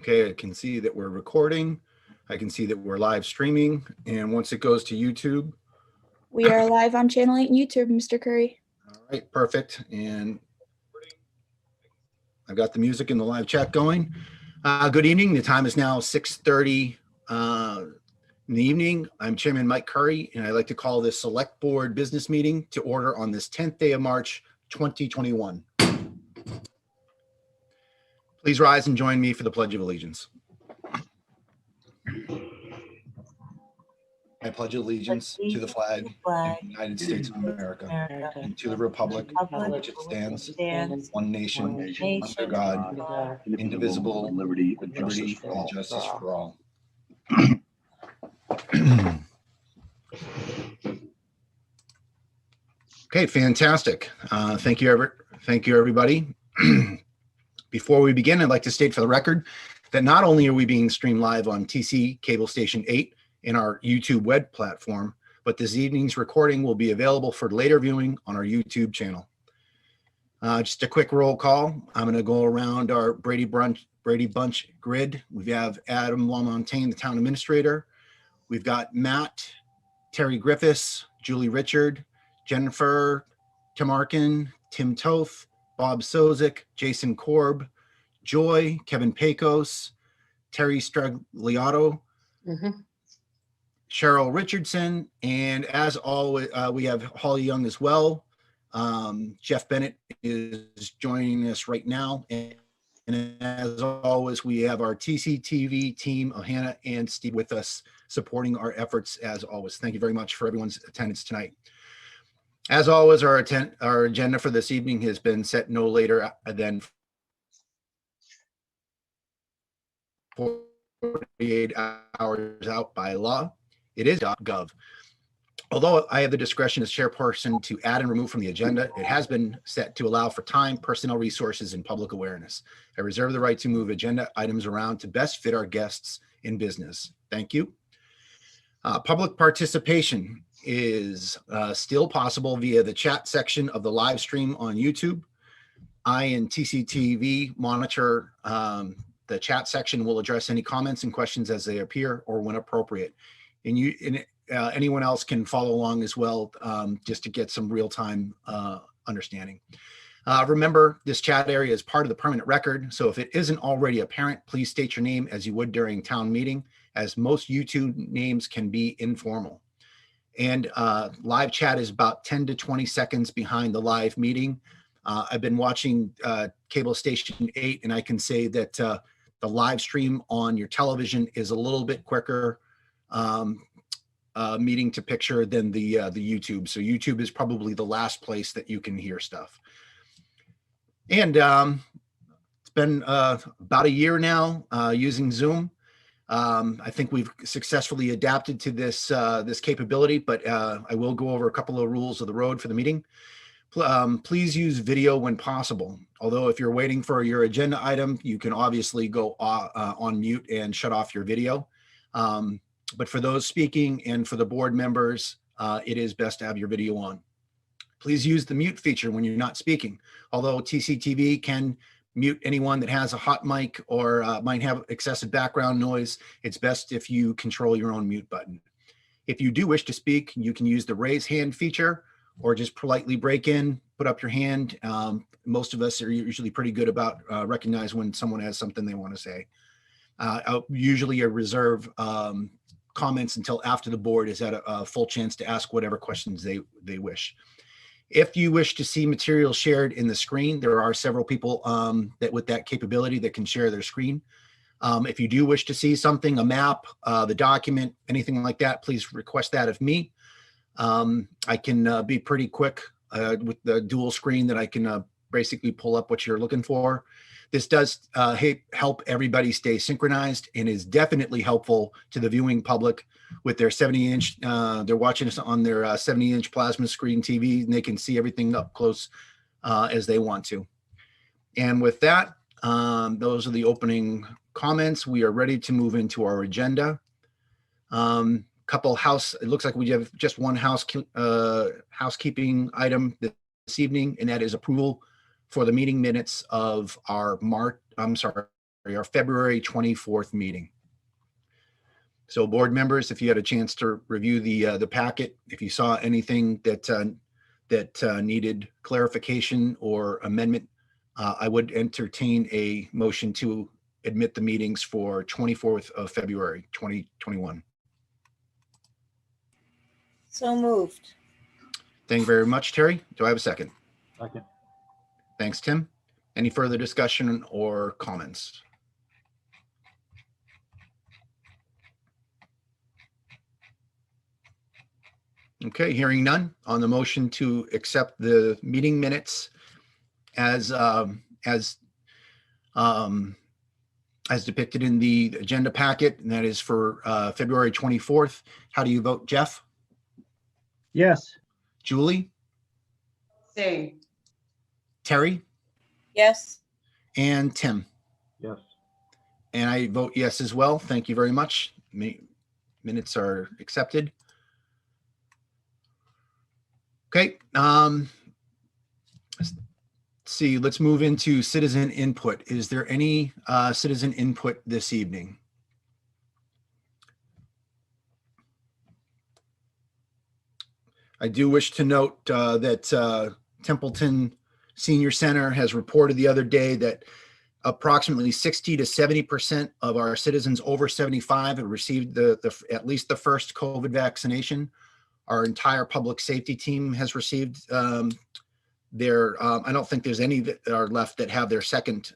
Okay, I can see that we're recording. I can see that we're live streaming. And once it goes to YouTube. We are live on Channel 8 and YouTube, Mr. Curry. All right, perfect. And I've got the music in the live chat going. Good evening. The time is now 6:30 in the evening. I'm Chairman Mike Curry, and I'd like to call this Select Board business meeting to order on this 10th day of March, 2021. Please rise and join me for the Pledge of Allegiance. I pledge allegiance to the flag of the United States of America and to the republic for which it stands, one nation, under God, indivisible, with liberty and justice for all. Okay, fantastic. Thank you, everybody. Before we begin, I'd like to state for the record that not only are we being streamed live on TC Cable Station 8 in our YouTube web platform, but this evening's recording will be available for later viewing on our YouTube channel. Just a quick roll call. I'm going to go around our Brady Bunch grid. We have Adam Lamontagne, the town administrator. We've got Matt, Terry Griffiths, Julie Richard, Jennifer Tamarkin, Tim Toth, Bob Sozik, Jason Korb, Joy, Kevin Pecos, Terry Stragliato, Cheryl Richardson, and as always, we have Holly Young as well. Jeff Bennett is joining us right now. And as always, we have our TCTV team of Hannah and Steve with us supporting our efforts as always. Thank you very much for everyone's attendance tonight. As always, our agenda for this evening has been set no later than 48 hours out by law. It is .gov. Although I have the discretion as chairperson to add and remove from the agenda, it has been set to allow for time, personnel resources, and public awareness. I reserve the right to move agenda items around to best fit our guests in business. Thank you. Public participation is still possible via the chat section of the live stream on YouTube. I and TCTV monitor the chat section. Will address any comments and questions as they appear or when appropriate. And anyone else can follow along as well, just to get some real-time understanding. Remember, this chat area is part of the permanent record, so if it isn't already apparent, please state your name as you would during town meeting, as most YouTube names can be informal. And live chat is about 10 to 20 seconds behind the live meeting. I've been watching Cable Station 8, and I can say that the live stream on your television is a little bit quicker meeting to picture than the YouTube. So YouTube is probably the last place that you can hear stuff. And it's been about a year now using Zoom. I think we've successfully adapted to this this capability, but I will go over a couple of rules of the road for the meeting. Please use video when possible. Although if you're waiting for your agenda item, you can obviously go on mute and shut off your video. But for those speaking and for the board members, it is best to have your video on. Please use the mute feature when you're not speaking. Although TCTV can mute anyone that has a hot mic or might have excessive background noise, it's best if you control your own mute button. If you do wish to speak, you can use the raise hand feature or just politely break in, put up your hand. Most of us are usually pretty good about recognize when someone has something they want to say. I'll usually reserve comments until after the board is at a full chance to ask whatever questions they wish. If you wish to see material shared in the screen, there are several people that with that capability that can share their screen. If you do wish to see something, a map, the document, anything like that, please request that of me. I can be pretty quick with the dual screen that I can basically pull up what you're looking for. This does help everybody stay synchronized and is definitely helpful to the viewing public with their 70-inch. They're watching us on their 70-inch plasma screen TV, and they can see everything up close as they want to. And with that, those are the opening comments. We are ready to move into our agenda. It looks like we have just one housekeeping item this evening, and that is approval for the meeting minutes of our our February 24th meeting. So board members, if you had a chance to review the packet, if you saw anything that needed clarification or amendment, I would entertain a motion to admit the meetings for 24th of February, 2021. So moved. Thank you very much, Terry. Do I have a second? Second. Thanks, Tim. Any further discussion or comments? Okay, hearing none on the motion to accept the meeting minutes as depicted in the agenda packet, and that is for February 24th. How do you vote, Jeff? Yes. Julie? Same. Terry? Yes. And Tim? Yes. And I vote yes as well. Thank you very much. Minutes are accepted. Okay. Let's see. Let's move into citizen input. Is there any citizen input this evening? I do wish to note that Templeton Senior Center has reported the other day that approximately 60 to 70% of our citizens over 75 have received at least the first COVID vaccination. Our entire public safety team has received I don't think there's any that are left that have their second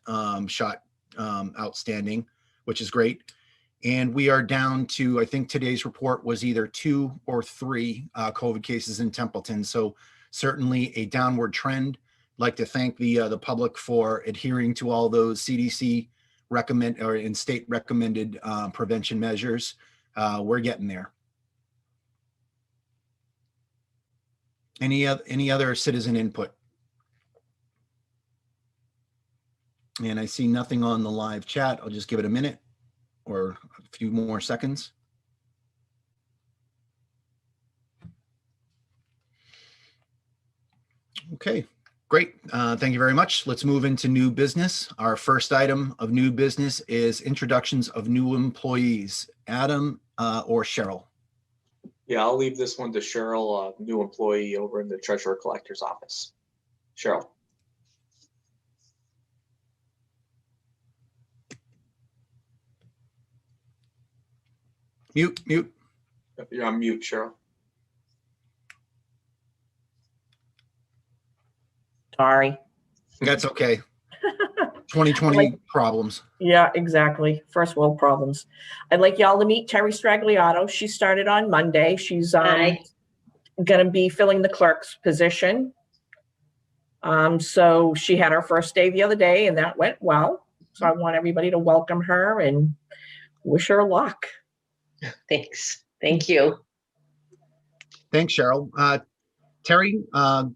shot outstanding, which is great. And we are down to, I think today's report was either 2 or 3 COVID cases in Templeton. So certainly a downward trend. I'd like to thank the public for adhering to all those CDC and state recommended prevention measures. We're getting there. Any other citizen input? And I see nothing on the live chat. I'll just give it a minute or a few more seconds. Okay, great. Thank you very much. Let's move into new business. Our first item of new business is introductions of new employees. Adam or Cheryl? Yeah, I'll leave this one to Cheryl, new employee over in the Treasurer Collector's office. Cheryl. Mute. You're on mute, Cheryl. Sorry. That's okay. 2020 problems. Yeah, exactly. First world problems. I'd like y'all to meet Terry Stragliato. She started on Monday. She's Hi. going to be filling the clerk's position. So she had her first day the other day and that went well. So I want everybody to welcome her and wish her luck. Thanks. Thank you. Thanks, Cheryl. Terry,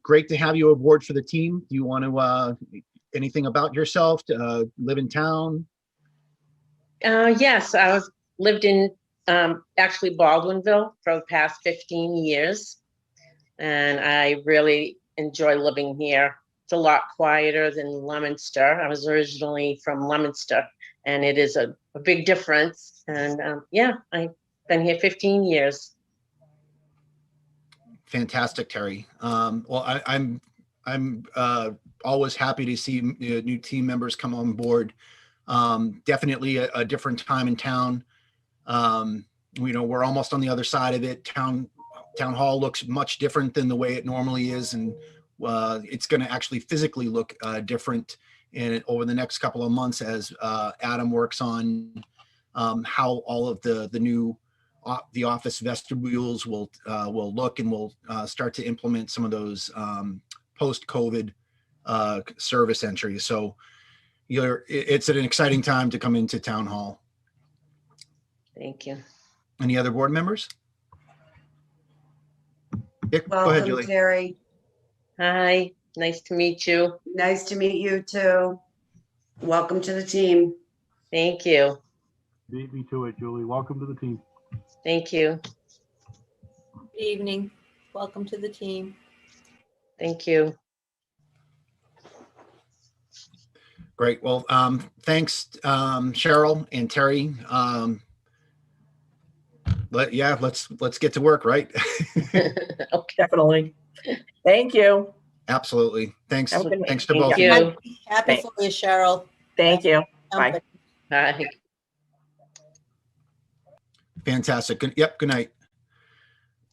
great to have you aboard for the team. Do you want to anything about yourself? Live in town? Yes, lived in actually Baldwinville for the past 15 years. And I really enjoy living here. It's a lot quieter than Leominster. I was originally from Leominster and it is a big difference. And yeah, I've been here 15 years. Fantastic, Terry. Well, I'm always happy to see new team members come on board. Definitely a different time in town. We're almost on the other side of it. Town hall looks much different than the way it normally is, and it's going to actually physically look different over the next couple of months as Adam works on how all of the new the office vestibules will look, and we'll start to implement some of those post-COVID service entries. So it's an exciting time to come into town hall. Thank you. Any other board members? Yeah, go ahead, Welcome, Julie. Terry. Hi, nice to meet you. Nice to meet you too. Welcome to the team. Thank you. Beat me to it, Julie. Welcome to the team. Thank you. Good evening. Welcome to the team. Thank you. Great. Well, thanks, Cheryl and Terry. Let's get to work, right? Okay. Definitely. Thank you. Absolutely. Thanks. Have a good night. Thanks to Thank both. you. Happy for you, Cheryl. Thank you. Company. Bye. Bye. Fantastic. Yep. Good night.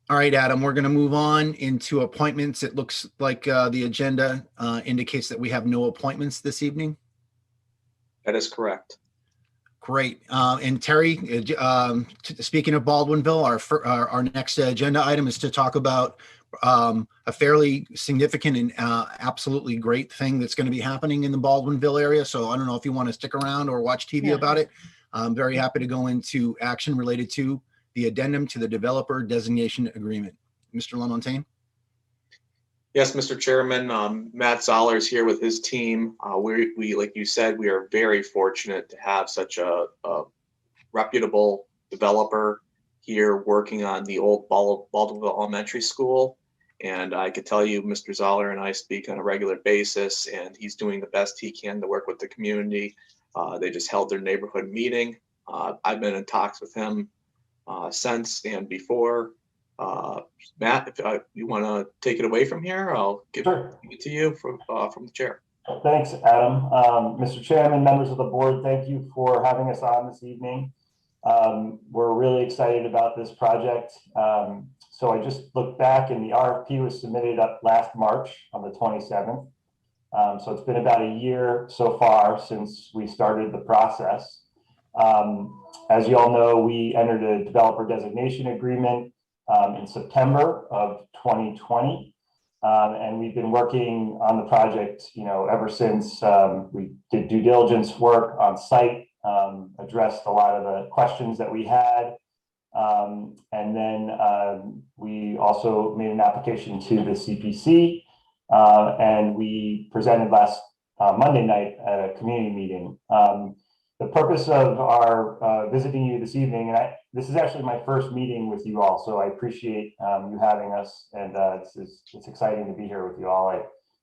All right, Adam, we're going to move on into appointments. It looks like the agenda indicates that we have no appointments this evening. That is correct. Great. And Terry, speaking of Baldwinville, our next agenda item is to talk about a fairly significant and absolutely great thing that's going to be happening in the Baldwinville area. So I don't know if you want to stick around or watch TV about it. I'm very happy to go into action related to the addendum to the developer designation agreement. Mr. LaMontagne? Yes, Mr. Chairman, Matt Zoller is here with his team. We, like you said, we are very fortunate to have such a reputable developer here working on the old Baldwinville Elementary School. And I could tell you, Mr. Zoller and I speak on a regular basis, and he's doing the best he can to work with the community. They just held their neighborhood meeting. I've been in talks with him since and before. Matt, if you want to take it away from here, I'll give it to you from the chair. Thanks, Adam. Mr. Chairman, members of the board, thank you for having us on this evening. We're really excited about this project. So I just looked back and the RFP was submitted up last March on the 27th. So it's been about a year so far since we started the process. As you all know, we entered a developer designation agreement in September of 2020. And we've been working on the project, ever since. We did due diligence work on site, addressed a lot of the questions that we had. And then we also made an application to the CPC, and we presented last Monday night at a community meeting. The purpose of our visiting you this evening, and this is actually my first meeting with you all, so I appreciate you having us, and it's exciting to be here with you all.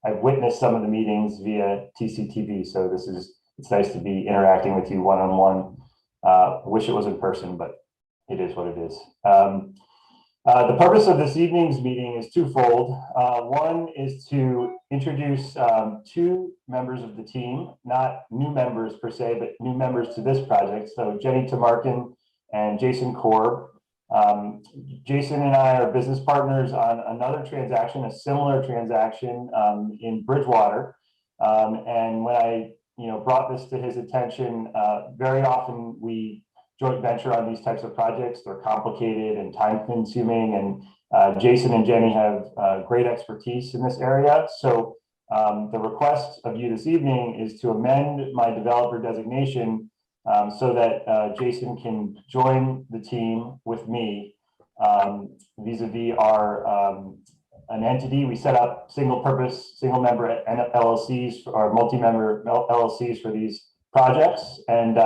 I've witnessed some of the meetings via TCTV, so it's nice to be interacting with you one-on-one. Wish it was in person, but it is what it is. The purpose of this evening's meeting is twofold. One is to introduce two members of the team, not new members per se, but new members to this project. So Jenny Tamarkin and Jason Korb. Jason and I are business partners on another transaction, a similar transaction in Bridgewater. And when I brought this to his attention, very often we joint venture on these types of projects. They're complicated and time consuming, and Jason and Jenny have great expertise in this area. So the request of you this evening is to amend my developer designation so that Jason can join the team with me vis-a-vis our an entity. We set up single purpose, single member LLCs or multi-member LLCs for these projects. And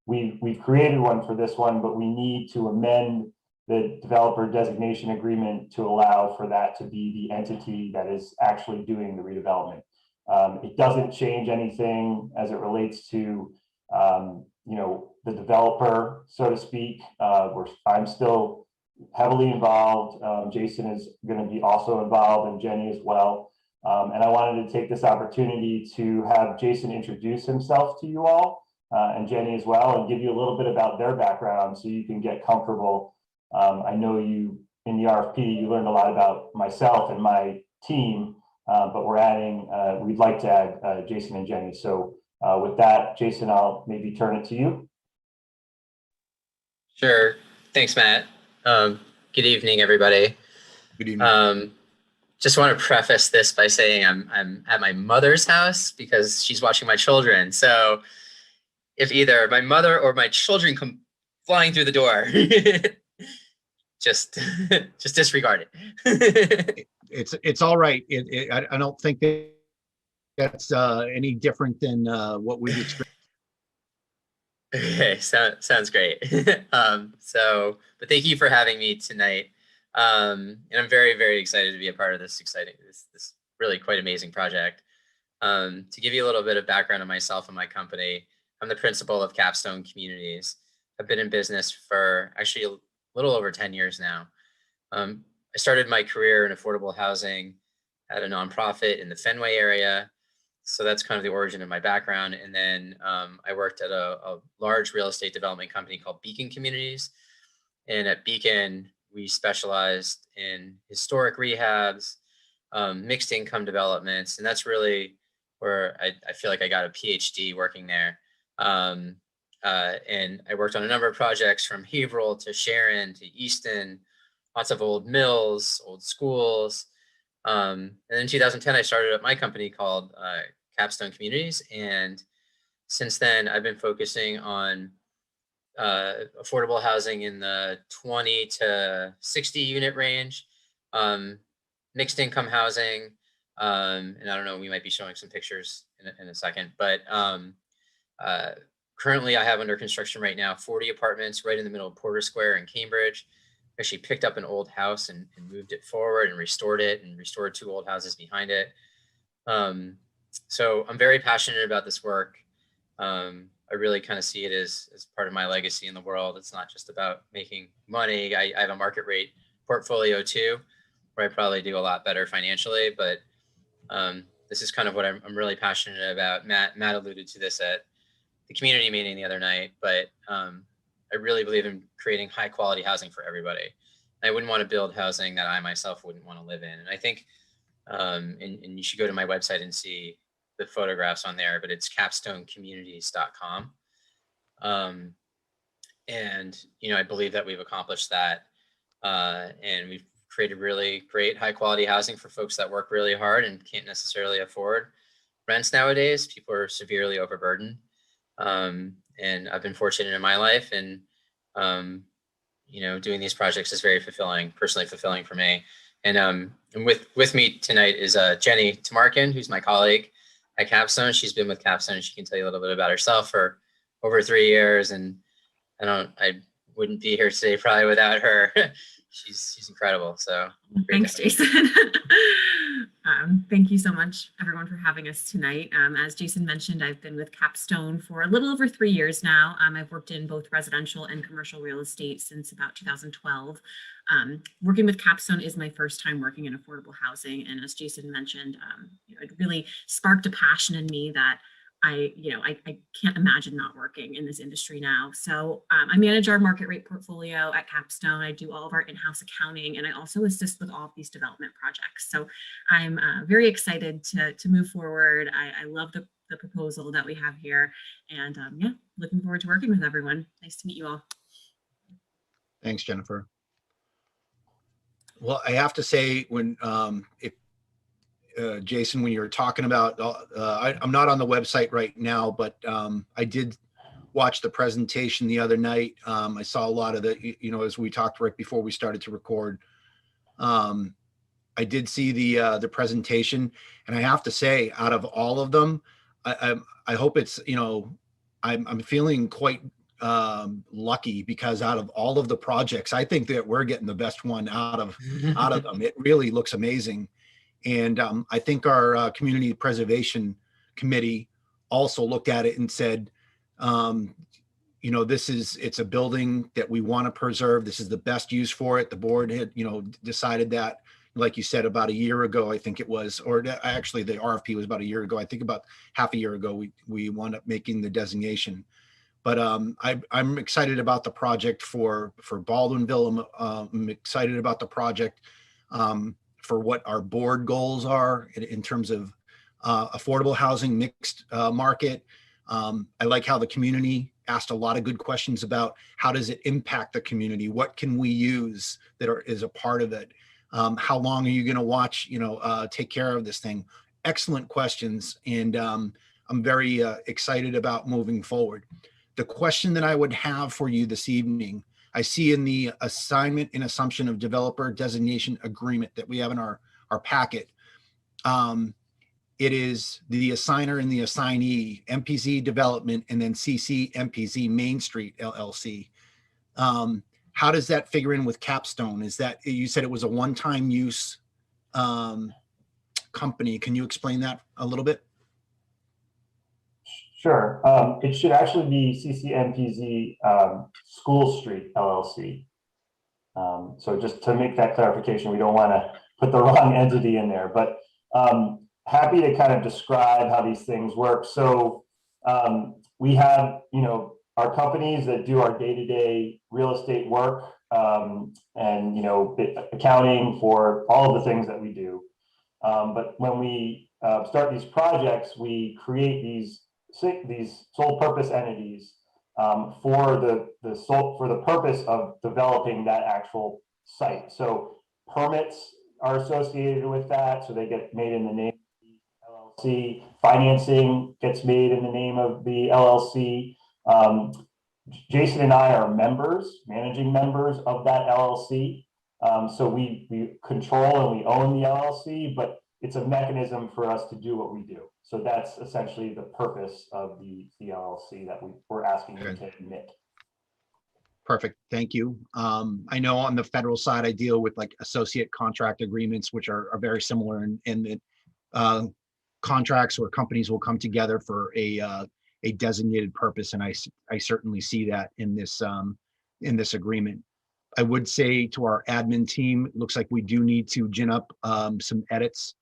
we've created one for this one, but we need to amend the developer designation agreement to allow for that to be the entity that is actually doing the redevelopment. It doesn't change anything as it relates to the developer, so to speak. I'm still heavily involved. Jason is going to be also involved, and Jenny as well. And I wanted to take this opportunity to have Jason introduce himself to you all, and Jenny as well, and give you a little bit about their background so you can get comfortable. I know you, in the RFP, you learned a lot about myself and my team, but we'd like to add Jason and Jenny. So with that, Jason, I'll maybe turn it to you. Sure. Thanks, Matt. Good evening, everybody. Good evening. Just want to preface this by saying I'm at my mother's house because she's watching my children. So if either my mother or my children come flying through the door, just disregard it. It's all right. I don't think that's any different than what we've experienced. Okay, sounds great. But thank you for having me tonight. And I'm very, very excited to be a part of this really quite amazing project. To give you a little bit of background on myself and my company, I'm the principal of Capstone Communities. I've been in business for actually a little over 10 years now. I started my career in affordable housing at a nonprofit in the Fenway area. So that's kind of the origin of my background. And then I worked at a large real estate development company called Beacon Communities. And at Beacon, we specialized in historic rehabs, mixed income developments. And that's really where I feel like I got a PhD working there. And I worked on a number of projects from Haverhill to Sharon to Easton, lots of old mills, old schools. And in 2010, I started up my company called Capstone Communities. And since then, I've been focusing on affordable housing in the 20 to 60 unit range, mixed income housing. And I don't know, we might be showing some pictures in a second, but currently I have under construction right now 40 apartments right in the middle of Porter Square in Cambridge. Actually picked up an old house and moved it forward and restored it and restored 2 old houses behind it. So I'm very passionate about this work. I really kind of see it as part of my legacy in the world. It's not just about making money. I have a market rate portfolio too, where I probably do a lot better financially, but this is kind of what I'm really passionate about. Matt alluded to this at the community meeting the other night, but I really believe in creating high quality housing for everybody. I wouldn't want to build housing that I myself wouldn't want to live in. And I think, and you should go to my website and see the photographs on there, but it's capstonecommunities.com. And, I believe that we've accomplished that. And we've created really great high quality housing for folks that work really hard and can't necessarily afford rents nowadays. People are severely overburdened. And I've been fortunate in my life, and doing these projects is very personally fulfilling for me. And with me tonight is Jenny Tamarkin, who's my colleague at Capstone. She's been with Capstone. She can tell you a little bit about herself for over 3 years, and I wouldn't be here today probably without her. She's incredible. So thanks, Jason. Thank you so much, everyone, for having us tonight. As Jason mentioned, I've been with Capstone for a little over 3 years now. I've worked in both residential and commercial real estate since about 2012. Working with Capstone is my first time working in affordable housing. And as Jason mentioned, it really sparked a passion in me that I can't imagine not working in this industry now. So I manage our market rate portfolio at Capstone. I do all of our in-house accounting, and I also assist with all of these development projects. So I'm very excited to move forward. I love the proposal that we have here, and looking forward to working with everyone. Nice to meet you all. Thanks, Jennifer. Well, I have to say, when Jason, when you were talking about, I'm not on the website right now, but I did watch the presentation the other night. I saw a lot of the, as we talked right before we started to record. I did see the presentation, and I have to say, out of all of them, I hope it's, I'm feeling quite lucky, because out of all of the projects, I think that we're getting the best one out of them. It really looks amazing. And I think our community preservation committee also looked at it and said, it's a building that we want to preserve. This is the best use for it. The board had, decided that, like you said, about a year ago, I think it was, or actually the RFP was about a year ago. I think about half a year ago, we wound up making the designation. But I'm excited about the project for Baldwinville. I'm excited about the project for what our board goals are in terms of affordable housing, mixed market. I like how the community asked a lot of good questions about how does it impact the community? What can we use that is a part of it? How long are you going to watch, take care of this thing? Excellent questions. And I'm very excited about moving forward. The question that I would have for you this evening, I see in the assignment and assumption of developer designation agreement that we have in our packet. It is the assigner and the assignee, MPZ Development, and then CC MPZ Main Street LLC. How does that figure in with Capstone? Is that, you said it was a one-time use company. Can you explain that a little bit? Sure. It should actually be CCMPZ School Street LLC. So just to make that clarification, we don't want to put the wrong entity in there, but happy to kind of describe how these things work. So we have, our companies that do our day-to-day real estate work and, accounting for all of the things that we do. But when we start these projects, we create these sole purpose entities for the purpose of developing that actual site. So permits are associated with that, so they get made in the name of the LLC. Financing gets made in the name of the LLC. Jason and I are managing members of that LLC. So we control and we own the LLC, but it's a mechanism for us to do what we do. So that's essentially the purpose of the LLC that we're asking you to admit. Perfect. Thank you. I know on the federal side, I deal with like associate contract agreements, which are very similar in that contracts or companies will come together for a designated purpose. And I certainly see that in this agreement. I would say to our admin team, it looks like we do need to gin up some edits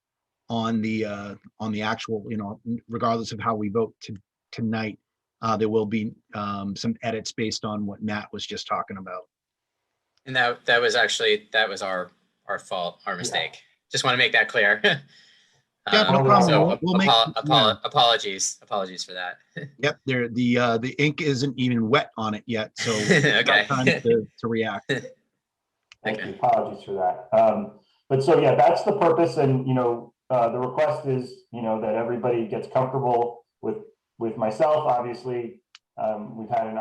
on the actual, regardless of how we vote tonight. There will be some edits based on what Matt was just talking about. And that was our fault, our mistake. Just want to make that clear. Yeah, no problem. So We'll apologies for that. Yep, the ink isn't even wet on it yet, so Okay. time to react. Thank you. Apologies for that. But so yeah, that's the purpose, and the request is that everybody gets comfortable with myself. Obviously, you've had an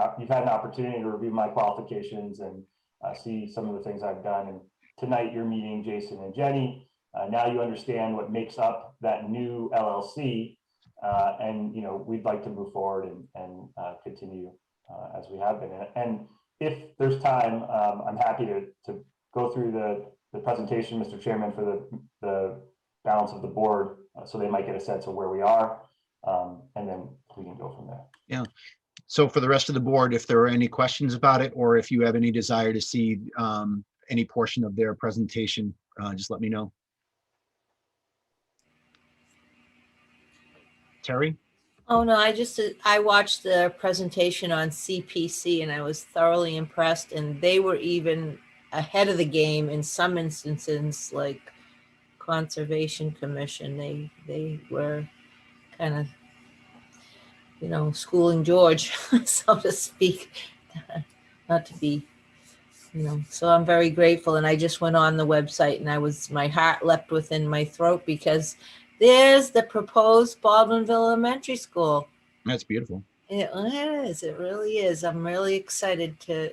opportunity to review my qualifications and see some of the things I've done. And tonight you're meeting Jason and Jenny. Now you understand what makes up that new LLC, and we'd like to move forward and continue as we have been. And if there's time, I'm happy to go through the presentation, Mr. Chairman, for the balance of the board, so they might get a sense of where we are, and then we can go from there. Yeah. So for the rest of the board, if there are any questions about it, or if you have any desire to see any portion of their presentation, just let me know. Terry? Oh, no, I watched the presentation on CPC and I was thoroughly impressed, and they were even ahead of the game in some instances, like Conservation Commission. They were kind of, schooling George, so to speak, not to be, so I'm very grateful. And I just went on the website and my heart leapt within my throat because there's the proposed Baldwinville Elementary School. That's beautiful. It is. It really is. I'm really excited to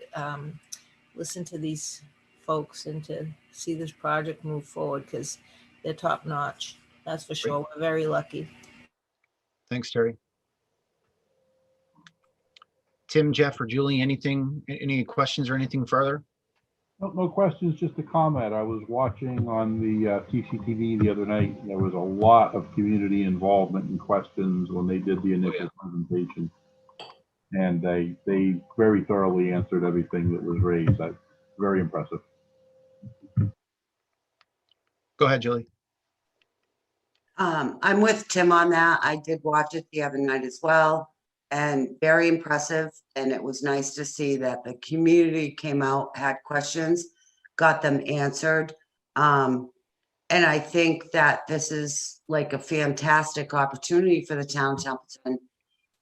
listen to these folks and to see this project move forward because they're top notch. That's for sure. We're very lucky. Thanks, Terry. Tim, Jeff, or Julie, any questions or anything further? No questions, just a comment. I was watching on the TCTV the other night. There was a lot of community involvement and questions when they did the initial presentation. And they very thoroughly answered everything that was raised. Very impressive. Go ahead, Julie. I'm with Tim on that. I did watch it the other night as well, and very impressive. And it was nice to see that the community came out, had questions, got them answered. And I think that this is like a fantastic opportunity for the town of Templeton,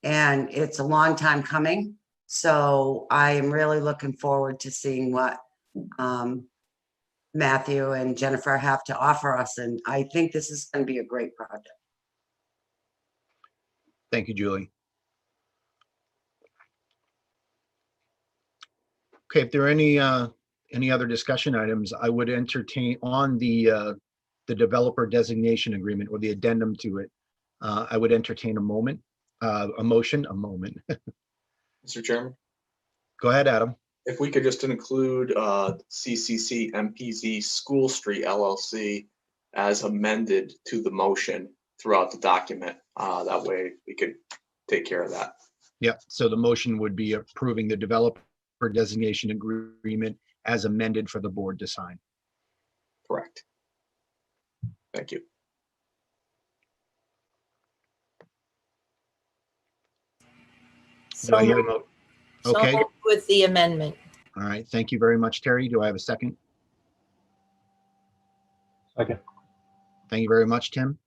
and it's a long time coming. So I am really looking forward to seeing what Matthew and Jennifer have to offer us. And I think this is going to be a great project. Thank you, Julie. Okay, if there are any other discussion items, I would entertain on the developer designation agreement or the addendum to it. I would entertain a motion. Mr. Chairman, Go ahead, Adam. if we could just include CCC MPZ School Street LLC as amended to the motion throughout the document. That way we could take care of that. Yep. So the motion would be approving the developer designation agreement as amended for the board to sign. Correct. Thank you. Do I So hear a moved- mo- so Okay, moved with the amendment. all right. Thank you very much, Terry. Do I have a second? Second. Thank you very much, Tim.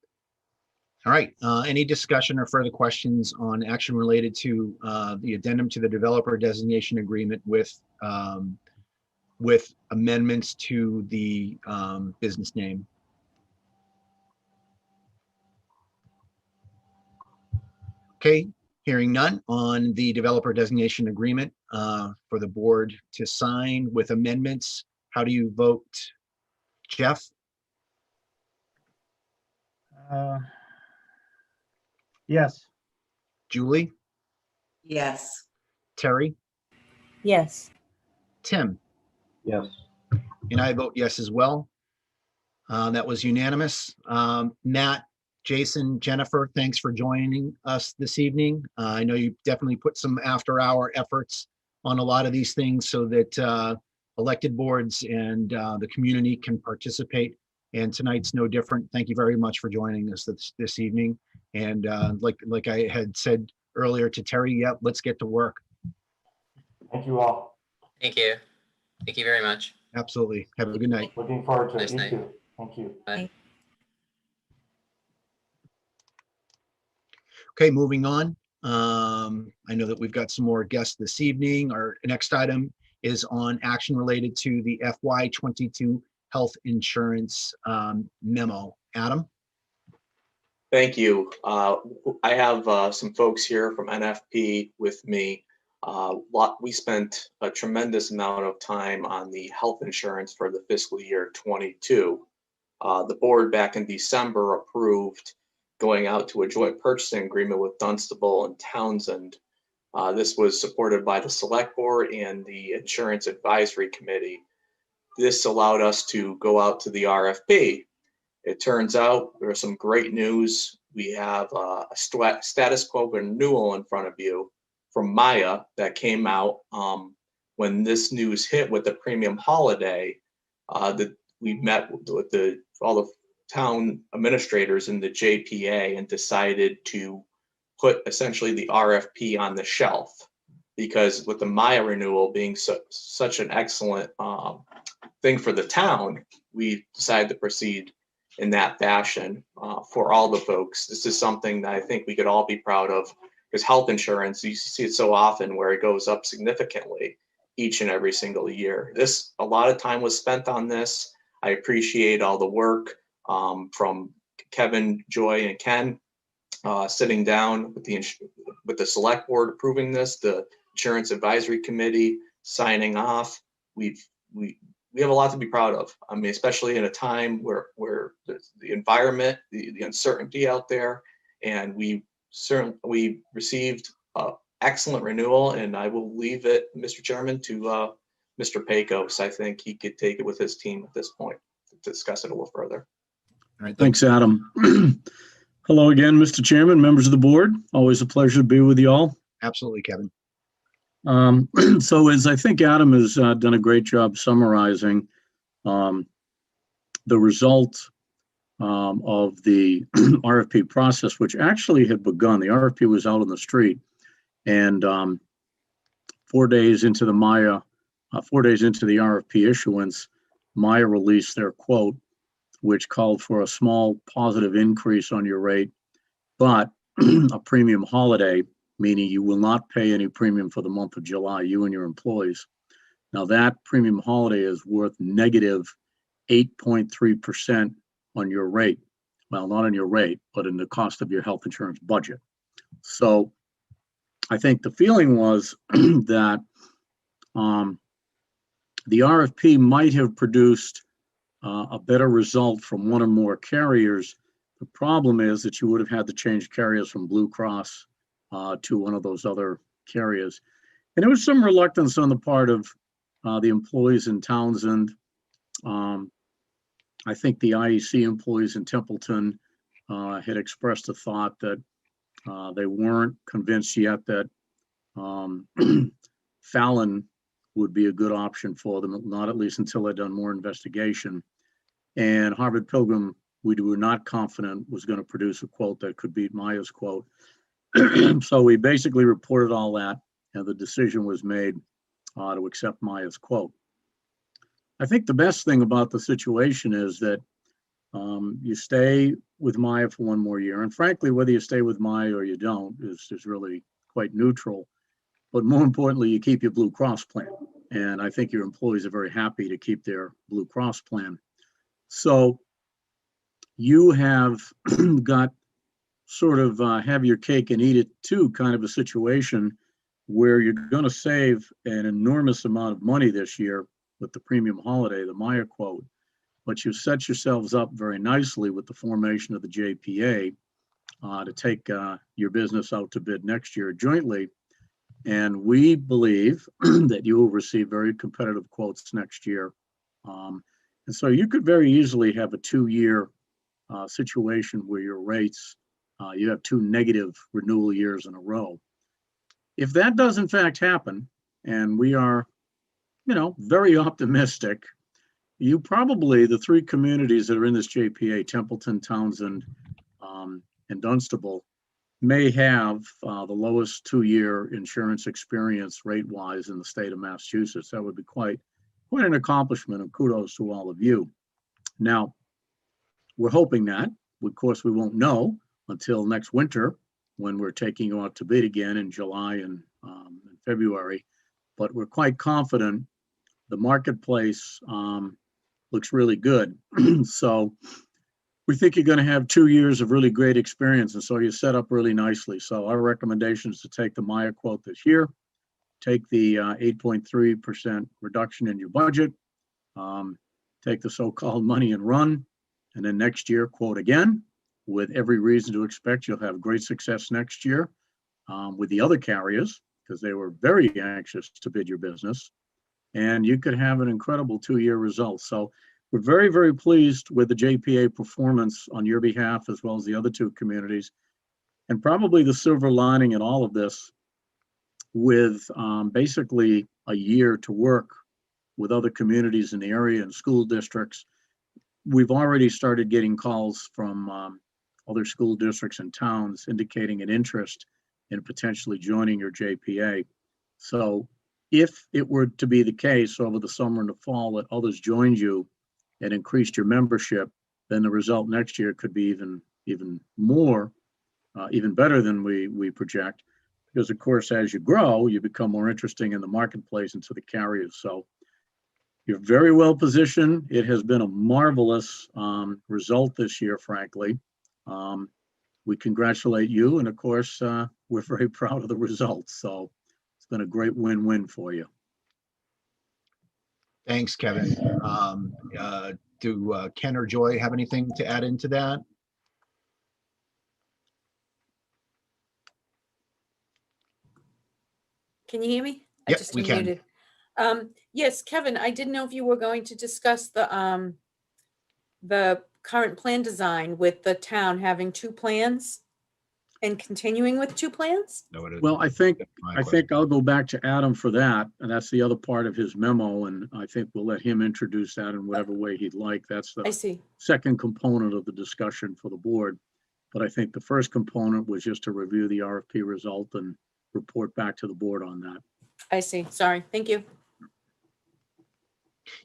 All right, any discussion or further questions on action related to the addendum to the developer designation agreement with amendments to the business name? Okay, hearing none on the developer designation agreement for the board to sign with amendments. How do you vote? Jeff, Yes. Julie, Yes. Terry, Yes. Tim? Yes. And I vote yes as well. That was unanimous. Matt, Jason, Jennifer, thanks for joining us this evening. I know you definitely put some after-hour efforts on a lot of these things so that elected boards and the community can participate. And tonight's no different. Thank you very much for joining us this evening. And like I had said earlier to Terry, yep, let's get to work. Thank you all. Thank you. Thank you very much. Absolutely. Have a good night. Looking forward to it. Nice You night. too. Thank you. Bye. Okay, moving on. I know that we've got some more guests this evening. Our next item is on action related to the FY22 health insurance memo. Adam? Thank you. I have some folks here from NFP with me. We spent a tremendous amount of time on the health insurance for the fiscal year 22. The board back in December approved going out to a joint purchasing agreement with Dunstable and Townsend. This was supported by the Select Board and the Insurance Advisory Committee. This allowed us to go out to the RFP. It turns out there's some great news. We have a status quo renewal in front of you from Maya that came out when this news hit with the premium holiday. That we met with all the town administrators in the JPA and decided to put essentially the RFP on the shelf, because with the Maya renewal being such an excellent thing for the town, we decided to proceed in that fashion for all the folks. This is something that I think we could all be proud of, because health insurance, you see it so often where it goes up significantly each and every single year. A lot of time was spent on this. I appreciate all the work from Kevin, Joy, and Ken sitting down with the select board approving this, the Insurance Advisory Committee signing off. We have a lot to be proud of. I mean, especially in a time where the environment, the uncertainty out there, and we received excellent renewal. And I will leave it, Mr. Chairman, to Mr. Pecos. I think he could take it with his team at this point to discuss it a little further. All right, Thanks, Adam. Hello again, Mr. Chairman, members of the board. Always a pleasure to be with you all. absolutely, Kevin. So as I think Adam has done a great job summarizing the result of the RFP process, which actually had begun. The RFP was out on the street, and 4 days into the RFP issuance, Maya released their quote, which called for a small positive increase on your rate, but a premium holiday, meaning you will not pay any premium for the month of July, you and your employees. Now that premium holiday is worth negative 8.3% on your rate. Well, not on your rate, but in the cost of your health insurance budget. So I think the feeling was that the RFP might have produced a better result from one or more carriers. The problem is that you would have had to change carriers from Blue Cross to one of those other carriers. And there was some reluctance on the part of the employees in Townsend. I think the IEC employees in Templeton had expressed a thought that They weren't convinced yet that Fallon would be a good option for them, not at least until they'd done more investigation. And Harvard Pilgrim, we were not confident was going to produce a quote that could beat Maya's quote. So we basically reported all that, and the decision was made to accept Maya's quote. I think the best thing about the situation is that you stay with Maya for one more year. And frankly, whether you stay with Maya or you don't is really quite neutral. But more importantly, you keep your Blue Cross plan. And I think your employees are very happy to keep their Blue Cross plan. So you have got sort of have your cake and eat it too kind of a situation where you're going to save an enormous amount of money this year with the premium holiday, the Maya quote, but you set yourselves up very nicely with the formation of the JPA to take your business out to bid next year jointly. And we believe that you will receive very competitive quotes next year. And so you could very easily have a 2-year situation where your rates, you have 2 negative renewal years in a row. If that does in fact happen, and we are, very optimistic, you probably, the 3 communities that are in this JPA, Templeton, Townsend, and Dunstable, may have the lowest 2-year insurance experience rate-wise in the state of Massachusetts. That would be quite an accomplishment, and kudos to all of you. Now, we're hoping that, of course, we won't know until next winter when we're taking you out to bid again in July and February, but we're quite confident the marketplace looks really good. So we think you're going to have 2 years of really great experience, and so you're set up really nicely. So our recommendation is to take the Maya quote this year, take the 8.3% reduction in your budget, take the so-called money and run, and then next year quote again, with every reason to expect you'll have great success next year with the other carriers, because they were very anxious to bid your business, and you could have an incredible 2-year result. So we're very, very pleased with the JPA performance on your behalf, as well as the other 2 communities. And probably the silver lining in all of this, with basically a year to work with other communities in the area and school districts, we've already started getting calls from other school districts and towns indicating an interest in potentially joining your JPA. So if it were to be the case over the summer and the fall that others joined you and increased your membership, then the result next year could be even more, even better than we project. Because of course, as you grow, you become more interesting in the marketplace and to the carriers. So you're very well positioned. It has been a marvelous result this year, frankly. We congratulate you, and of course, we're very proud of the results. So it's been a great win-win for you. Thanks, Kevin. Do Ken or Joy have anything to add into that? Can you hear me? I Yep, just we can. unmuted. Yes, Kevin, I didn't know if you were going to discuss the current plan design with the town having 2 plans and continuing with 2 plans? No, it isn't. Well, I think My question. I'll go back to Adam for that, and that's the other part of his memo, and I think we'll let him introduce that in whatever way he'd like. That's I the see. second component of the discussion for the board. But I think the first component was just to review the RFP result and report back to the board on that. I see. Sorry. Thank you.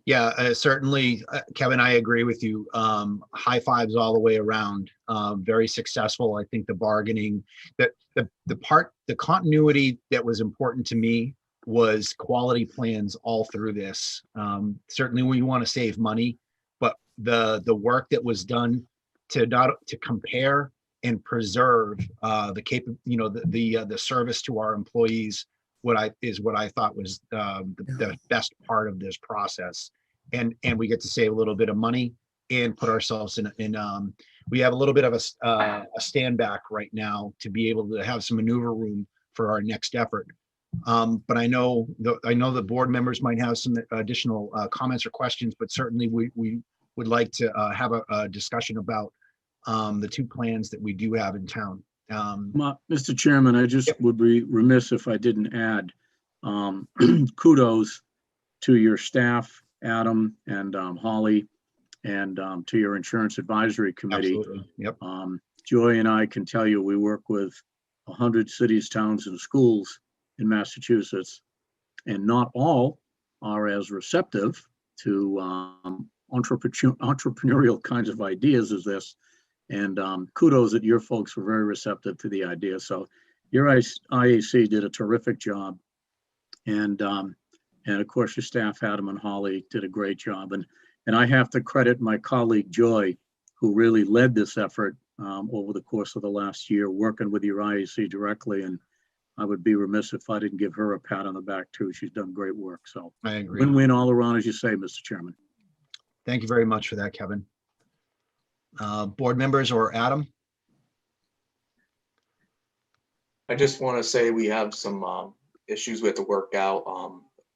Yeah, certainly, Kevin, I agree with you. High fives all the way around. Very successful. I think the bargaining, the continuity that was important to me was quality plans all through this. Certainly we want to save money, but the work that was done to compare and preserve the service to our employees, what I thought was the best part of this process, and we get to save a little bit of money and put ourselves in we have a little bit of a stand back right now to be able to have some maneuver room for our next effort. But I know the board members might have some additional comments or questions, but certainly we would like to have a discussion about the 2 plans that we do have in town. Mr. Chairman, I just would be remiss if I didn't add kudos to your staff, Adam and Holly, and to your Insurance Advisory Committee. Absolutely. Yep. Joy and I can tell you we work with 100 cities, towns, and schools in Massachusetts, and not all are as receptive to entrepreneurial kinds of ideas as this. And kudos that your folks were very receptive to the idea. So your IAC did a terrific job. And of course, your staff, Adam and Holly, did a great job. And I have to credit my colleague, Joy, who really led this effort over the course of the last year, working with your IAC directly. And I would be remiss if I didn't give her a pat on the back too. She's done great work. So I agree. win-win all around, as you say, Mr. Chairman. Thank you very much for that, Kevin. Board members or Adam? I just want to say we have some issues we have to work out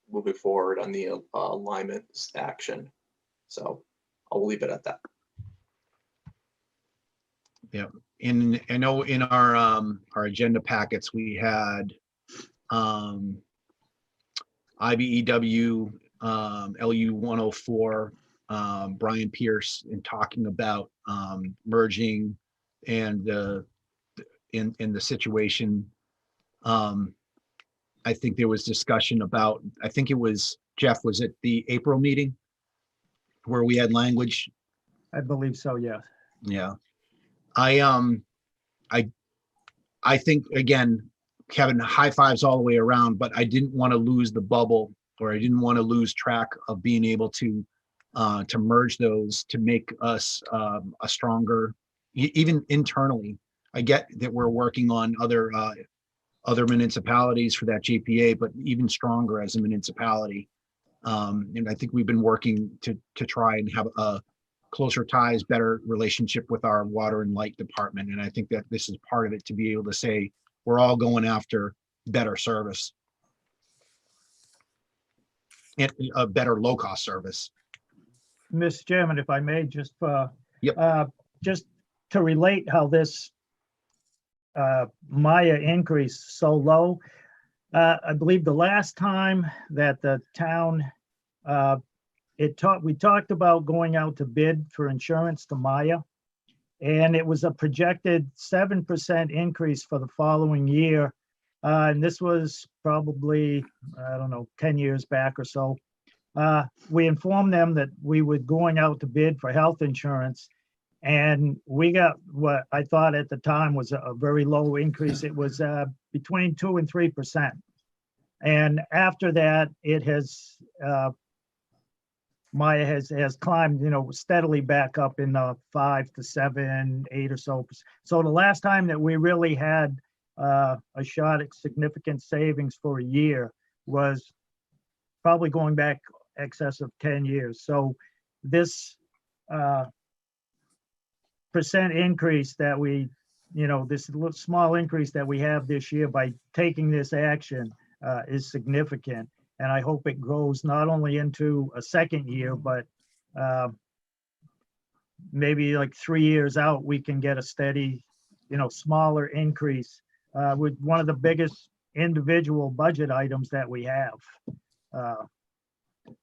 moving forward on the alignment action. So I'll leave it at that. Yeah. I know in our agenda packets, we had IBEW LU 104, Brian Pierce, in talking about merging and in the situation. I think there was discussion about, I think it was, Jeff, was it the April meeting where we had language? I believe so, yeah. Yeah. I think, again, Kevin, high fives all the way around, but I didn't want to lose the bubble, or I didn't want to lose track of being able to merge those to make us a stronger, even internally. I get that we're working on other municipalities for that JPA, but even stronger as a municipality. And I think we've been working to try and have a closer ties, better relationship with our water and light department. And I think that this is part of it, to be able to say, we're all going after better service and a better low-cost service. Mr. Chairman, if I may, just Yep. just to relate how this Maya increase so low, I believe the last time that the town we talked about going out to bid for insurance to Maya, and it was a projected 7% increase for the following year. And this was probably, I don't know, 10 years back or so. We informed them that we were going out to bid for health insurance, and we got what I thought at the time was a very low increase. It was between 2 and 3%. And after that, it has, Maya has climbed, steadily back up in the 5 to 7, 8 or so. So the last time that we really had a shot at significant savings for a year was probably going back excess of 10 years. So this percent increase that we, this little small increase that we have this year by taking this action is significant. And I hope it grows not only into a second year, but maybe like 3 years out, we can get a steady, smaller increase with one of the biggest individual budget items that we have.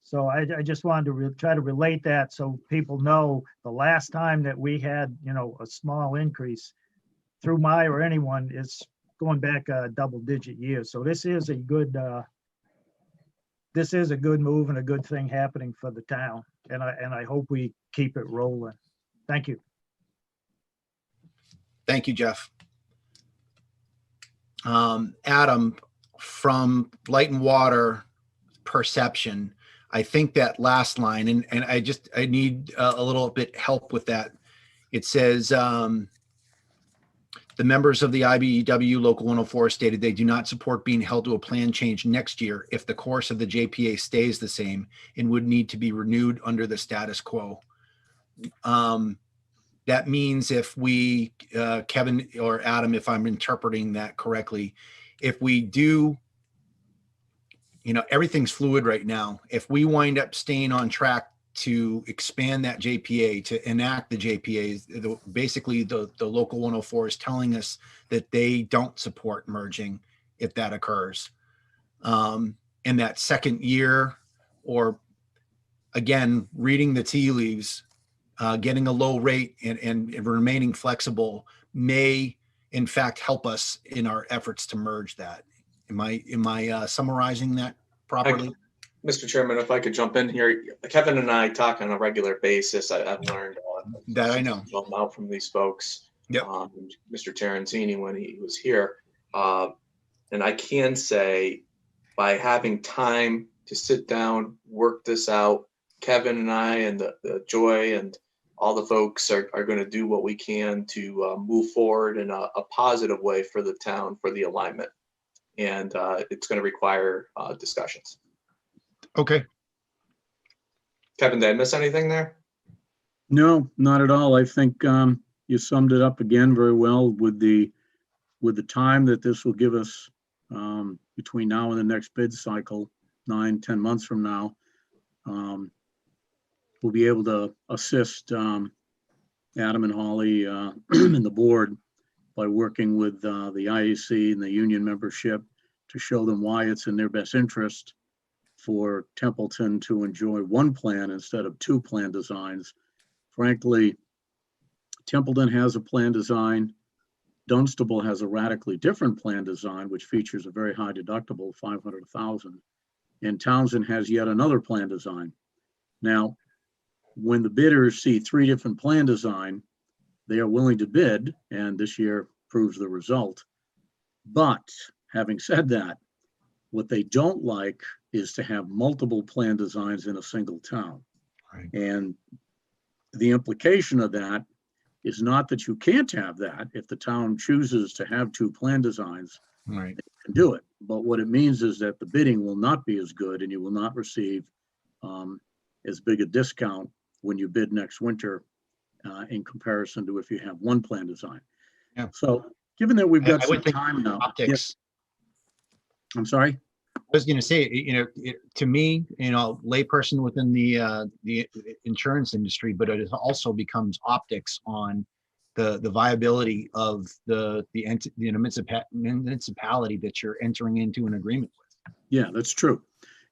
So I just wanted to try to relate that so people know the last time that we had, a small increase through Maya or anyone is going back a double-digit year. So this is a good move and a good thing happening for the town. And I hope we keep it rolling. Thank you. Thank you, Jeff. Adam, from light and water perception, I think that last line, and I need a little bit help with that. It says, the members of the IBEW Local 104 stated they do not support being held to a plan change next year if the course of the JPA stays the same and would need to be renewed under the status quo. That means if we, Kevin or Adam, if I'm interpreting that correctly, if we do, everything's fluid right now. If we wind up staying on track to expand that JPA, to enact the JPA. Basically, the local 104 is telling us that they don't support merging if that occurs. In that second year, or again, reading the tea leaves, getting a low rate and remaining flexible may in fact help us in our efforts to merge that. Am I summarizing that properly? Mr. Chairman, if I could jump in here, Kevin and I talk on a regular basis. I've learned That I know. out from these folks. Yep. Mr. Terenzini when he was here, and I can say, by having time to sit down, work this out, Kevin and I and the Joy and all the folks are going to do what we can to move forward in a positive way for the town, for the alignment, and it's going to require discussions. Okay. Kevin, did I miss anything there? No, not at all. I think you summed it up again very well with the time that this will give us between now and the next bid cycle, 9-10 months from now. We'll be able to assist Adam and Holly and the board by working with the IAC and the union membership to show them why it's in their best interest for Templeton to enjoy one plan instead of two plan designs. Frankly, Templeton has a plan design. Dunstable has a radically different plan design, which features a very high deductible, $500,000. And Townsend has yet another plan design. Now, when the bidders see three different plan design, they are willing to bid, and this year proves the result. But having said that, what they don't like is to have multiple plan designs in a single town. Right. And the implication of that is not that you can't have that. If the town chooses to have two plan designs, Right. they can do it. But what it means is that the bidding will not be as good, and you will not receive as big a discount when you bid next winter in comparison to if you have one plan design. Yeah. So given that we've got I some would think time now. optics. Yes. I'm sorry? I was going to say, to me, layperson within the insurance industry, but it also becomes optics on the viability of the municipality that you're entering into an agreement with. Yeah, that's true.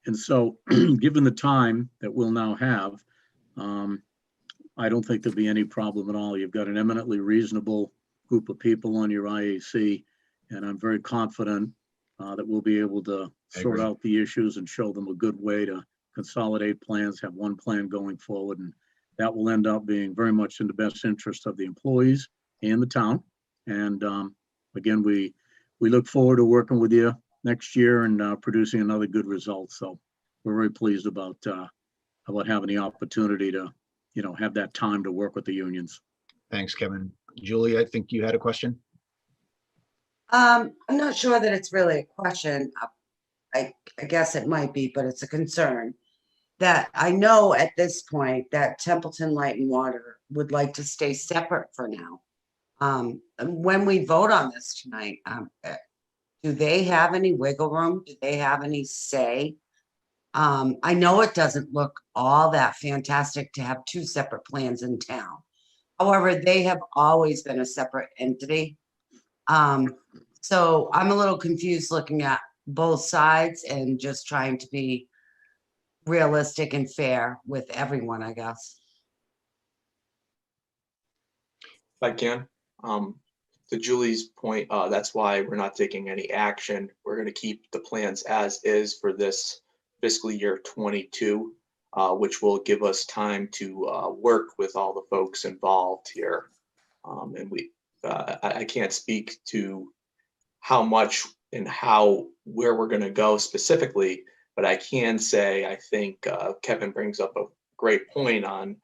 And so given the time that we'll now have, I don't think there'll be any problem at all. You've got an eminently reasonable group of people on your IAC, and I'm very confident that we'll be able to sort out the issues and show them a good way to consolidate plans, have one plan going forward, and that will end up being very much in the best interest of the employees and the town. And again, we look forward to working with you next year and producing another good result. So we're very pleased about having the opportunity to, have that time to work with the unions. Thanks, Kevin. Julie, I think you had a question. I'm not sure that it's really a question. I guess it might be, but it's a concern that I know at this point that Templeton Light and Water would like to stay separate for now. When we vote on this tonight, do they have any wiggle room? Do they have any say? I know it doesn't look all that fantastic to have two separate plans in town. However, they have always been a separate entity. So I'm a little confused looking at both sides and just trying to be realistic and fair with everyone, I guess. If I can, to Julie's point, that's why we're not taking any action. We're going to keep the plans as is for this fiscal year 22, which will give us time to work with all the folks involved here. And I can't speak to how much and where we're going to go specifically, but I can say, I think Kevin brings up a great point on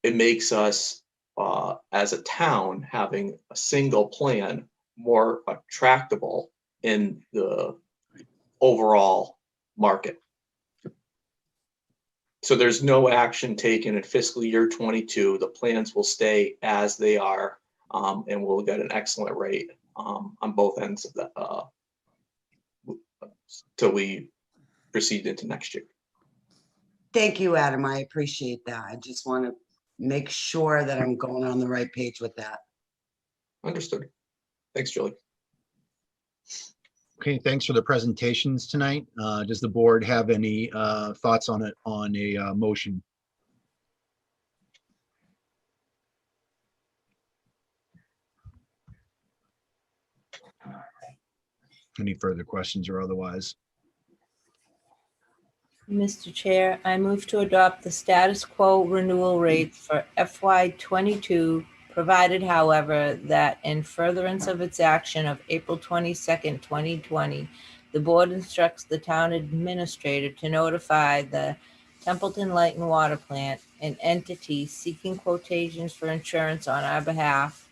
it makes us as a town having a single plan more attractable in the overall market. So there's no action taken in fiscal year 22. The plans will stay as they are, and we'll get an excellent rate on both ends of that till we proceed into next year. Thank you, Adam. I appreciate that. I just want to make sure that I'm going on the right page with that. Understood. Thanks, Julie. Okay, thanks for the presentations tonight. Does the board have any thoughts on it, on a motion? Any further questions or otherwise? Mr. Chair, I move to adopt the status quo renewal rates for FY22, provided, however, that in furtherance of its action of April 22nd, 2020, the board instructs the town administrator to notify the Templeton Light and Water Plant, an entity seeking quotations for insurance on our behalf,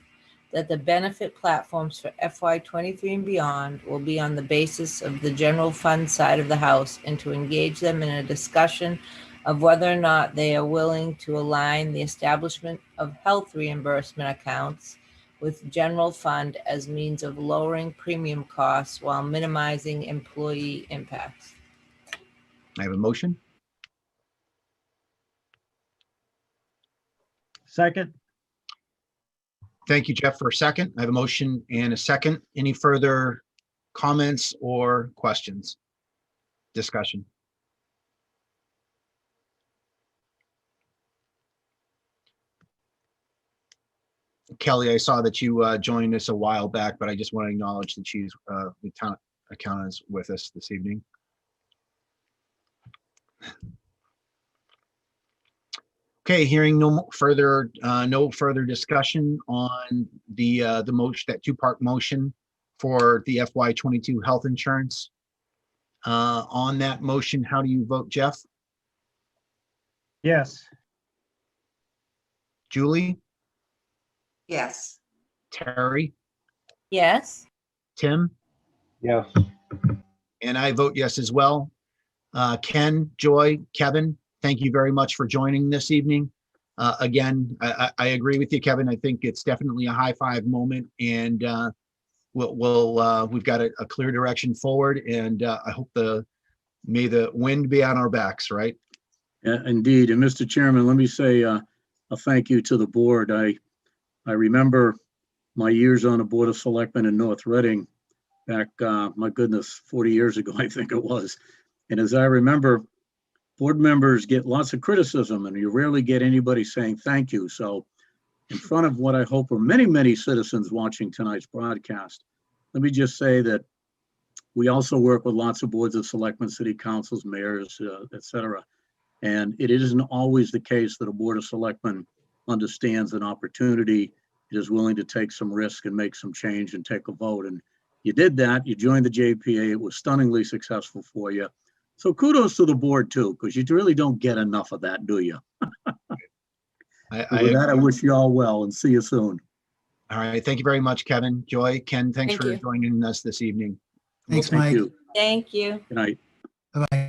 that the benefit platforms for FY23 and beyond will be on the basis of the general fund side of the house, and to engage them in a discussion of whether or not they are willing to align the establishment of health reimbursement accounts with general fund as means of lowering premium costs while minimizing employee impacts. I have a motion. Second, Thank you, Jeff, for a second. I have a motion and a second. Any further comments or questions? Discussion. Kelly, I saw that you joined us a while back, but I just want to acknowledge that she's the town accountant is with us this evening. Okay, hearing no further discussion on the motion, that two-part motion for the FY22 health insurance. On that motion, how do you vote, Jeff? yes. Julie? Yes. Terry? Yes. Tim? Yes. And I vote yes as well. Ken, Joy, Kevin, thank you very much for joining this evening. Again, I agree with you, Kevin. I think it's definitely a high five moment, and we've got a clear direction forward, and I hope may the wind be on our backs, right? Yeah, indeed. And Mr. Chairman, let me say a thank you to the board. I remember my years on the Board of Selectmen in North Reading back, my goodness, 40 years ago, I think it was. And as I remember, board members get lots of criticism, and you rarely get anybody saying thank you. So in front of what I hope are many, many citizens watching tonight's broadcast, let me just say that we also work with lots of boards of selectmen, city councils, mayors, et cetera. And it isn't always the case that a board of selectmen understands an opportunity, is willing to take some risk and make some change and take a vote. And you did that. You joined the JPA. It was stunningly successful for you. So kudos to the board too, because you really don't get enough of that, do you? With that, I wish you all well and see you soon. All right. Thank you very much, Kevin. Joy, Ken, thanks Thank for you. joining us this evening. Thanks, Thank Mike. you. Thank you. Good night. Bye-bye.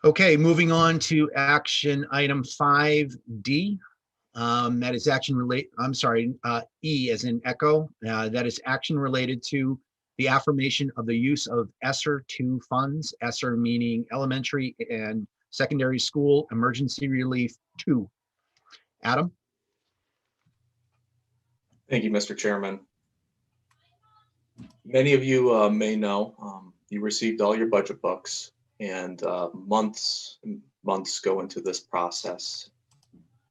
Okay, moving on to action item 5D. That is action E as in echo. That is action related to the affirmation of the use of Esser II funds, Esser meaning Elementary and Secondary School Emergency Relief 2. Adam? Thank you, Mr. Chairman. Many of you may know you received all your budget books, and months go into this process.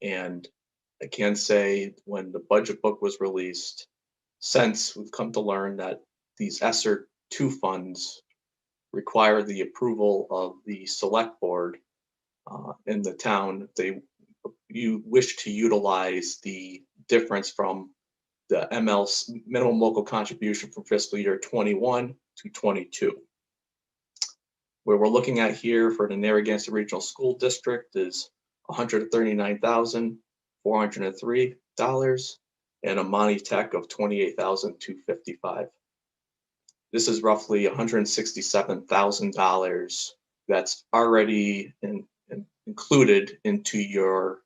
And I can say when the budget book was released, since we've come to learn that these Esser II funds require the approval of the select board in the town. You wish to utilize the difference from the ML's minimum local contribution from fiscal year 21 to 22. Where we're looking at here for the Narragansett Regional School District is $139,403 and a Monty Tech of $28,255. This is roughly $167,000 that's already included into your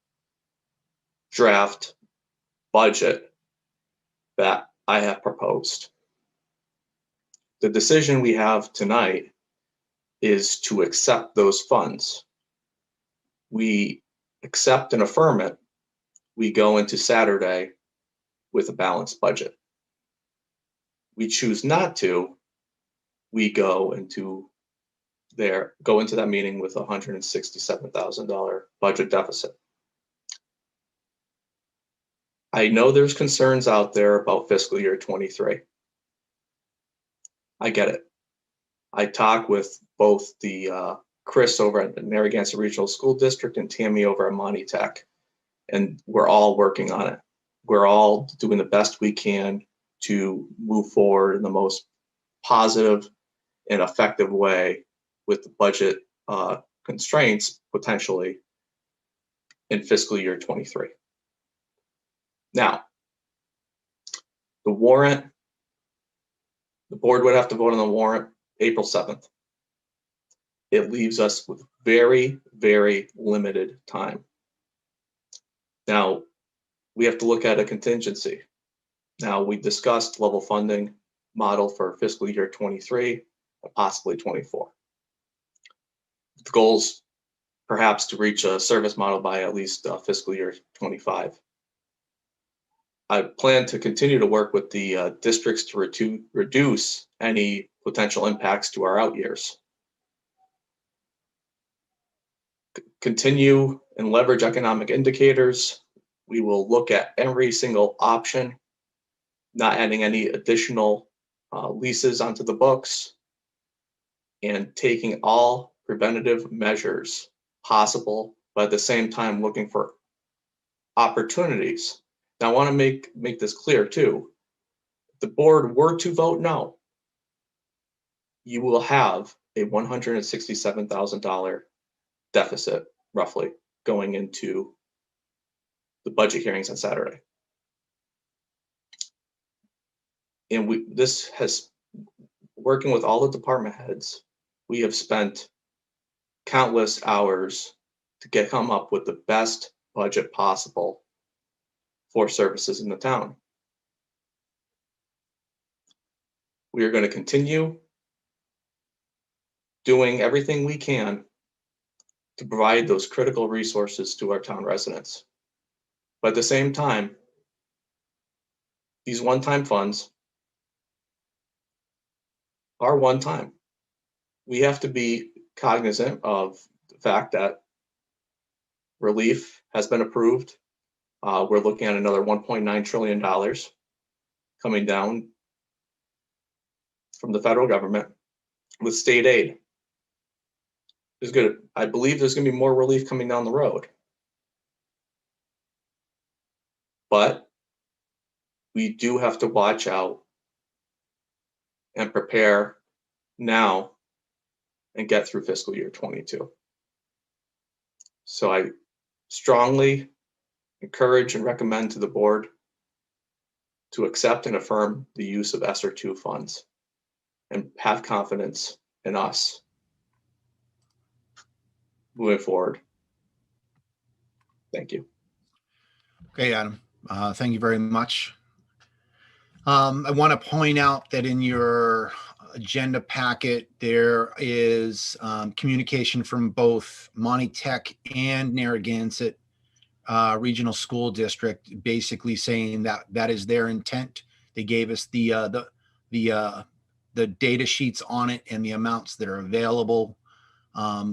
draft budget that I have proposed. The decision we have tonight is to accept those funds. We accept and affirm it. We go into Saturday with a balanced budget. We choose not to. We go into that meeting with a $167,000 budget deficit. I know there's concerns out there about fiscal year 23. I get it. I talk with both the Chris over at the Narragansett Regional School District and Tammy over at Monty Tech, and we're all working on it. We're all doing the best we can to move forward in the most positive and effective way with the budget constraints potentially in fiscal year 23. Now, the warrant, the board would have to vote on the warrant April 7th. It leaves us with very, very limited time. Now, we have to look at a contingency. Now, we discussed level funding model for fiscal year 23 and possibly 24. The goals perhaps to reach a service model by at least fiscal year 25. I plan to continue to work with the districts to reduce any potential impacts to our out years. Continue and leverage economic indicators. We will look at every single option, not adding any additional leases onto the books, and taking all preventative measures possible, but at the same time looking for opportunities. Now, I want to make this clear too. If the board were to vote no, you will have a $167,000 deficit roughly going into the budget hearings on Saturday. And this has, working with all the department heads, we have spent countless hours to come up with the best budget possible for services in the town. We are going to continue doing everything we can to provide those critical resources to our town residents. But at the same time, these one-time funds are one-time. We have to be cognizant of the fact that relief has been approved. We're looking at another $1.9 trillion coming down from the federal government with state aid. I believe there's going to be more relief coming down the road. But we do have to watch out and prepare now and get through fiscal year 22. So I strongly encourage and recommend to the board to accept and affirm the use of Esser II funds and have confidence in us moving forward. Thank you. Okay, Adam. Thank you very much. I want to point out that in your agenda packet, there is communication from both Monty Tech and Narragansett Regional School District, basically saying that that is their intent. They gave us the data sheets on it and the amounts that are available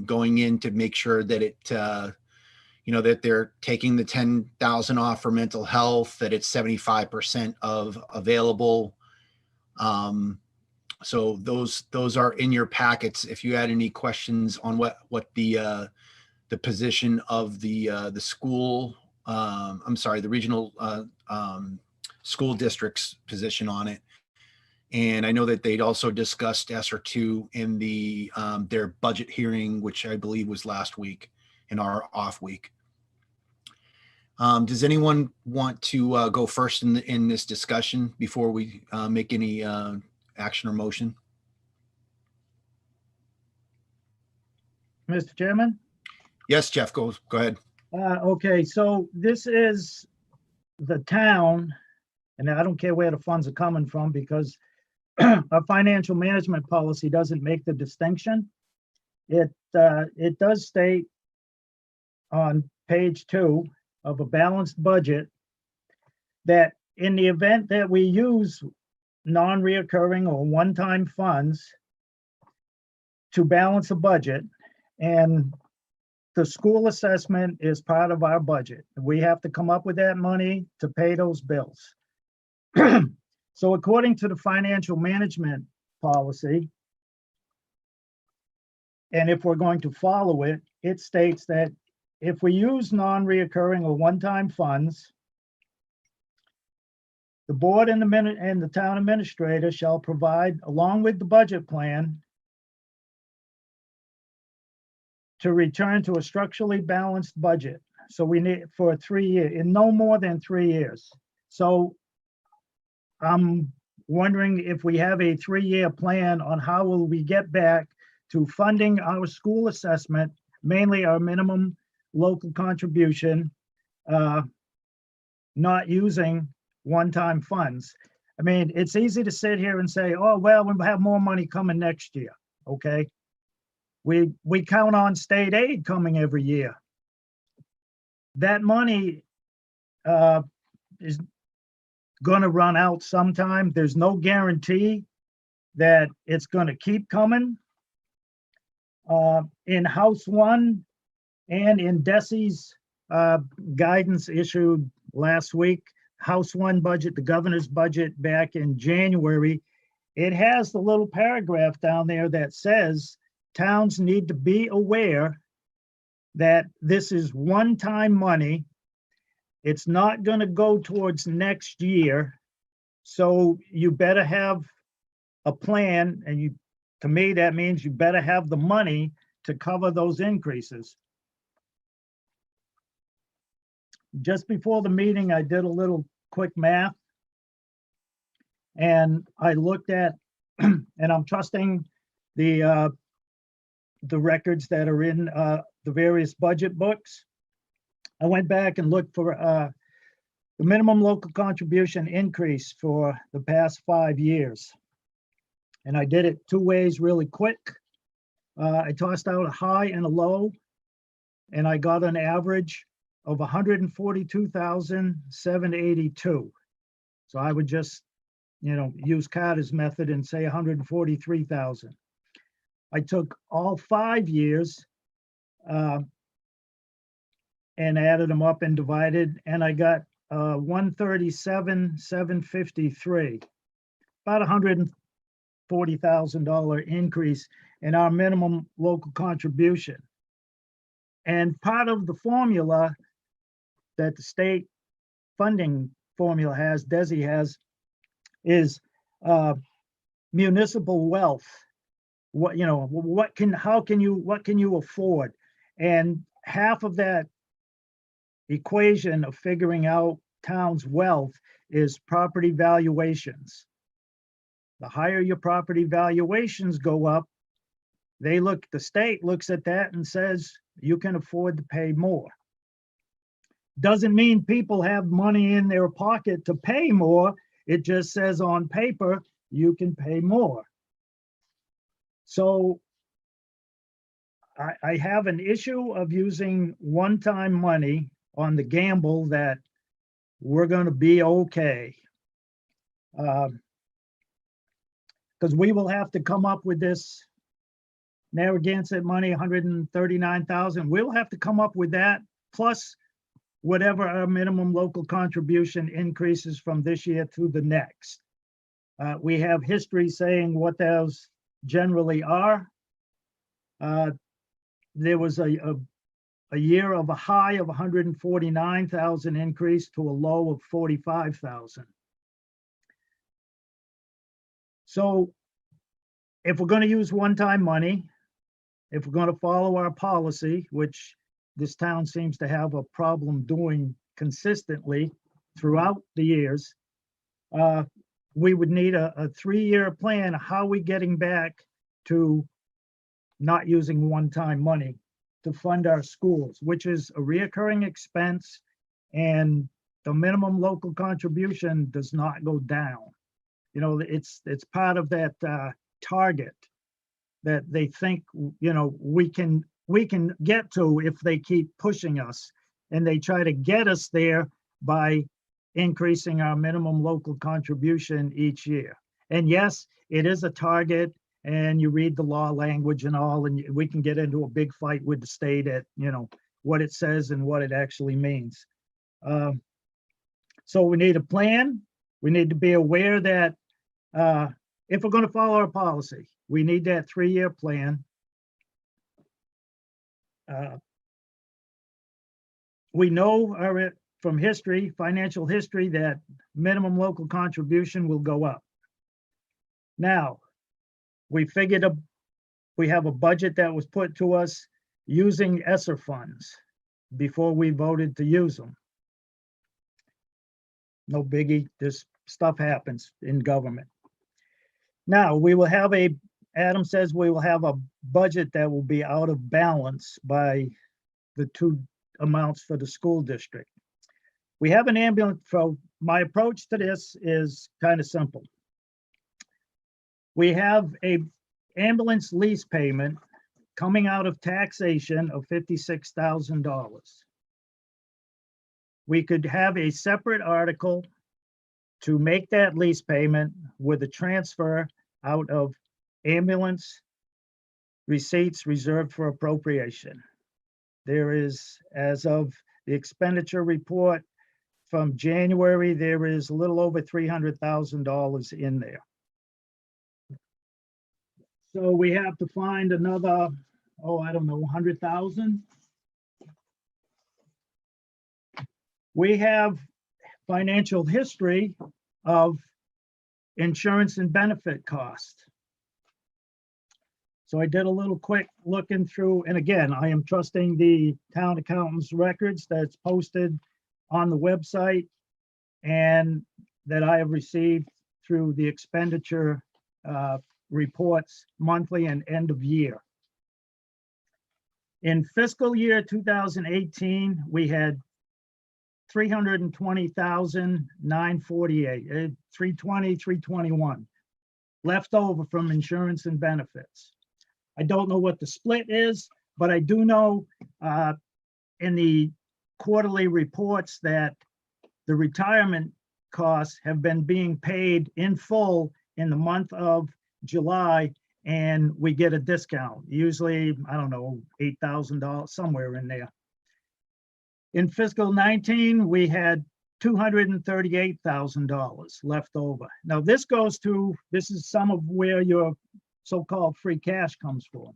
going in to make sure that it, that they're taking the 10,000 off for mental health, that it's 75% of available. So those are in your packets. If you had any questions on what the position of the school, the regional school district's position on it. And I know that they'd also discussed Esser II in their budget hearing, which I believe was last week in our off week. Does anyone want to go first in this discussion before we make any action or motion? Mr. Chairman? Yes, Jeff, go ahead. Okay, so this is the town, and I don't care where the funds are coming from because our financial management policy doesn't make the distinction. it does state on page 2 of a balanced budget that in the event that we use non-reoccurring or one-time funds to balance a budget, and the school assessment is part of our budget. We have to come up with that money to pay those bills. So according to the financial management policy, and if we're going to follow it, it states that if we use non-reoccurring or one-time funds, the board and the town administrator shall provide, along with the budget plan, to return to a structurally balanced budget. So we need for 3 years, in no more than 3 years. So I'm wondering if we have a 3-year plan on how will we get back to funding our school assessment, mainly our minimum local contribution, not using one-time funds. I mean, it's easy to sit here and say, oh, well, we'll have more money coming next year, okay? We count on state aid coming every year. That money is gonna run out sometime. There's no guarantee that it's gonna keep coming. In House 1 and in DESI's guidance issued last week, House 1 budget, the governor's budget back in January, it has the little paragraph down there that says towns need to be aware that this is one-time money. It's not going to go towards next year. So you better have a plan, and to me, that means you better have the money to cover those increases. Just before the meeting, I did a little quick math, and I looked at, and I'm trusting the records that are in the various budget books. I went back and looked for the minimum local contribution increase for the past 5 years. And I did it 2 ways really quick. I tossed out a high and a low, and I got an average of 142,782. So I would just, use Carter's method and say 143,000. I took all 5 years and added them up and divided, and I got 137,753, about $140,000 increase in our minimum local contribution. And part of the formula that the state funding formula has, DESI has, is municipal wealth. What can you afford? And half of that equation of figuring out town's wealth is property valuations. The higher your property valuations go up, the state looks at that and says you can afford to pay more. Doesn't mean people have money in their pocket to pay more. It just says on paper you can pay more. So I have an issue of using one-time money on the gamble that we're going to be okay. Because we will have to come up with this Narragansett money, 139,000. We'll have to come up with that plus whatever our minimum local contribution increases from this year to the next. We have history saying what those generally are. There was a year of a high of 149,000 increase to a low of 45,000. So if we're going to use one-time money, if we're going to follow our policy, which this town seems to have a problem doing consistently throughout the years, we would need a 3-year plan. How are we getting back to not using one-time money to fund our schools, which is a reoccurring expense, and the minimum local contribution does not go down. It's part of that target. that they think, we can get to if they keep pushing us. And they try to get us there by increasing our minimum local contribution each year. And yes, it is a target, and you read the law language and all, and we can get into a big fight with the state at, what it says and what it actually means. So we need a plan. We need to be aware that if we're going to follow our policy, we need that 3-year plan. We know from history, financial history, that minimum local contribution will go up. Now, we figured we have a budget that was put to us using Esser funds before we voted to use them. No biggie, this stuff happens in government. Now, we will have Adam says we will have a budget that will be out of balance by the 2 amounts for the school district. We have an ambulance. So my approach to this is kind of simple. We have a ambulance lease payment coming out of taxation of $56,000. We could have a separate article to make that lease payment with a transfer out of ambulance receipts reserved for appropriation. There is, as of the expenditure report from January, there is a little over $300,000 in there. So we have to find another, I don't know, 100,000. We have financial history of insurance and benefit costs. So I did a little quick looking through, and again, I am trusting the town accountant's records that's posted on the website and that I have received through the expenditure reports monthly and end of year. In fiscal year 2018, we had 320,948, 320, 321 left over from insurance and benefits. I don't know what the split is, but I do know in the quarterly reports that the retirement costs have been being paid in full in the month of July, and we get a discount, usually, I don't know, $8,000, somewhere in there. In fiscal 19, we had $238,000 left over. Now this is some of where your so-called free cash comes from.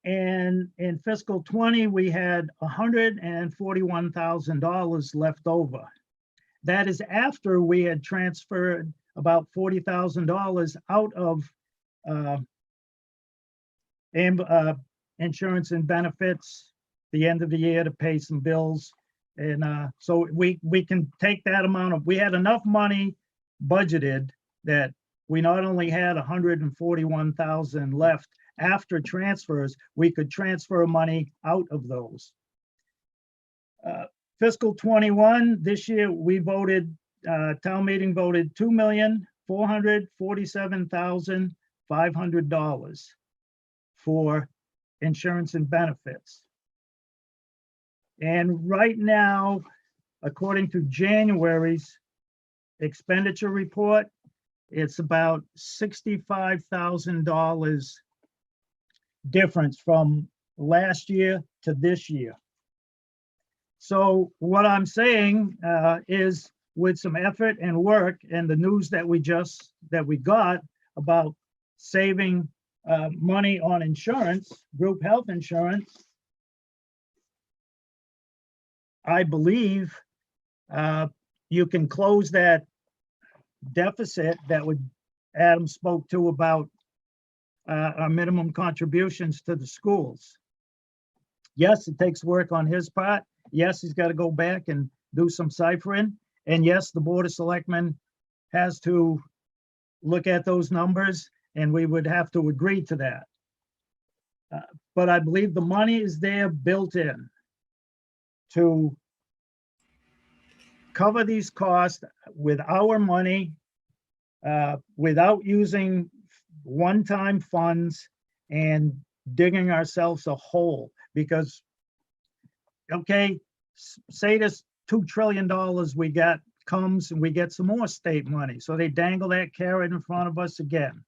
And in fiscal 20, we had $141,000 left over. That is after we had transferred about $40,000 out of insurance and benefits the end of the year to pay some bills. And so we can take that amount we had enough money budgeted that we not only had 141,000 left after transfers, we could transfer money out of those. Fiscal 21, this year we voted, town meeting voted $2,447,500 for insurance and benefits. And right now, according to January's expenditure report, it's about $65,000 difference from last year to this year. So what I'm saying is, with some effort and work and the news that we got about saving money on insurance, group health insurance, I believe you can close that deficit that Adam spoke to about our minimum contributions to the schools. Yes, it takes work on his part. Yes, he's got to go back and do some ciphering. And yes, the Board of Selectmen has to look at those numbers, and we would have to agree to that. But I believe the money is there built in to cover these costs with our money without using one-time funds and digging ourselves a hole. Because, okay, say this $2 trillion we got comes and we get some more state money. So they dangle that carrot in front of us again.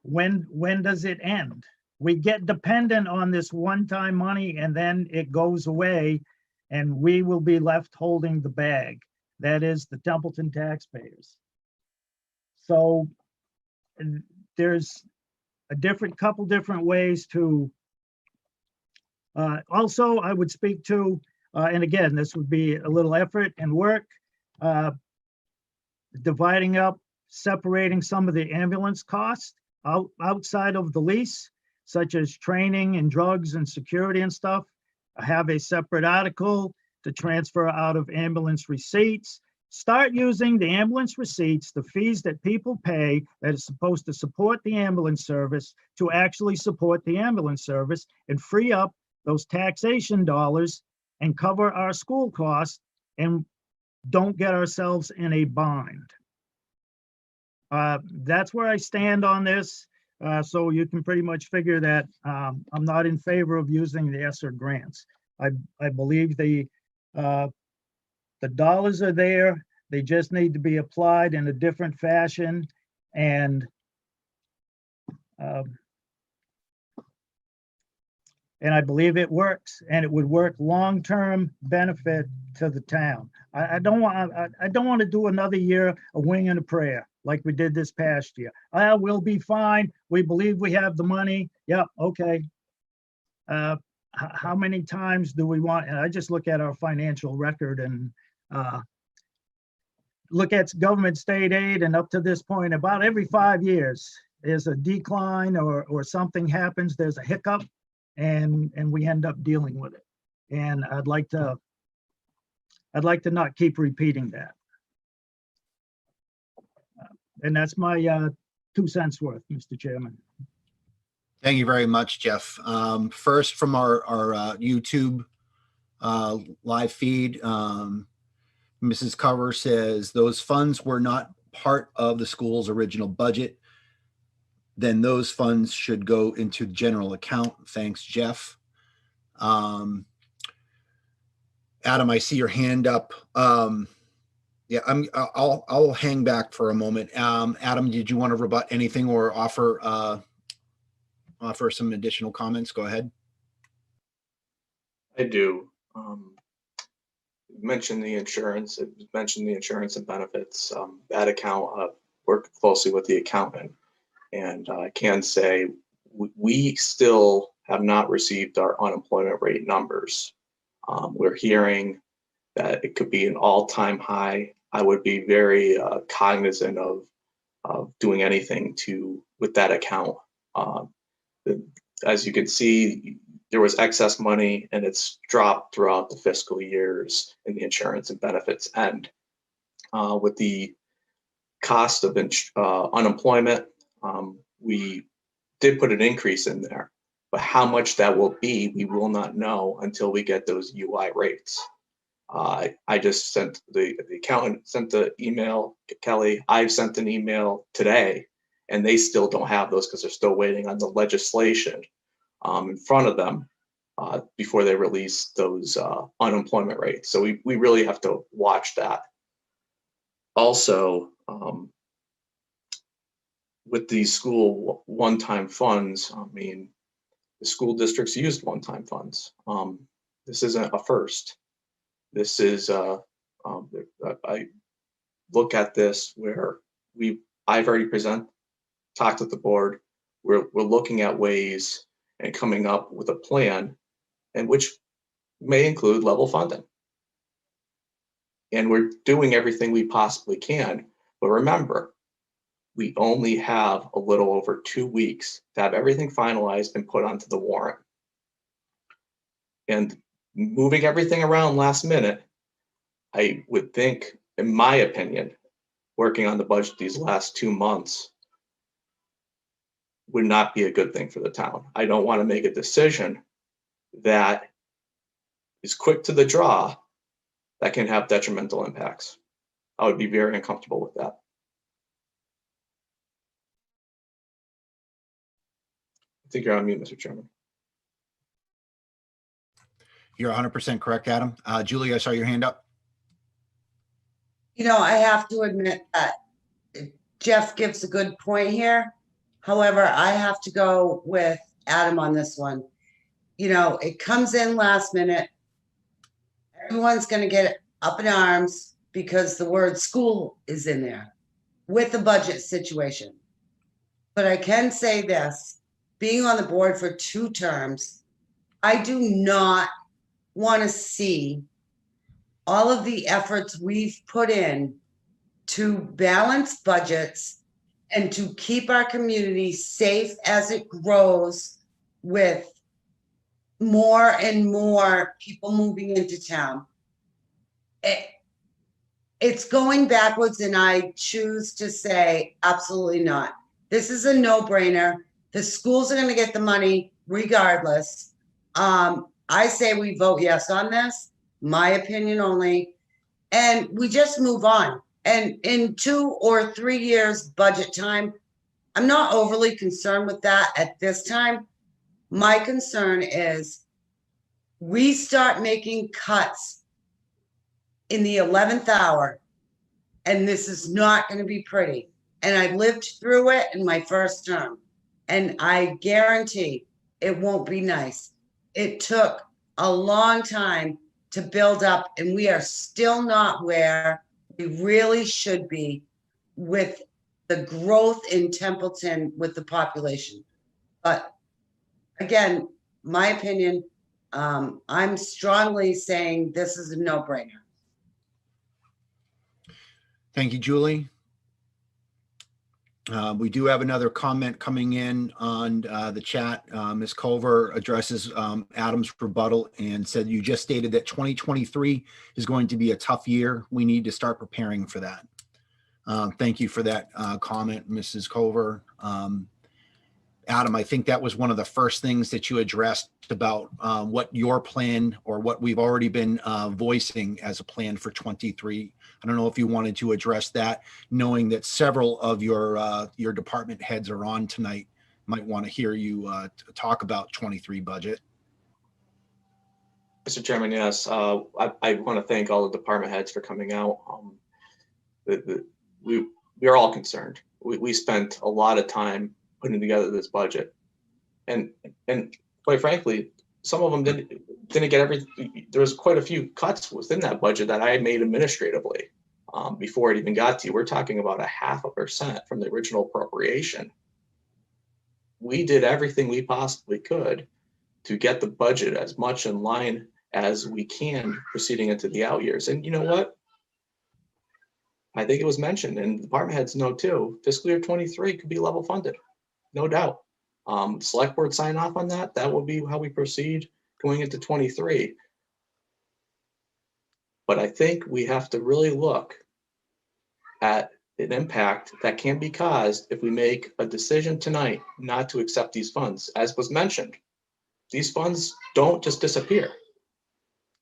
When does it end? We get dependent on this one-time money and then it goes away and we will be left holding the bag. That is the Templeton taxpayers. So there's a couple different ways to, also I would speak to, and again, this would be a little effort and work, dividing up, separating some of the ambulance costs outside of the lease, such as training and drugs and security and stuff. I have a separate article to transfer out of ambulance receipts. Start using the ambulance receipts, the fees that people pay that is supposed to support the ambulance service, to actually support the ambulance service and free up those taxation dollars and cover our school costs and don't get ourselves in a bind. That's where I stand on this. So you can pretty much figure that I'm not in favor of using the Esser grants. I believe the dollars are there. They just need to be applied in a different fashion. And I believe it works, and it would work long-term benefit to the town. I don't want to do another year of wing and a prayer like we did this past year. We'll be fine. We believe we have the money. Yep, okay. How many times do we want? And I just look at our financial record and look at government state aid, and up to this point, about every 5 years, there's a decline or something happens, there's a hiccup, and we end up dealing with it. And I'd like to not keep repeating that. And that's my 2 cents worth, Mr. Chairman. Thank you very much, Jeff. First, from our YouTube live feed, Mrs. Cover says those funds were not part of the school's original budget. Then those funds should go into the general account. Thanks, Jeff. Adam, I see your hand up. Yeah, I'll hang back for a moment. Adam, did you want to rebut anything or offer some additional comments? Go ahead. I do. Mention the insurance. It mentioned the insurance and benefits. That account, work closely with the accountant, and I can say we still have not received our unemployment rate numbers. We're hearing that it could be an all-time high. I would be very cognizant of doing anything with that account. As you can see, there was excess money and it's dropped throughout the fiscal years in the insurance and benefits end. With the cost of unemployment, we did put an increase in there, but how much that will be, we will not know until we get those UI rates. I just sent the accountant sent the email, Kelly. I've sent an email today, and they still don't have those because they're still waiting on the legislation in front of them before they release those unemployment rates. So we really have to watch that. Also, with these school one-time funds, I mean, the school districts used one-time funds. This isn't a first. This is, I look at this where I've already talked with the board. We're looking at ways and coming up with a plan, and which may include level funding. And we're doing everything we possibly can. But remember, we only have a little over 2 weeks to have everything finalized and put onto the warrant. And moving everything around last minute, I would think, in my opinion, working on the budget these last 2 months would not be a good thing for the town. I don't want to make a decision that is quick to the draw that can have detrimental impacts. I would be very uncomfortable with that. I think you're on mute, Mr. Chairman. You're 100% correct, Adam. Julie, I saw your hand up. You know, I have to admit that Jeff gives a good point here. However, I have to go with Adam on this one. You know, it comes in last minute. Everyone's going to get up in arms because the word school is in there with the budget situation. But I can say this, being on the board for 2 terms, I do not want to see all of the efforts we've put in to balance budgets and to keep our community safe as it grows with more and more people moving into town. It's going backwards, and I choose to say absolutely not. This is a no-brainer. The schools are going to get the money regardless. I say we vote yes on this, my opinion only, and we just move on. And in 2 or 3 years budget time, I'm not overly concerned with that at this time. My concern is we start making cuts in the 11th hour, and this is not going to be pretty. And I lived through it in my first term, and I guarantee it won't be nice. It took a long time to build up, and we are still not where we really should be with the growth in Templeton with the population. But again, my opinion, I'm strongly saying this is a no-brainer. Thank you, Julie. We do have another comment coming in on the chat. Ms. Culver addresses Adam's rebuttal and said, you just stated that 2023 is going to be a tough year. We need to start preparing for that. Thank you for that comment, Mrs. Culver. Adam, I think that was one of the first things that you addressed about what your plan or what we've already been voicing as a plan for 23. I don't know if you wanted to address that, knowing that several of your department heads are on tonight, might want to hear you talk about 23 budget. Mr. Chairman, yes, I want to thank all the department heads for coming out. We are all concerned. We spent a lot of time putting together this budget, and quite frankly, some of them didn't get everything. There was quite a few cuts within that budget that I had made administratively before it even got to you. We're talking about 0.5% from the original appropriation. We did everything we possibly could to get the budget as much in line as we can proceeding into the out years. And you know what? I think it was mentioned, and department heads know too, fiscal year 23 could be level funded, no doubt. Select board sign off on that. That will be how we proceed going into 23. But I think we have to really look at an impact that can be caused if we make a decision tonight not to accept these funds. As was mentioned, these funds don't just disappear.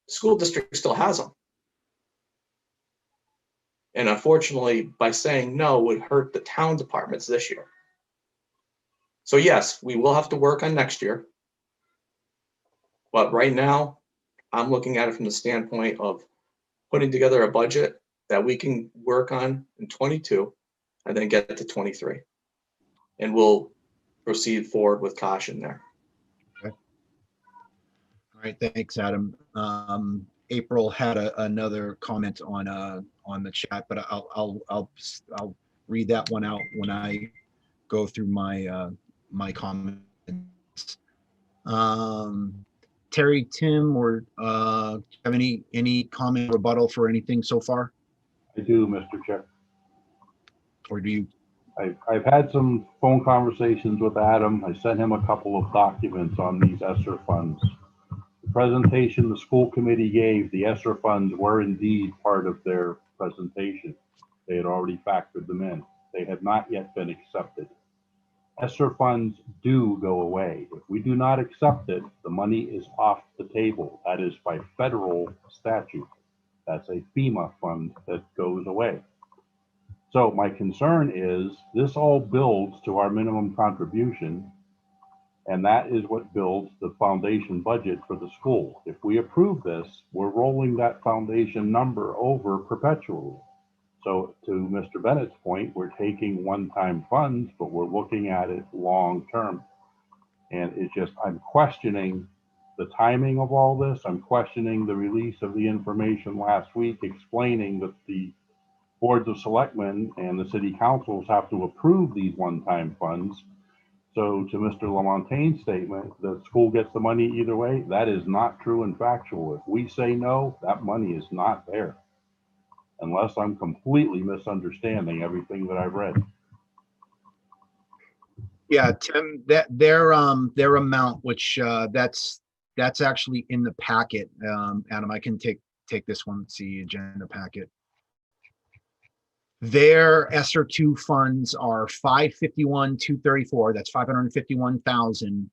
The school district still has them. And unfortunately, by saying no would hurt the town departments this year. So yes, we will have to work on next year. But right now, I'm looking at it from the standpoint of putting together a budget that we can work on in 22 and then get to 23. And we'll proceed forward with caution there. Okay. All right, thanks, Adam. April had another comment on the chat, but I'll read that one out when I go through my my comments. Terry, Tim, or have any comment or rebuttal for anything so far? I do, Mr. Chair. Or do you? I've had some phone conversations with Adam. I sent him a couple of documents on these ESSER funds. The presentation the school committee gave, the ESSER funds were indeed part of their presentation. They had already factored them in. They had not yet been accepted. ESSER funds do go away. If we do not accept it, the money is off the table. That is by federal statute. That's a FEMA fund that goes away. So my concern is this all builds to our minimum contribution, and that is what builds the foundation budget for the school. If we approve this, we're rolling that foundation number over perpetually. So to Mr. Bennett's point, we're taking one-time funds, but we're looking at it long-term. And it's just, I'm questioning the timing of all this. I'm questioning the release of the information last week explaining that the boards of selectmen and the city councils have to approve these one-time funds. So to Mr. Lamontagne's statement, the school gets the money either way, that is not true and factual. If we say no, that money is not there. Unless I'm completely misunderstanding everything that I've read. Yeah, Tim, that their amount, which that's actually in the packet. Adam, I can take this one, see agenda packet. Their Esser II funds are 551,234. That's 551,000.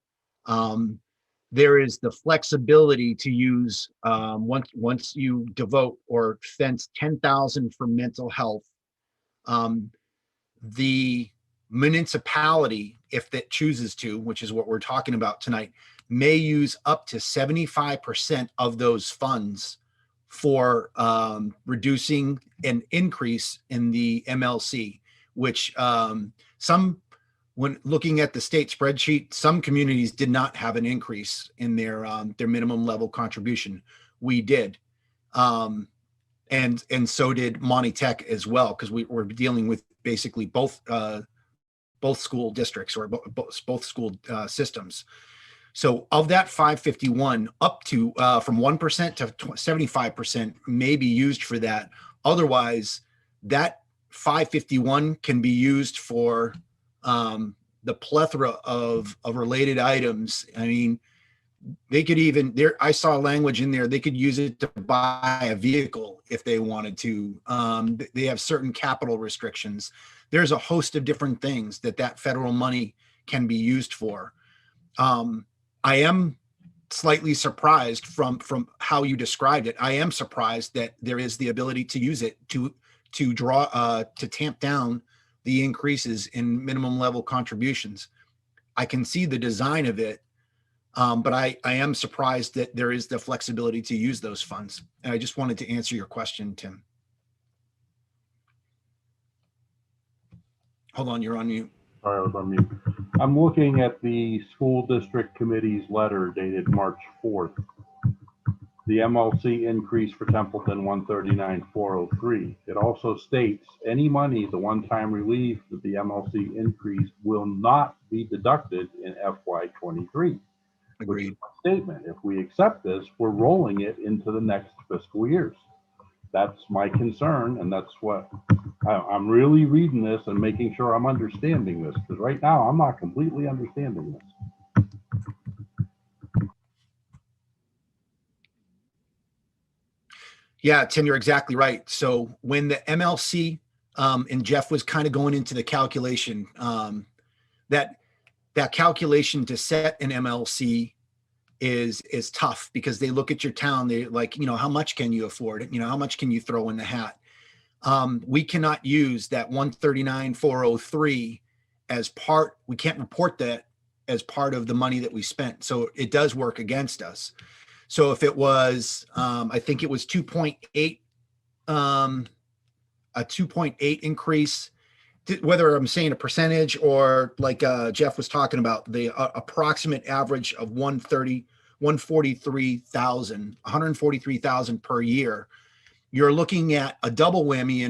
There is the flexibility to use once you devote or fence 10,000 for mental health. The municipality, if it chooses to, which is what we're talking about tonight, may use up to 75% of those funds for reducing an increase in the MLC, which when looking at the state spreadsheet, some communities did not have an increase in their minimum level contribution. We did. And so did Monty Tech as well, because we're dealing with basically both school districts or both school systems. So of that 551, up to from 1% to 75% may be used for that. Otherwise, that 551 can be used for the plethora of related items. I mean, they could even I saw language in there, they could use it to buy a vehicle if they wanted to. They have certain capital restrictions. There's a host of different things that federal money can be used for. I am slightly surprised from how you described it. I am surprised that there is the ability to use it to tamp down the increases in minimum level contributions. I can see the design of it, but I am surprised that there is the flexibility to use those funds. And I just wanted to answer your question, Tim. Hold on, you're on mute. Sorry, I was on mute. I'm looking at the school district committee's letter dated March 4th. The MLC increase for Templeton 139,403. It also states any money, the one-time relief that the MLC increase will not be deducted in FY23. Agreed. Statement. If we accept this, we're rolling it into the next fiscal years. That's my concern, and that's what I'm really reading this and making sure I'm understanding this, because right now I'm not completely understanding this. Yeah, Tim, you're exactly right. So when the MLC and Jeff was kind of going into the calculation, that calculation to set an MLC is tough, because they look at your town, they like, how much can you afford it? How much can you throw in the hat? We cannot use that 139,403 as part, we can't report that as part of the money that we spent. So it does work against us. So if it was, I think it was 2.8, a 2.8 increase, whether I'm saying a percentage or like Jeff was talking about, the approximate average of 143,000 per year, you're looking at a double whammy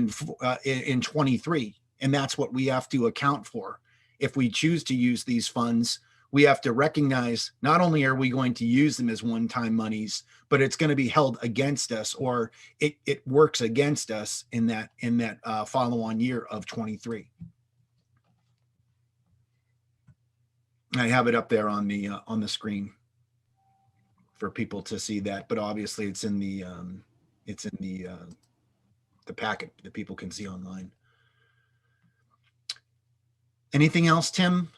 in 23. And that's what we have to account for. If we choose to use these funds, we have to recognize not only are we going to use them as one-time monies, but it's going to be held against us, or it works against us in that follow-on year of 23. I have it up there on the screen for people to see that, but obviously it's in the packet that people can see online. Anything else, Tim?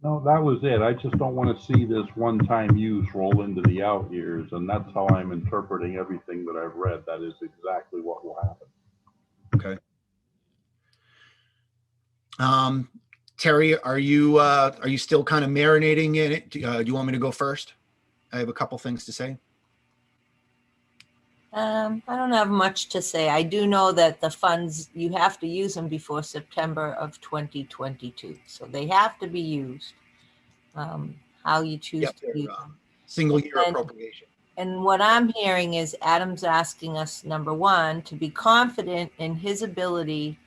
No, that was it. I just don't want to see this one-time use roll into the out years, and that's how I'm interpreting everything that I've read. That is exactly what will happen. Okay. Terry, are you still kind of marinating in it? Do you want me to go first? I have a couple things to say. I don't have much to say. I do know that the funds, you have to use them before September of 2022. So they have to be used. How you choose Yep, to they're, use them. single year And- appropriation. And what I'm hearing is Adam's asking us, number one, to be confident in his ability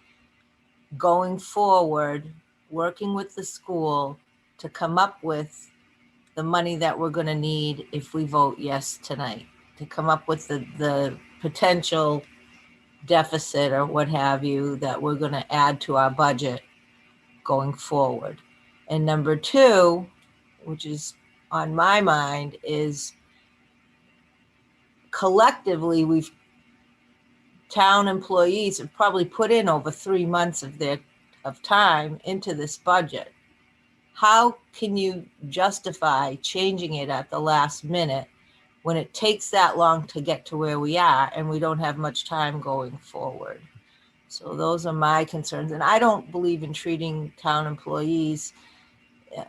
going forward, working with the school to come up with the money that we're going to need if we vote yes tonight, to come up with the potential deficit or what have you that we're going to add to our budget going forward. And number two, which is on my mind, is collectively town employees have probably put in over 3 months of time into this budget. How can you justify changing it at the last minute when it takes that long to get to where we are and we don't have much time going forward? So those are my concerns. And I don't believe in treating town employees,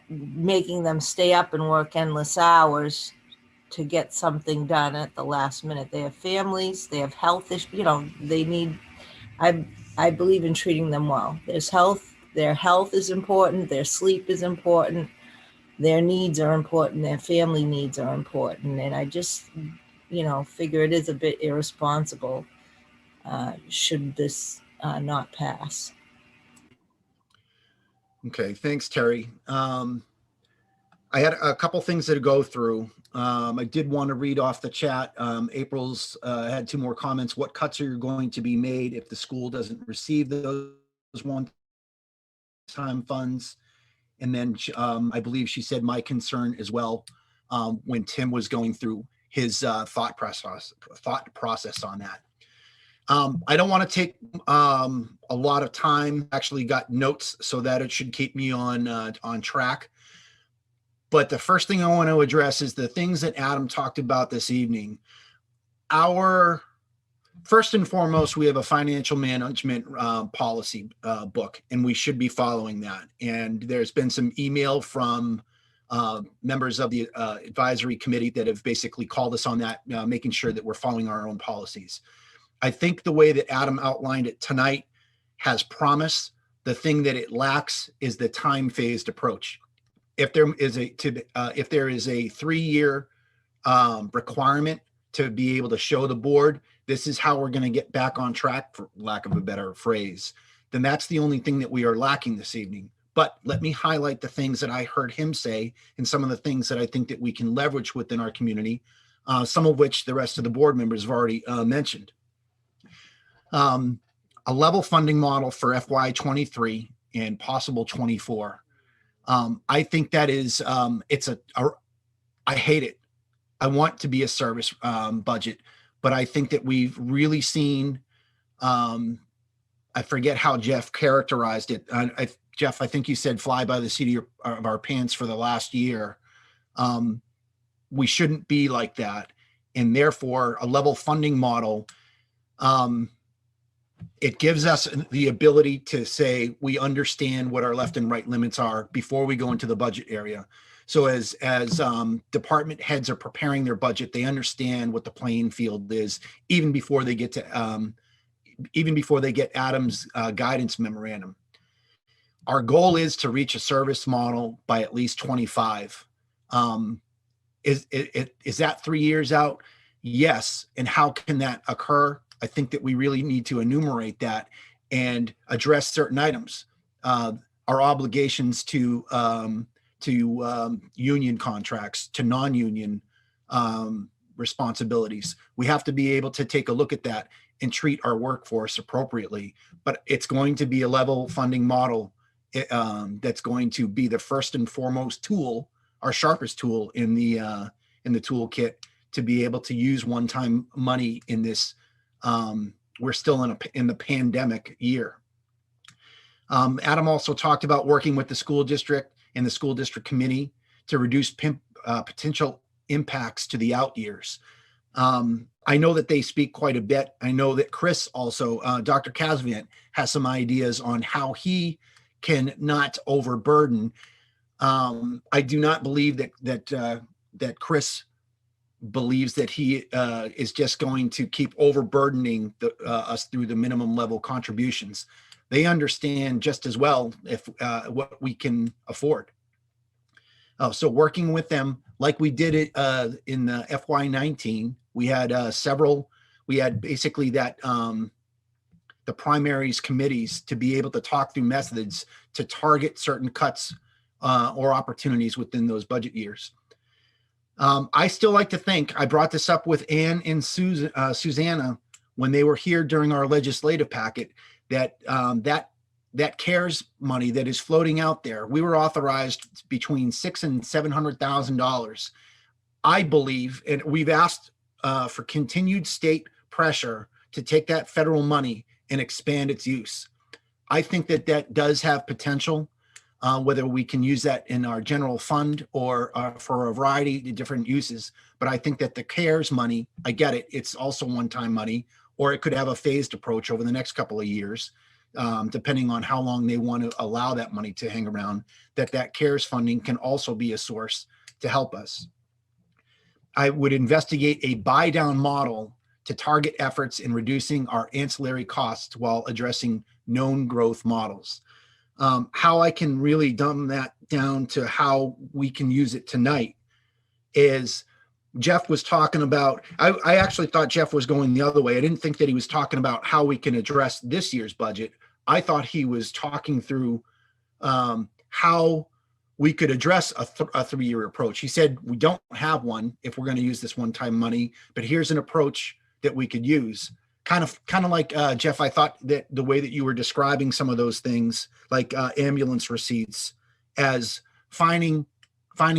making them stay up and work endless hours to get something done at the last minute. They have families, they have health issues, they need, I believe in treating them well. There's health, their health is important, their sleep is important, their needs are important, their family needs are important. And I just, figure it is a bit irresponsible should this not pass. Okay, thanks, Terry. I had a couple things to go through. I did want to read off the chat. April's had 2 more comments. What cuts are going to be made if the school doesn't receive those one-time funds? And then I believe she said my concern as well when Tim was going through his thought process on that. I don't want to take a lot of time. Actually got notes so that it should keep me on track. But the first thing I want to address is the things that Adam talked about this evening. First and foremost, we have a financial management policy book, and we should be following that. And there's been some email from members of the advisory committee that have basically called us on that, making sure that we're following our own policies. I think the way that Adam outlined it tonight has promise. The thing that it lacks is the time-phased approach. If there is a 3-year requirement to be able to show the board, this is how we're going to get back on track, for lack of a better phrase, then that's the only thing that we are lacking this evening. But let me highlight the things that I heard him say and some of the things that I think that we can leverage within our community, some of which the rest of the board members have already mentioned. A level funding model for FY23 and possible 24. I think that is, I hate it. I want to be a service budget, but I think that we've really seen, I forget how Jeff characterized it. Jeff, I think you said fly by the seat of our pants for the last year. We shouldn't be like that. And therefore a level funding model, it gives us the ability to say we understand what our left and right limits are before we go into the budget area. So as department heads are preparing their budget, they understand what the playing field is even before they get to Adam's guidance memorandum. Our goal is to reach a service model by at least 25. Is that 3 years out? Yes. And how can that occur? I think that we really need to enumerate that and address certain items. Our obligations to union contracts, to non-union responsibilities. We have to be able to take a look at that and treat our workforce appropriately. But it's going to be a level funding model that's going to be the first and foremost tool, our sharpest tool in the toolkit to be able to use one-time money in this. We're still in the pandemic year. Adam also talked about working with the school district and the school district committee to reduce potential impacts to the out years. I know that they speak quite a bit. I know that Chris also, Dr. Casavant, has some ideas on how he can not overburden. I do not believe that Chris believes that he is just going to keep overburdening us through the minimum level contributions. They understand just as well if what we can afford. So working with them, like we did it in the FY19, we had basically that the primaries committees to be able to talk through methods to target certain cuts or opportunities within those budget years. I still like to think, I brought this up with Ann and Susanna when they were here during our legislative packet, that that CARES money that is floating out there, we were authorized between $600,000 and $700,000. I believe, and we've asked for continued state pressure to take that federal money and expand its use. I think that that does have potential, whether we can use that in our general fund or for a variety of different uses. But I think that the CARES money, I get it, it's also one-time money, or it could have a phased approach over the next couple of years, depending on how long they want to allow that money to hang around, that CARES funding can also be a source to help us. I would investigate a buy-down model to target efforts in reducing our ancillary costs while addressing known growth models. How I can really dumb that down to how we can use it tonight is Jeff was talking about, I actually thought Jeff was going the other way. I didn't think that he was talking about how we can address this year's budget. I thought he was talking through how we could address a three-year approach. He said, we don't have one if we're going to use this one-time money, but here's an approach that we could use. Kind of like Jeff, I thought that the way that you were describing some of those things, like ambulance receipts, as finding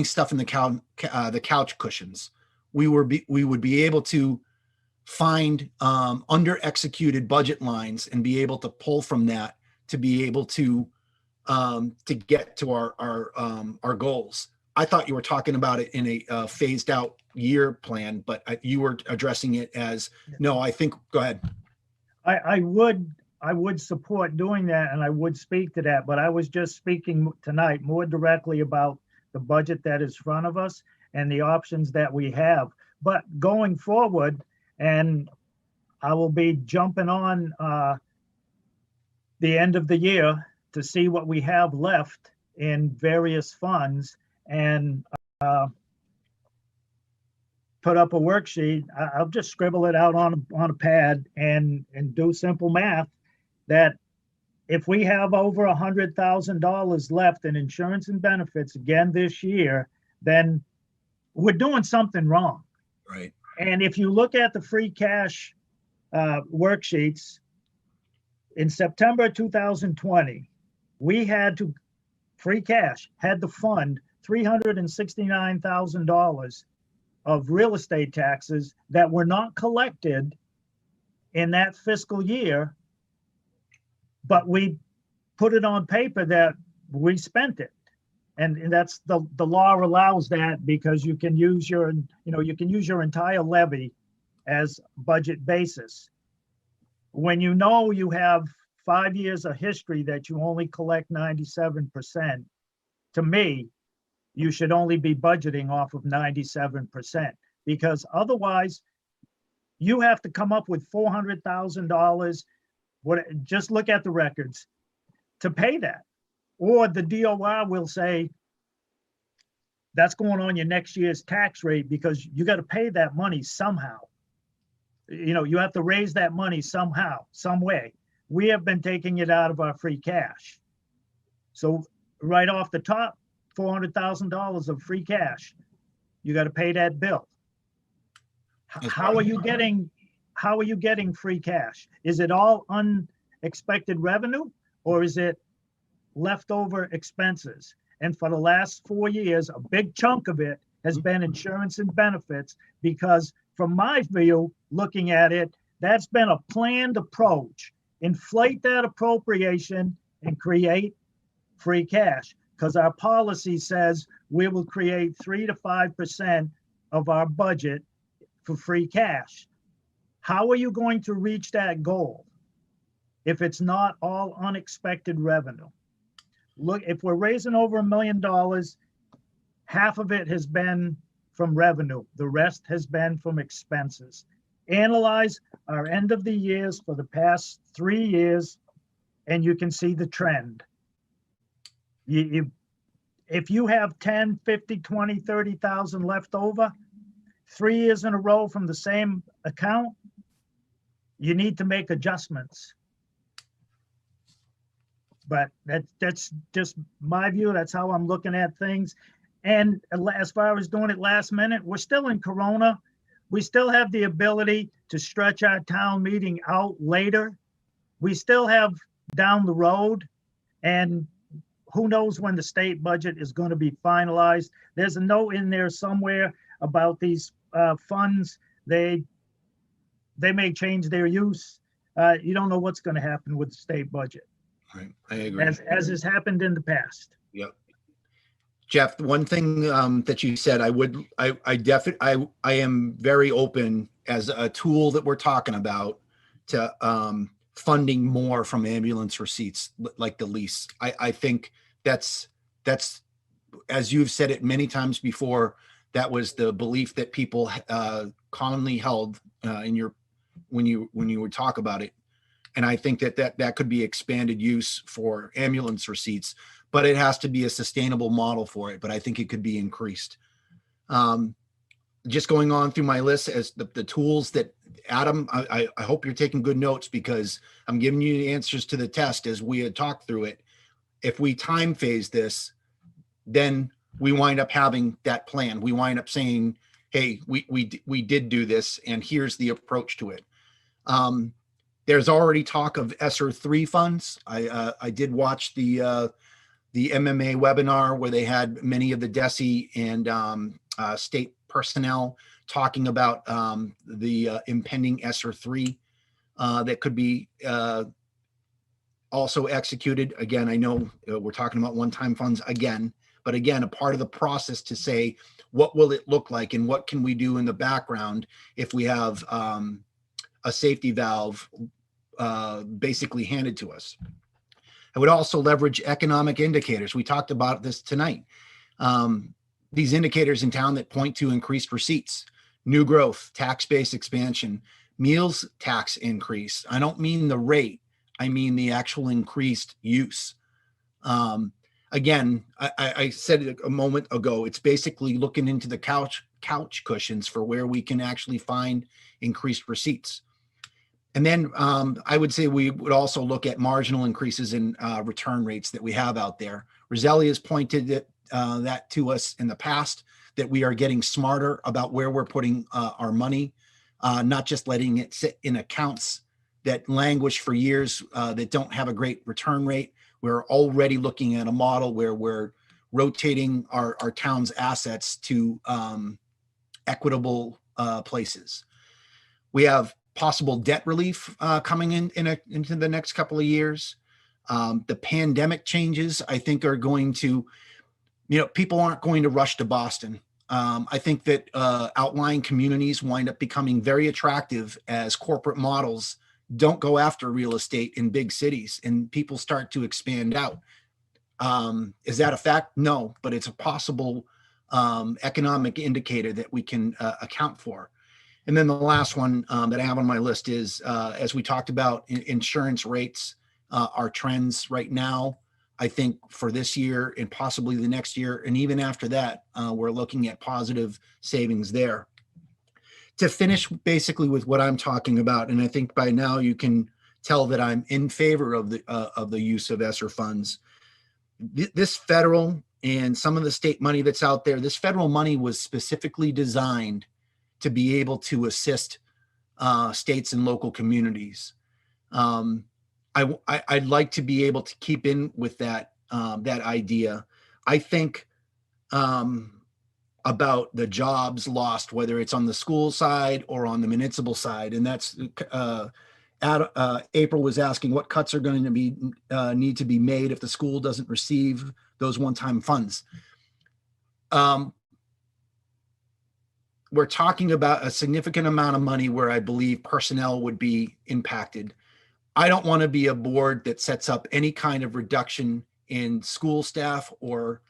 stuff in the couch cushions, we would be able to find under executed budget lines and be able to pull from that to be able to get to our goals. I thought you were talking about it in a phased out year plan, but you were addressing it as, no, I think, go ahead. I would support doing that, and I would speak to that, but I was just speaking tonight more directly about the budget that is in front of us and the options that we have. But going forward, and I will be jumping on the end of the year to see what we have left in various funds and put up a worksheet. I'll just scribble it out on a pad and do simple math that if we have over $100,000 left in insurance and benefits again this year, then we're doing something wrong. Right. And if you look at the free cash worksheets, in September 2020, we had to, free cash, had to fund $369,000 of real estate taxes that were not collected in that fiscal year, but we put it on paper that we spent it. And that's the law allows that because you can use your, you can use your entire levy as budget basis. When you know you have 5 years of history that you only collect 97%, to me, you should only be budgeting off of 97%, because otherwise you have to come up with $400,000. Just look at the records to pay that. Or the DOR will say, that's going on your next year's tax rate because you got to pay that money somehow. You have to raise that money somehow, some way. We have been taking it out of our free cash. So right off the top, $400,000 of free cash, you got to pay that bill. How are you getting free cash? Is it all unexpected revenue or is it leftover expenses? And for the last 4 years, a big chunk of it has been insurance and benefits, because from my view, looking at it, that's been a planned approach. Inflate that appropriation and create free cash. because our policy says we will create 3 to 5% of our budget for free cash. How are you going to reach that goal if it's not all unexpected revenue? Look, if we're raising over $1 million, half of it has been from revenue. The rest has been from expenses. Analyze our end of the years for the past 3 years, and you can see the trend. If you have 10, 50, 20, 30,000 left over 3 years in a row from the same account, you need to make adjustments. But that's just my view. That's how I'm looking at things. And as far as doing it last minute, we're still in Corona. We still have the ability to stretch our town meeting out later. We still have down the road, and who knows when the state budget is going to be finalized. There's a note in there somewhere about these funds. They may change their use. You don't know what's going to happen with the state budget. Right, I agree. As has happened in the past. Yep. Jeff, one thing that you said, I am very open as a tool that we're talking about to funding more from ambulance receipts, like the lease. I think that's, as you've said it many times before, that was the belief that people commonly held when you would talk about it. And I think that could be expanded use for ambulance receipts, but it has to be a sustainable model for it. But I think it could be increased. Just going on through my list as the tools that Adam, I hope you're taking good notes, because I'm giving you the answers to the test as we had talked through it. If we time phase this, then we wind up having that plan. We wind up saying, hey, we did do this, and here's the approach to it. There's already talk of Esser III funds. I did watch the MMA webinar where they had many of the DESI and state personnel talking about the impending Esser III that could be also executed. Again, I know we're talking about one-time funds again, but again, a part of the process to say, what will it look like and what can we do in the background if we have a safety valve basically handed to us. I would also leverage economic indicators. We talked about this tonight. These indicators in town that point to increased receipts, new growth, tax base expansion, meals tax increase. I don't mean the rate, I mean the actual increased use. Again, I said it a moment ago, it's basically looking into the couch cushions for where we can actually find increased receipts. And then I would say we would also look at marginal increases in return rates that we have out there. Roselli has pointed that to us in the past, that we are getting smarter about where we're putting our money, not just letting it sit in accounts that languish for years that don't have a great return rate. We're already looking at a model where we're rotating our town's assets to equitable places. We have possible debt relief coming into the next couple of years. The pandemic changes, I think, are going to, people aren't going to rush to Boston. I think that outlying communities wind up becoming very attractive as corporate models don't go after real estate in big cities and people start to expand out. Is that a fact? No, but it's a possible economic indicator that we can account for. And then the last one that I have on my list is, as we talked about, insurance rates, our trends right now. I think for this year and possibly the next year, and even after that, we're looking at positive savings there. To finish basically with what I'm talking about, and I think by now you can tell that I'm in favor of the use of ESSER funds. This federal and some of the state money that's out there, this federal money was specifically designed to be able to assist states and local communities. I'd like to be able to keep in with that idea. I think about the jobs lost, whether it's on the school side or on the municipal side, and that's April was asking what cuts are going to be need to be made if the school doesn't receive those one-time funds. We're talking about a significant amount of money where I believe personnel would be impacted. I don't want to be a board that sets up any kind of reduction in school staff or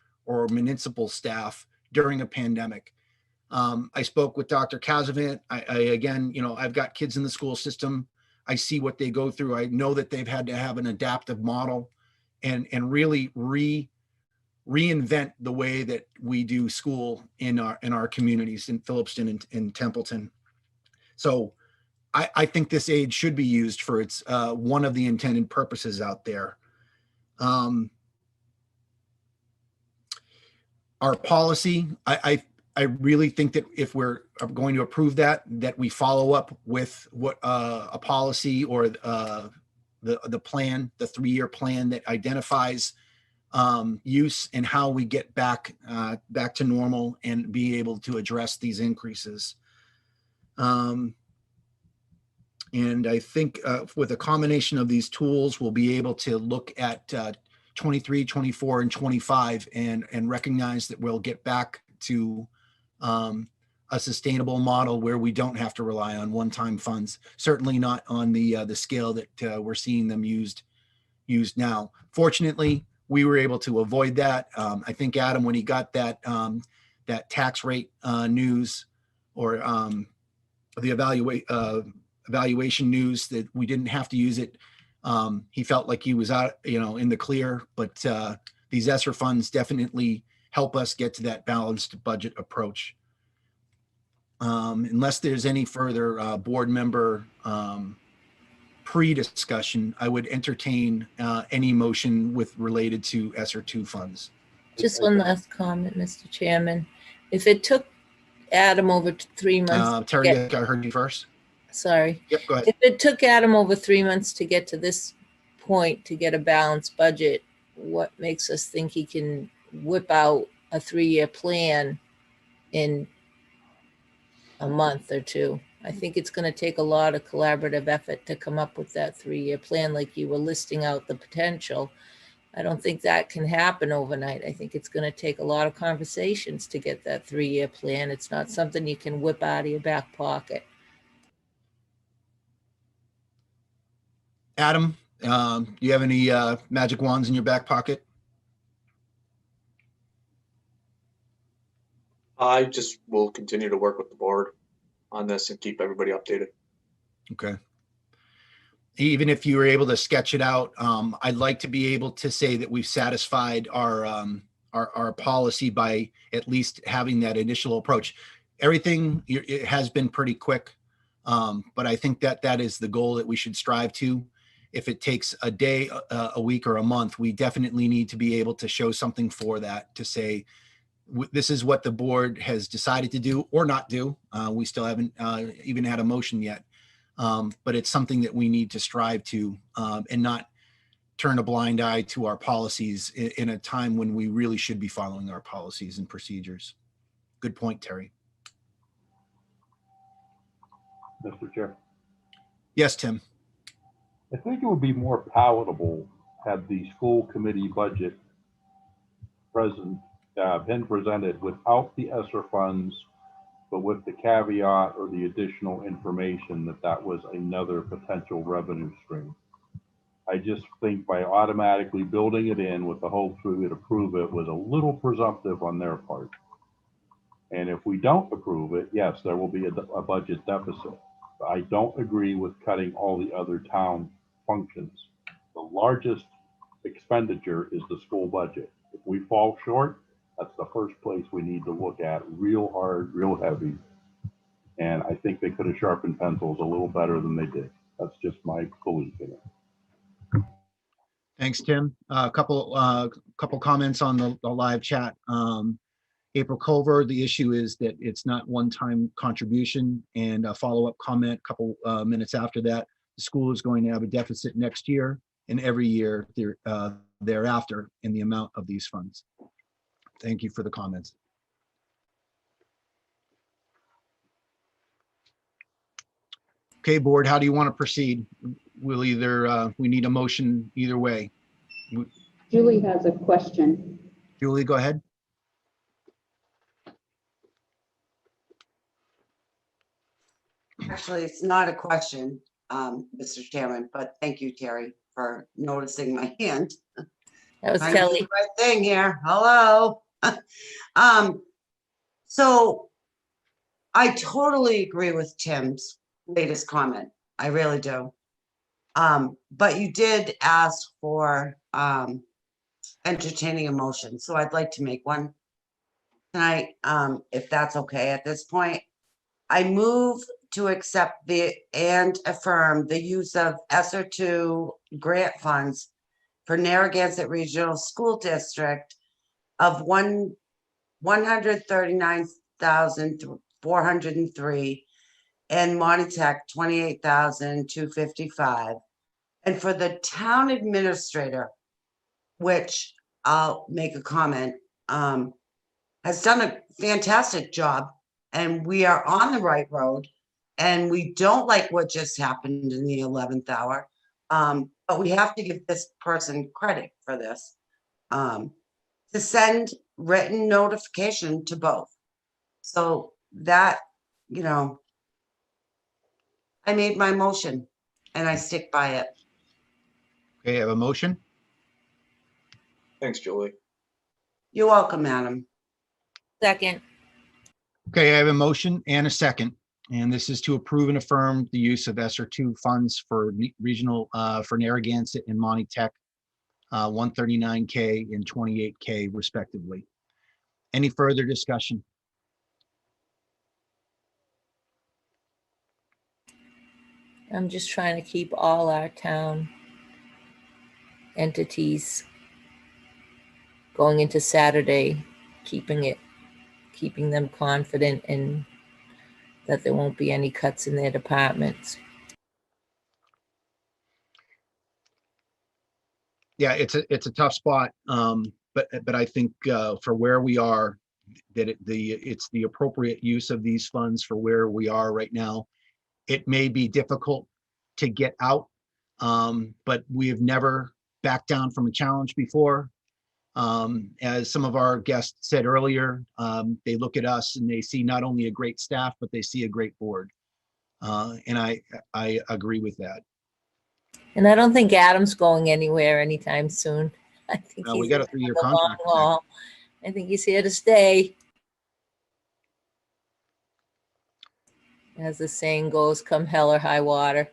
municipal staff during a pandemic. I spoke with Dr. Casavant. I again, I've got kids in the school system. I see what they go through. I know that they've had to have an adaptive model and really reinvent the way that we do school in our communities in Phillipston and Templeton. So I think this aid should be used for its one of the intended purposes out there. Our policy, I really think that if we're going to approve that we follow up with what a policy or the plan, the 3-year plan that identifies use and how we get back to normal and be able to address these increases. And I think with a combination of these tools, we'll be able to look at 23, 24, and 25 and recognize that we'll get back to a sustainable model where we don't have to rely on one-time funds, certainly not on the scale that we're seeing them used now. Fortunately, we were able to avoid that. I think Adam, when he got that tax rate news or the evaluation news that we didn't have to use it, he felt like he was out, in the clear. But these ESSER funds definitely help us get to that balanced budget approach. Unless there's any further board member pre-discussion, I would entertain any motion related to ESSER II funds. Just one last comment, Mr. Chairman. If it took Adam over 3 months. Terry, I heard you first. Sorry. Yep, go ahead. If it took Adam over 3 months to get to this point to get a balanced budget, what makes us think he can whip out a 3-year plan in a month or two? I think it's going to take a lot of collaborative effort to come up with that 3-year plan, like you were listing out the potential. I don't think that can happen overnight. I think it's going to take a lot of conversations to get that 3-year plan. It's not something you can whip out of your back pocket. Adam, do you have any magic wands in your back pocket? I just will continue to work with the board on this and keep everybody updated. Okay. Even if you were able to sketch it out, I'd like to be able to say that we've satisfied our policy by at least having that initial approach. Everything it has been pretty quick, but I think that is the goal that we should strive to. If it takes a day, a week, or a month, we definitely need to be able to show something for that to say, this is what the board has decided to do or not do. We still haven't even had a motion yet, but it's something that we need to strive to and not turn a blind eye to our policies in a time when we really should be following our policies and procedures. Good point, Terry. Mr. Chair. Yes, Tim. I think it would be more palatable had the school committee budget been presented without the ESSER funds, but with the caveat or the additional information that was another potential revenue stream. I just think by automatically building it in with the hopes we would approve it was a little presumptive on their part. And if we don't approve it, yes, there will be a budget deficit. But I don't agree with cutting all the other town functions. The largest expenditure is the school budget. If we fall short, that's the first place we need to look at real hard, real heavy. And I think they could have sharpened pencils a little better than they did. That's just my belief in it. Thanks, Tim. A couple comments on the live chat. April Culver, the issue is that it's not one-time contribution, and a follow-up comment a couple minutes after that. The school is going to have a deficit next year and every year thereafter in the amount of these funds. Thank you for the comments. Okay, board, how do you want to proceed? We'll either, we need a motion either way. Julie has a question. Julie, go ahead. Actually, it's not a question, Mr. Chairman, but thank you, Terry, for noticing my hand. That was Trying to do Kelly. the right thing here. Hello. So I totally agree with Tim's latest comment. I really do. But you did ask for entertaining emotion, so I'd like to make one tonight, if that's okay at this point. I move to accept and affirm the use of Esser II grant funds for Narragansett Regional School District of $139,403 and Monitech $28,255. And for the town administrator, which I'll make a comment, has done a fantastic job, and we are on the right road, and we don't like what just happened in the 11th hour. But we have to give this person credit for this, to send written notification to both. So that, I made my motion and I stick by it. Okay, I have a motion. Thanks, Julie. You're welcome, Adam. Second. Okay, I have a motion and a second, and this is to approve and affirm the use of Esser II funds for regional, for Narragansett and Monitech, 139K and 28K respectively. Any further discussion? I'm just trying to keep all our town entities going into Saturday, keeping them confident and that there won't be any cuts in their departments. Yeah, it's a tough spot, but I think for where we are, that it's the appropriate use of these funds for where we are right now. It may be difficult to get out, but we have never backed down from a challenge before. As some of our guests said earlier, they look at us and they see not only a great staff, but they see a great board. And I agree with that. And I don't think Adam's going anywhere anytime soon. I think We he's got a in 3-year the long contract. haul. I think he's here to stay. As the saying goes, come hell or high water.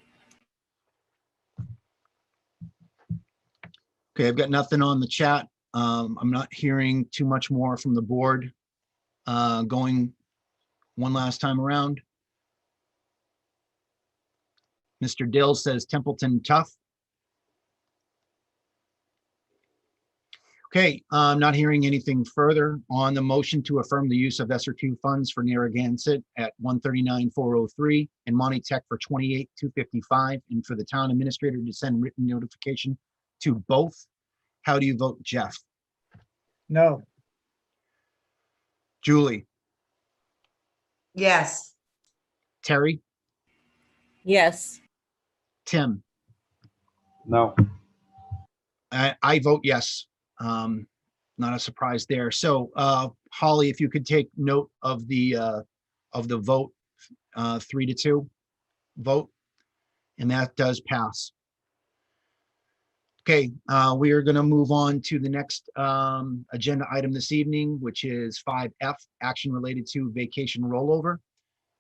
Okay, I've got nothing on the chat. I'm not hearing too much more from the board. Going one last time around. Mr. Dill says Templeton Toth. Okay, I'm not hearing anything further on the motion to affirm the use of Esser II funds for Narragansett at 139,403 and Monitech for 28,255, and for the town administrator to send written notification to both. How do you vote, Jeff? No, Julie? Yes. Terry? Yes. Tim? No. I vote yes. Not a surprise there. So Holly, if you could take note of the vote, 3-2 vote, and that does pass. Okay, we are going to move on to the next agenda item this evening, which is 5F, action related to vacation rollover.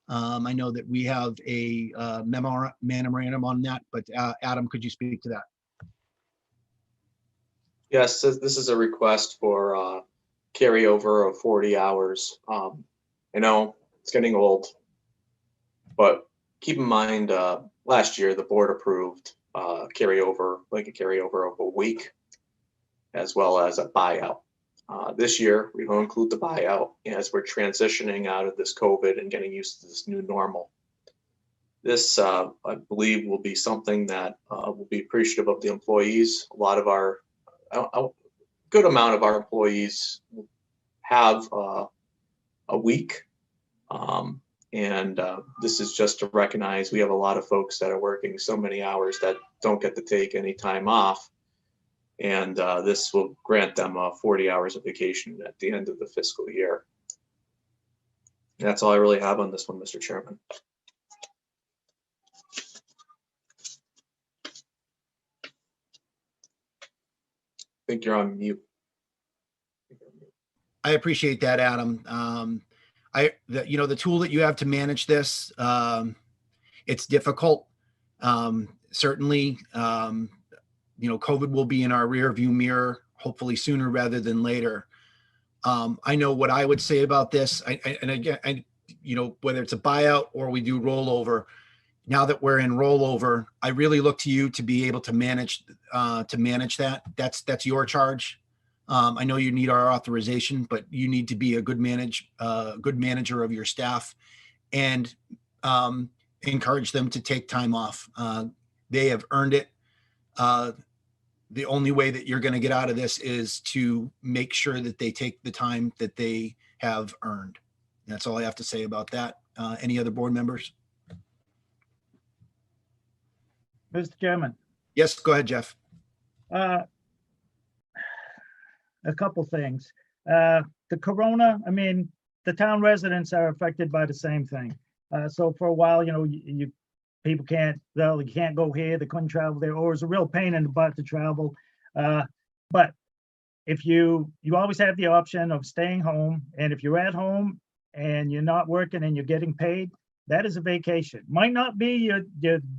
I know that we have a memorandum on that, but Adam, could you speak to that? Yes, this is a request for carryover of 40 hours. I know it's getting old, but keep in mind, last year the board approved carryover, like a carryover of a week, as well as a buyout. This year, we will include the buyout as we're transitioning out of this COVID and getting used to this new normal. This, I believe, will be something that will be appreciative of the employees. A good amount of our employees have a week. And this is just to recognize we have a lot of folks that are working so many hours that don't get to take any time off. And this will grant them 40 hours of vacation at the end of the fiscal year. And that's all I really have on this one, Mr. Chairman. I think you're on mute. I appreciate that, Adam. The tool that you have to manage this, it's difficult. Certainly, COVID will be in our rear view mirror, hopefully sooner rather than later. I know what I would say about this. Whether it's a buyout or we do rollover, now that we're in rollover, I really look to you to be able to manage that. That's your charge. I know you need our authorization, but you need to be a good manager of your staff, and encourage them to take time off. They have earned it. The only way that you're going to get out of this is to make sure that they take the time that they have earned. That's all I have to say about that. Any other board members? Mr. Chairman. Yes, go ahead, Jeff. A couple things. The corona, the town residents are affected by the same thing. So for a while, people can't go here, they couldn't travel there, or it's a real pain in the butt to travel. But if you always have the option of staying home, and if you're at home and you're not working and you're getting paid, that is a vacation. Might not be your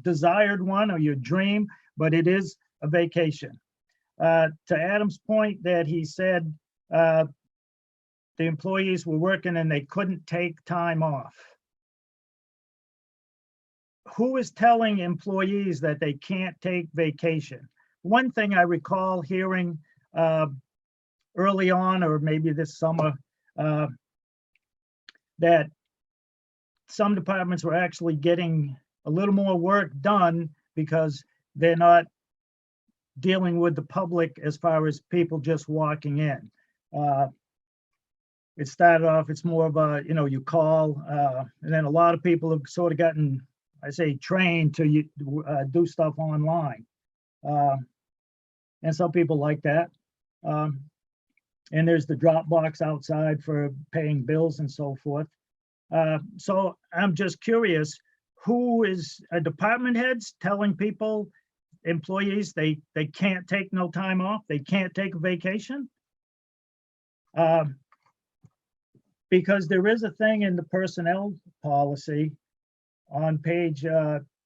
desired one or your dream, but it is a vacation. To Adam's point that he said the employees were working and they couldn't take time off. Who is telling employees that they can't take vacation? One thing I recall hearing early on, or maybe this summer, that some departments were actually getting a little more work done because they're not dealing with the public as far as people just walking in. It started off, it's more of a, you call, and then a lot of people have sort of gotten, I say, trained to do stuff online. And some people like that. And there's the drop box outside for paying bills and so forth. So I'm just curious, who is department heads telling people, employees, they can't take no time off, they can't take a vacation? Because there is a thing in the personnel policy on page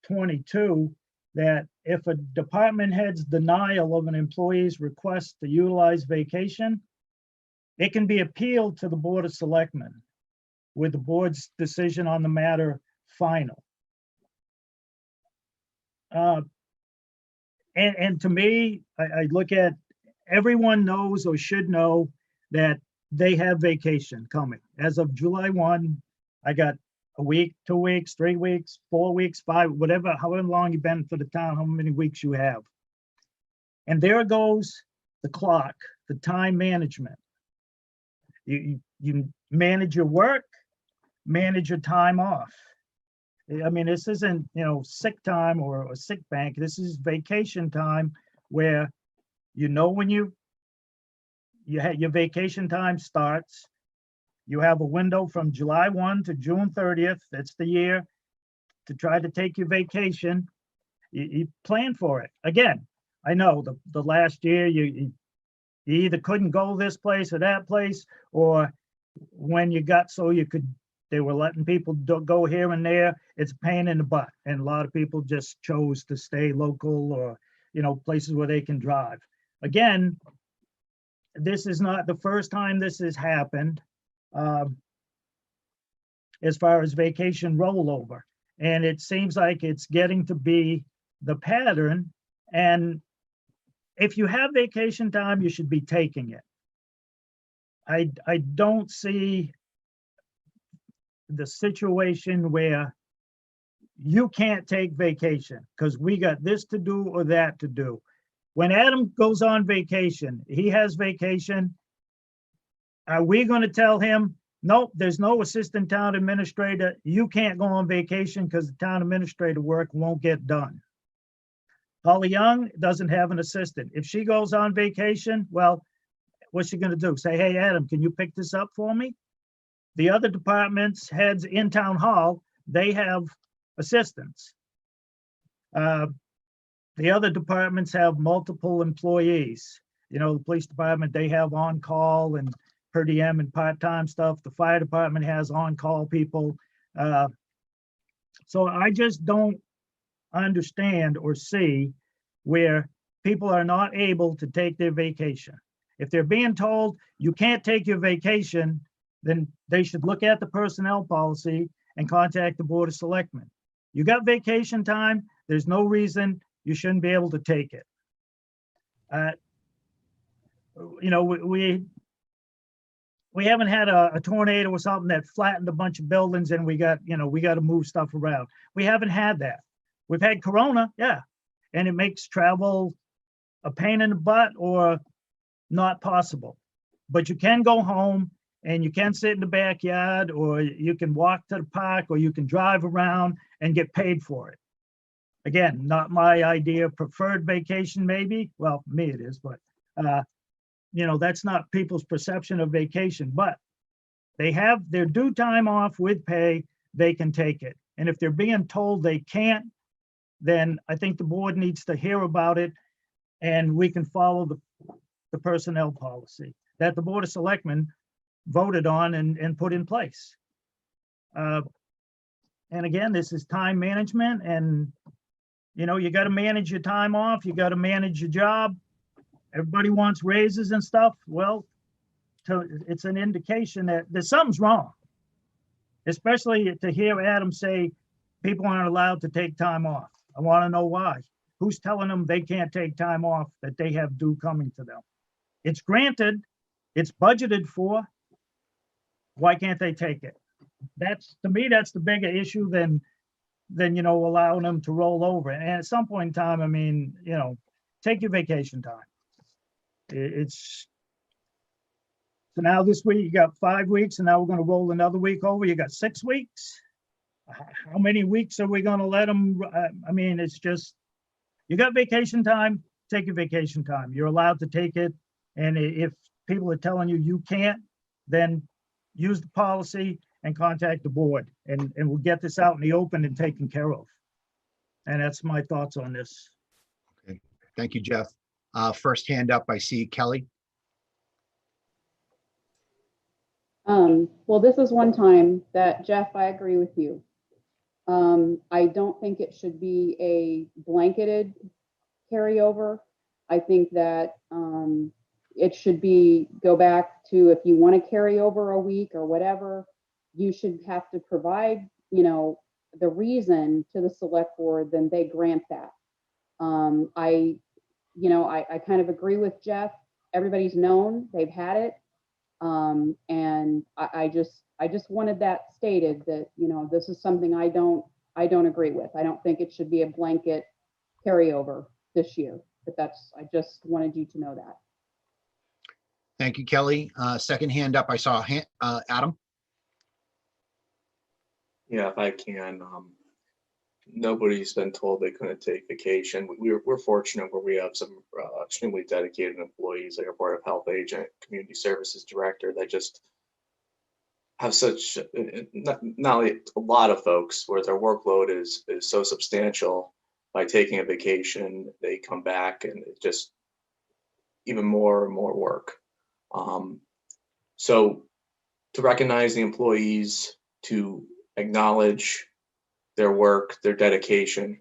22 that if a department head's denial of an employee's request to utilize vacation, it can be appealed to the Board of Selectmen with the board's decision on the matter final. And to me, I look at, everyone knows or should know that they have vacation coming. As of July 1, I got a week, 2 weeks, 3 weeks, 4 weeks, 5, whatever, however long you've been for the town, how many weeks you have. And there goes the clock, the time management. You manage your work, manage your time off. This isn't, sick time or a sick bank. This is vacation time where when your vacation time starts. You have a window from July 1 to June 30th. That's the year to try to take your vacation. You plan for it. Again, I know the last year you either couldn't go this place or that place, or when you got they were letting people go here and there. It's a pain in the butt. And a lot of people just chose to stay local or, places where they can drive. Again, this is not the first time this has happened as far as vacation rollover. And it seems like it's getting to be the pattern. And if you have vacation time, you should be taking it. I don't see the situation where you can't take vacation because we got this to do or that to do. When Adam goes on vacation, he has vacation. Are we going to tell him, Nope, there's no assistant town administrator. You can't go on vacation because the town administrator work won't get done. Holly Young doesn't have an assistant. If she goes on vacation, well, what's she gonna do? Say, hey, Adam, can you pick this up for me? The other departments, heads in town hall, they have assistants. The other departments have multiple employees. You know, the police department, they have on-call and per diem and part-time stuff. The fire department has on-call people. So I just don't understand or see where people are not able to take their vacation. If they're being told you can't take your vacation, then they should look at the personnel policy and contact the Board of Selectmen. You got vacation time, there's no reason you shouldn't be able to take it. You know, we haven't had a tornado or something that flattened a bunch of buildings and we got to move stuff around. We haven't had that. We've had Corona, yeah, and it makes travel a pain in the butt or not possible. But you can go home and you can sit in the backyard, or you can walk to the park, or you can drive around and get paid for it. Again, not my idea of preferred vacation, maybe. Well, for me it is, but you know, that's not people's perception of vacation, but they have their due time off with pay, they can take it. And if they're being told they can't, then I think the board needs to hear about it and we can follow the personnel policy that the Board of Selectmen voted on and put in place. And again, this is time management, and you know, you got to manage your time off, you got to manage your job. Everybody wants raises and stuff. Well, it's an indication that there's something's wrong, especially to hear Adam say people aren't allowed to take time off. I want to know why. Who's telling them they can't take time off that they have due coming to them? It's granted, it's budgeted for. Why can't they take it? That's, to me, that's the bigger issue than you know, allowing them to roll over. And at some point in time, I mean, you know, take your vacation time. It's so now this week you got 5 weeks, and now we're going to roll another week over. You got 6 weeks. How many weeks are we going to let them? I mean, it's just, you got vacation time, take your vacation time. You're allowed to take it. And if people are telling you you can't, then use the policy and contact the board, and we'll get this out in the open and taken care of. And that's my thoughts on this. Okay, thank you, Jeff. First hand up, I see Kelly. Well, this is one time that, Jeff, I agree with you. I don't think it should be a blanketed carryover. I think that it should be, go back to, if you want to carry over a week or whatever, you should have to provide, you know, the reason to the select board, then they grant that. I kind of agree with Jeff. Everybody's known, they've had it. And I just wanted that stated, that, you know, this is something I don't agree with. I don't think it should be a blanket carryover this year, but I just wanted you to know that. Thank you, Kelly. Second hand up, I saw Adam. Yeah, if I can, nobody's been told they couldn't take vacation. We're fortunate where we have some extremely dedicated employees, like our Board of Health agent, community services director, that just have such, not only a lot of folks where their workload is so substantial. By taking a vacation, they come back and it just even more and more work. So to recognize the employees, to acknowledge their work, their dedication.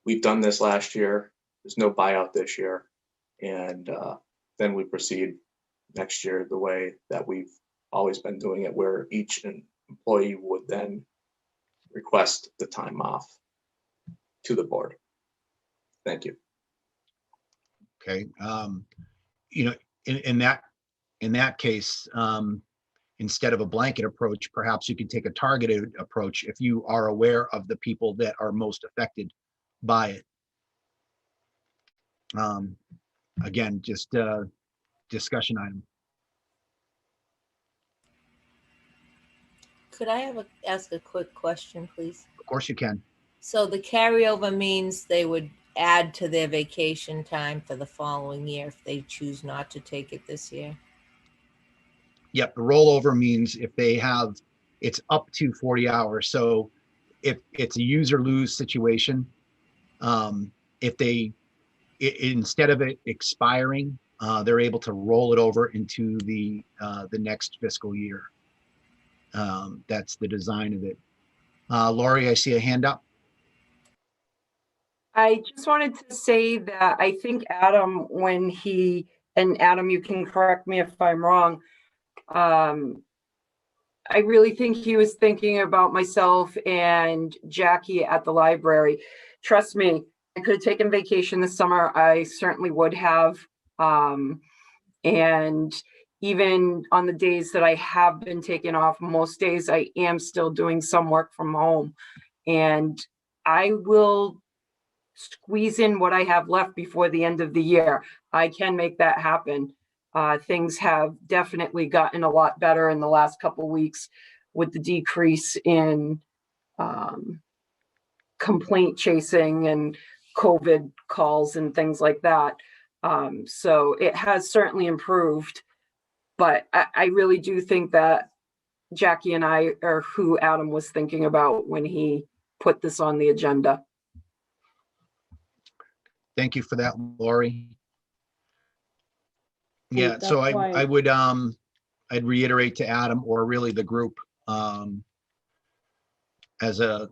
We've done this last year. There's no buyout this year. And then we proceed next year the way that we've always been doing it, where each employee would then request the time off to the board. Thank you. Okay. You know, in that case, instead of a blanket approach, perhaps you could take a targeted approach if you are aware of the people that are most affected by it. Again, just a discussion item. Could I ask a quick question, please? Of course you can. So the carryover means they would add to their vacation time for the following year if they choose not to take it this year? Yep, the rollover means if they have, it's up to 40 hours. So if it's a use or lose situation, if they, instead of it expiring, they're able to roll it over into the next fiscal year. That's the design of it. Lori, I see a hand up. I just wanted to say that I think Adam, when he, and Adam, you can correct me if I'm wrong. I really think he was thinking about myself and Jackie at the library. Trust me, I could have taken vacation this summer. I certainly would have. And even on the days that I have been taken off, most days I am still doing some work from home. And I will squeeze in what I have left before the end of the year. I can make that happen. Things have definitely gotten a lot better in the last couple of weeks with the decrease in complaint chasing and COVID calls and things like that. So it has certainly improved, but I really do think that Jackie and I are who Adam was thinking about when he put this on the agenda. Thank you for that, Lori. Yeah, that's so why- I would I'd reiterate to Adam, or really the group, as a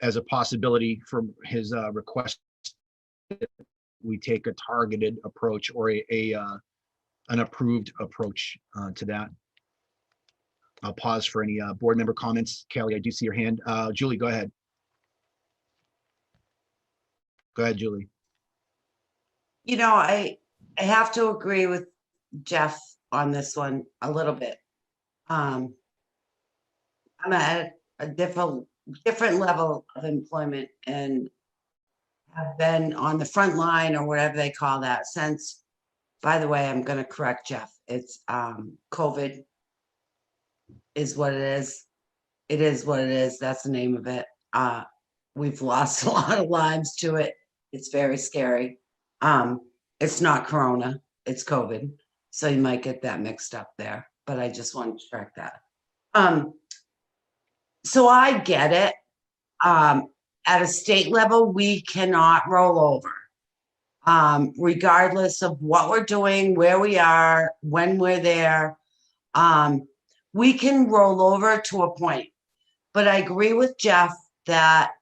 as a possibility for his request, we take a targeted approach or an approved approach to that. I'll pause for any board member comments. Kelly, I do see your hand. Julie, go ahead. Go ahead, Julie. You know, I have to agree with Jeff on this one a little bit. I'm at a different level of employment and have been on the front line, or whatever they call that, since, by the way, I'm going to correct Jeff. It's COVID is what it is. It is what it is. That's the name of it. We've lost a lot of lives to it. It's very scary. It's not Corona, it's COVID. So you might get that mixed up there, but I just wanted to correct that. So I get it. At a state level, we cannot roll over. Regardless of what we're doing, where we are, when we're there, we can roll over to a point. But I agree with Jeff that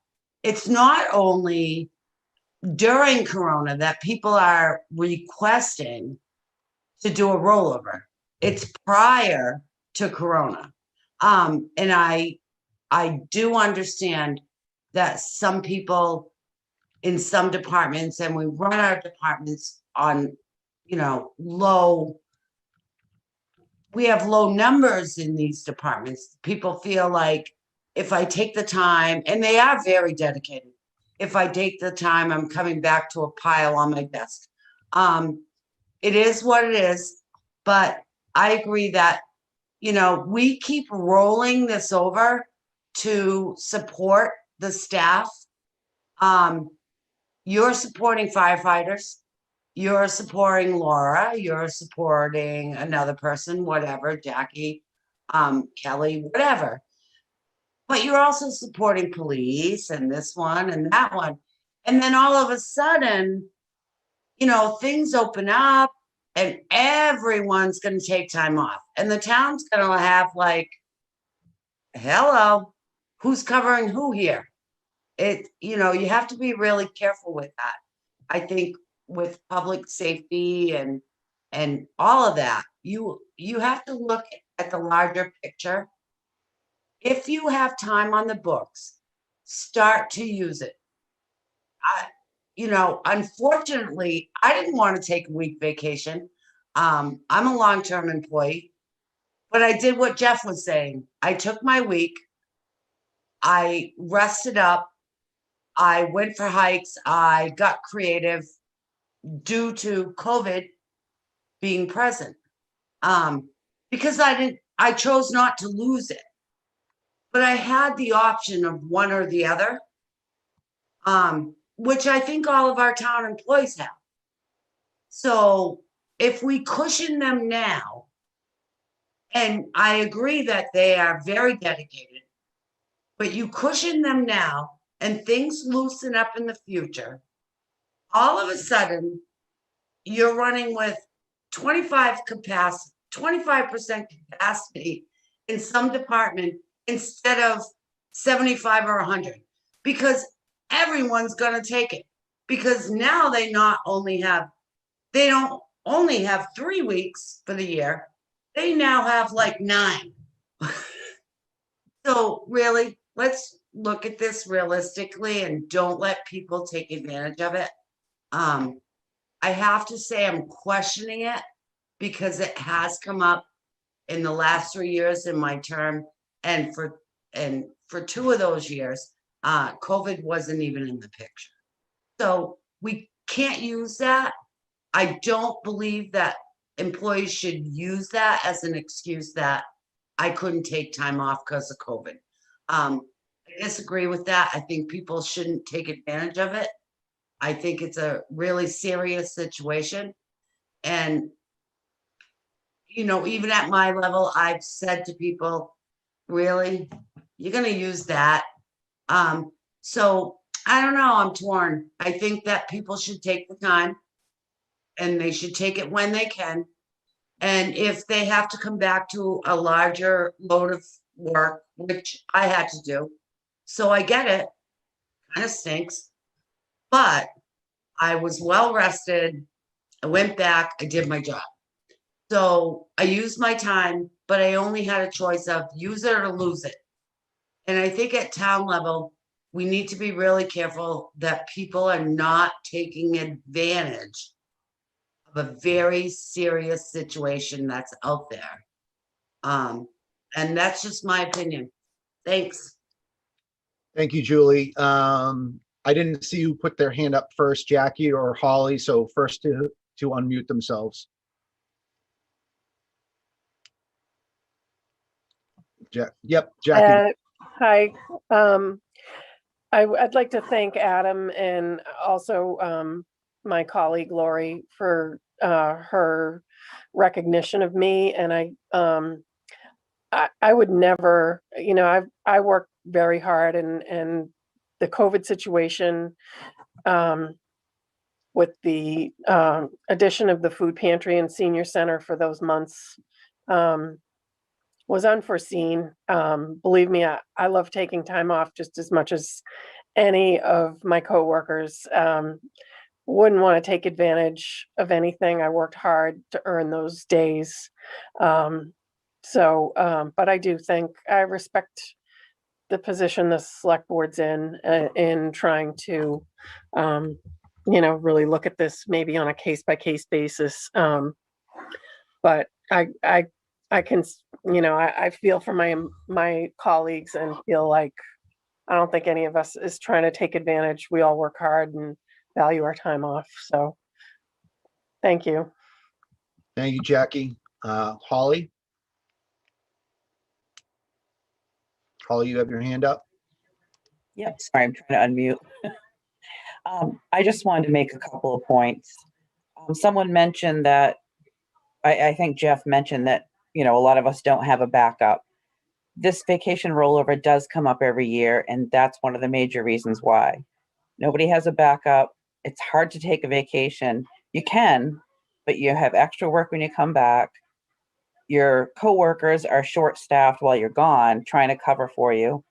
it's not only during Corona that people are requesting to do a rollover. It's prior to Corona. And I do understand that some people in some departments, and we run our departments on, you know, we have low numbers in these departments. People feel like if I take the time, and they are very dedicated, if I take the time, I'm coming back to a pile on my desk. It is what it is, but I agree that, you know, we keep rolling this over to support the staff. You're supporting firefighters, you're supporting Laura, you're supporting another person, whatever, Jackie, Kelly, whatever. But you're also supporting police and this one and that one. And then all of a sudden, you know, things open up and everyone's going to take time off. And the town's going to have like, hello, who's covering who here? You know, you have to be really careful with that. I think with public safety and all of that, you have to look at the larger picture. If you have time on the books, start to use it. You know, unfortunately, I didn't want to take a week vacation. I'm a long-term employee, but I did what Jeff was saying. I took my week. I rested up. I went for hikes. I got creative due to COVID being present. Because I chose not to lose it. but I had the option of one or the other, which I think all of our town employees have. So if we cushion them now, and I agree that they are very dedicated, but you cushion them now and things loosen up in the future, all of a sudden, you're running with 25% capacity in some department instead of 75 or 100, because everyone's gonna take it. Because now they don't only have 3 weeks for the year, they now have like 9. So really, let's look at this realistically and don't let people take advantage of it. I have to say I'm questioning it because it has come up in the last 3 years in my term. And for 2 of those years, COVID wasn't even in the picture. So we can't use that. I don't believe that employees should use that as an excuse that I couldn't take time off because of COVID. I disagree with that. I think people shouldn't take advantage of it. I think it's a really serious situation. And, you know, even at my level, I've said to people, really, you're going to use that? So I don't know, I'm torn. I think that people should take the time and they should take it when they can. And if they have to come back to a larger load of work, which I had to do, so I get it, kind of stinks, but I was well rested. I went back, I did my job. So I used my time, but I only had a choice of use it or lose it. And I think at town level, we need to be really careful that people are not taking advantage of a very serious situation that's out there. And that's just my opinion. Thanks. Thank you, Julie. I didn't see who put their hand up first, Jackie or Holly. So first to unmute themselves. Yep, Jackie. Hi. I'd like to thank Adam and also my colleague Lori for her recognition of me. And I would never, you know, I worked very hard, and the COVID situation with the addition of the food pantry and senior center for those months was unforeseen. Believe me, I love taking time off just as much as any of my coworkers. Wouldn't want to take advantage of anything. I worked hard to earn those days. But I do think I respect the position the select board's in trying to, you know, really look at this maybe on a case-by-case basis. But I can, you know, I feel for my colleagues and feel like I don't think any of us is trying to take advantage. We all work hard and value our time off. So thank you. Thank you, Jackie. Holly? Holly, you have your hand up. Yep, sorry, I'm trying to unmute. I just wanted to make a couple of points. Someone mentioned that, I think Jeff mentioned that, you know, a lot of us don't have a backup. This vacation rollover does come up every year, and that's one of the major reasons why. Nobody has a backup. It's hard to take a vacation. You can, but you have extra work when you come back. Your coworkers are short-staffed while you're gone, trying to cover for you,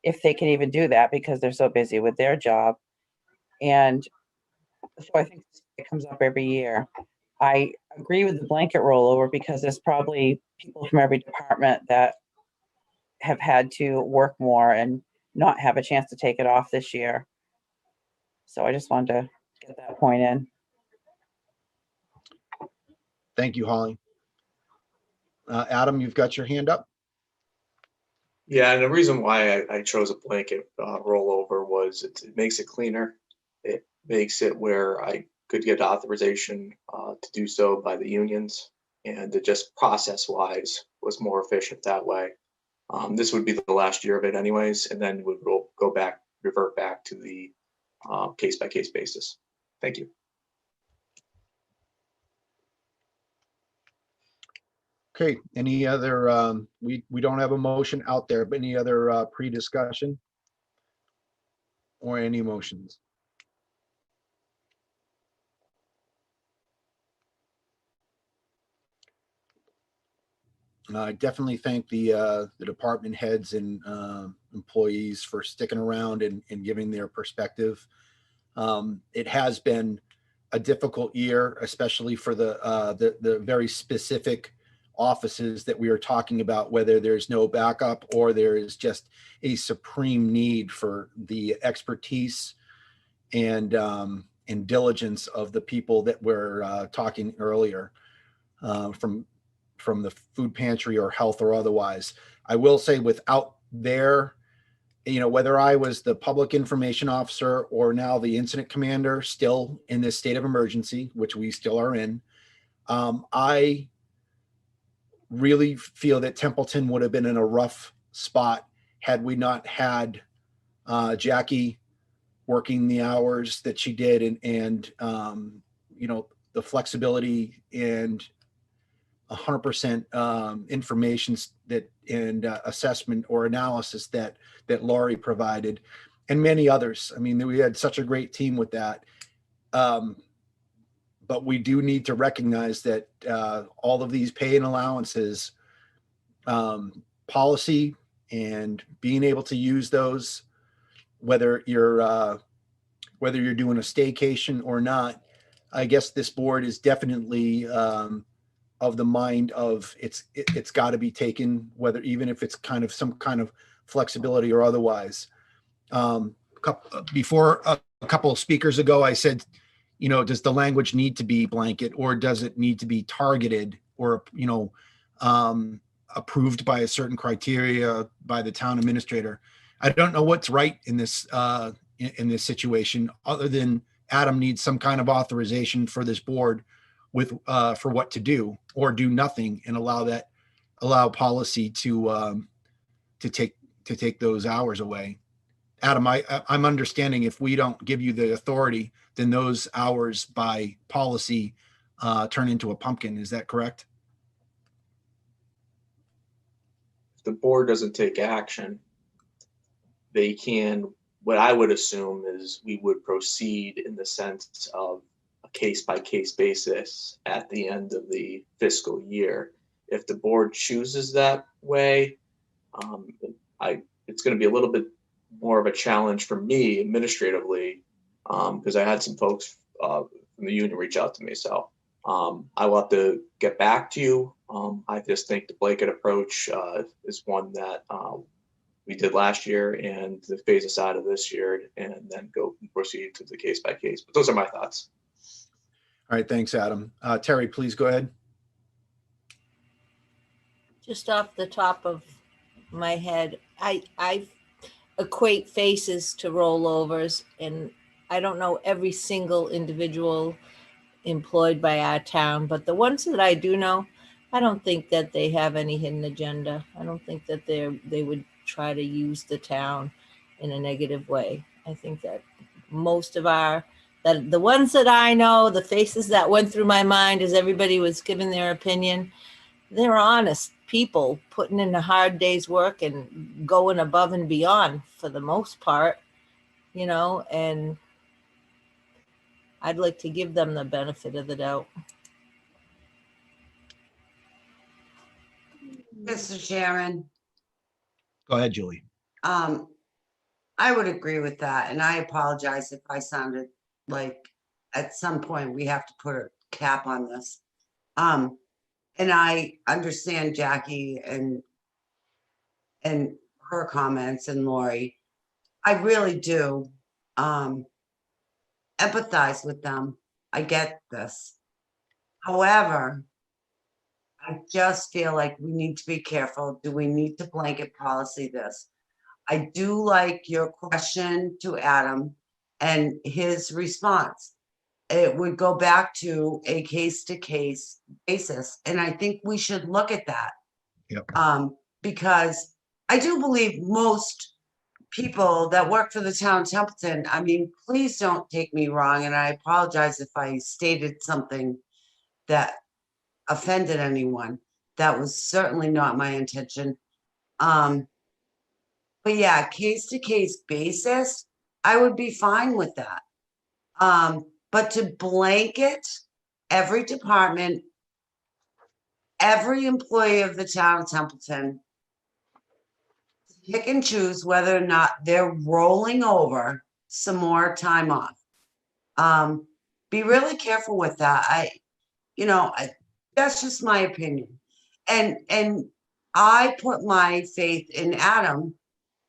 if they can even do that because they're so busy with their job. And so I think it comes up every year. I agree with the blanket rollover because there's probably people from every department that have had to work more and not have a chance to take it off this year. So I just wanted to get that point in. Thank you, Holly. Adam, you've got your hand up. Yeah, and the reason why I chose a blanket rollover was it makes it cleaner. It makes it where I could get authorization to do so by the unions, and it just process-wise was more efficient that way. This would be the last year of it anyways, and then we'll revert back to the case-by-case basis. Thank you. Okay, any other, we don't have a motion out there, but any other pre-discussion? Or any motions? I definitely thank the department heads and employees for sticking around and giving their perspective. It has been a difficult year, especially for the very specific offices that we are talking about, whether there's no backup or there is just a supreme need for the expertise and diligence of the people that we're talking earlier, from the food pantry or health or otherwise. I will say, without their, whether I was the public information officer or now the incident commander, still in this state of emergency, which we still are in, I really feel that Templeton would have been in a rough spot had we not had Jackie working the hours that she did, and the flexibility and 100% information that and assessment or analysis that Laurie provided, and many others. I mean, we had such a great team with that. But we do need to recognize that all of these pay and allowances, policy, and being able to use those, whether you're doing a staycation or not, I guess this board is definitely of the mind of it's got to be taken, whether even if it's kind of some kind of flexibility or otherwise. Before a couple of speakers ago, I said, does the language need to be blanket, or does it need to be targeted, or, approved by a certain criteria by the town administrator? I don't know what's right in this situation, other than Adam needs some kind of authorization for this board for what to do, or do nothing and allow policy to take those hours away. Adam, I'm understanding if we don't give you the authority, then those hours by policy turn into a pumpkin. Is that correct? If the board doesn't take action, they can, what I would assume is we would proceed in the sense of a case-by-case basis at the end of the fiscal year. If the board chooses that way, it's going to be a little bit more of a challenge for me administratively, because I had some folks from the union reach out to me. So I will have to get back to you. I just think the blanket approach is one that we did last year, and to phase us out of this year and then proceed to the case by case. But those are my thoughts. All right, thanks, Adam. Terry, please go ahead. Just off the top of my head, I equate faces to rollovers, and I don't know every single individual employed by our town, but the ones that I do know, I don't think that they have any hidden agenda. I don't think that they would try to use the town in a negative way. I think that most of the ones that I know, the faces that went through my mind as everybody was giving their opinion, they're honest people putting in a hard day's work and going above and beyond for the most part, and I'd like to give them the benefit of the doubt. Mr. Chairman. Go ahead, Julie. I would agree with that, and I apologize if I sounded like at some point we have to put a cap on this. And I understand Jackie and her comments, and Lori. I really do empathize with them. I get this. However, I just feel like we need to be careful. Do we need to blanket policy this? I do like your question to Adam and his response. It would go back to a case-to-case basis. And I think we should look at that. Yep. Because I do believe most people that work for the town of Templeton, I mean, please don't take me wrong, and I apologize if I stated something that offended anyone. That was certainly not my intention. But yeah, case to case basis, I would be fine with that. But to blanket every department, every employee of the town of Templeton, pick and choose whether or not they're rolling over some more time off. Be really careful with that. That's just my opinion. And I put my faith in Adam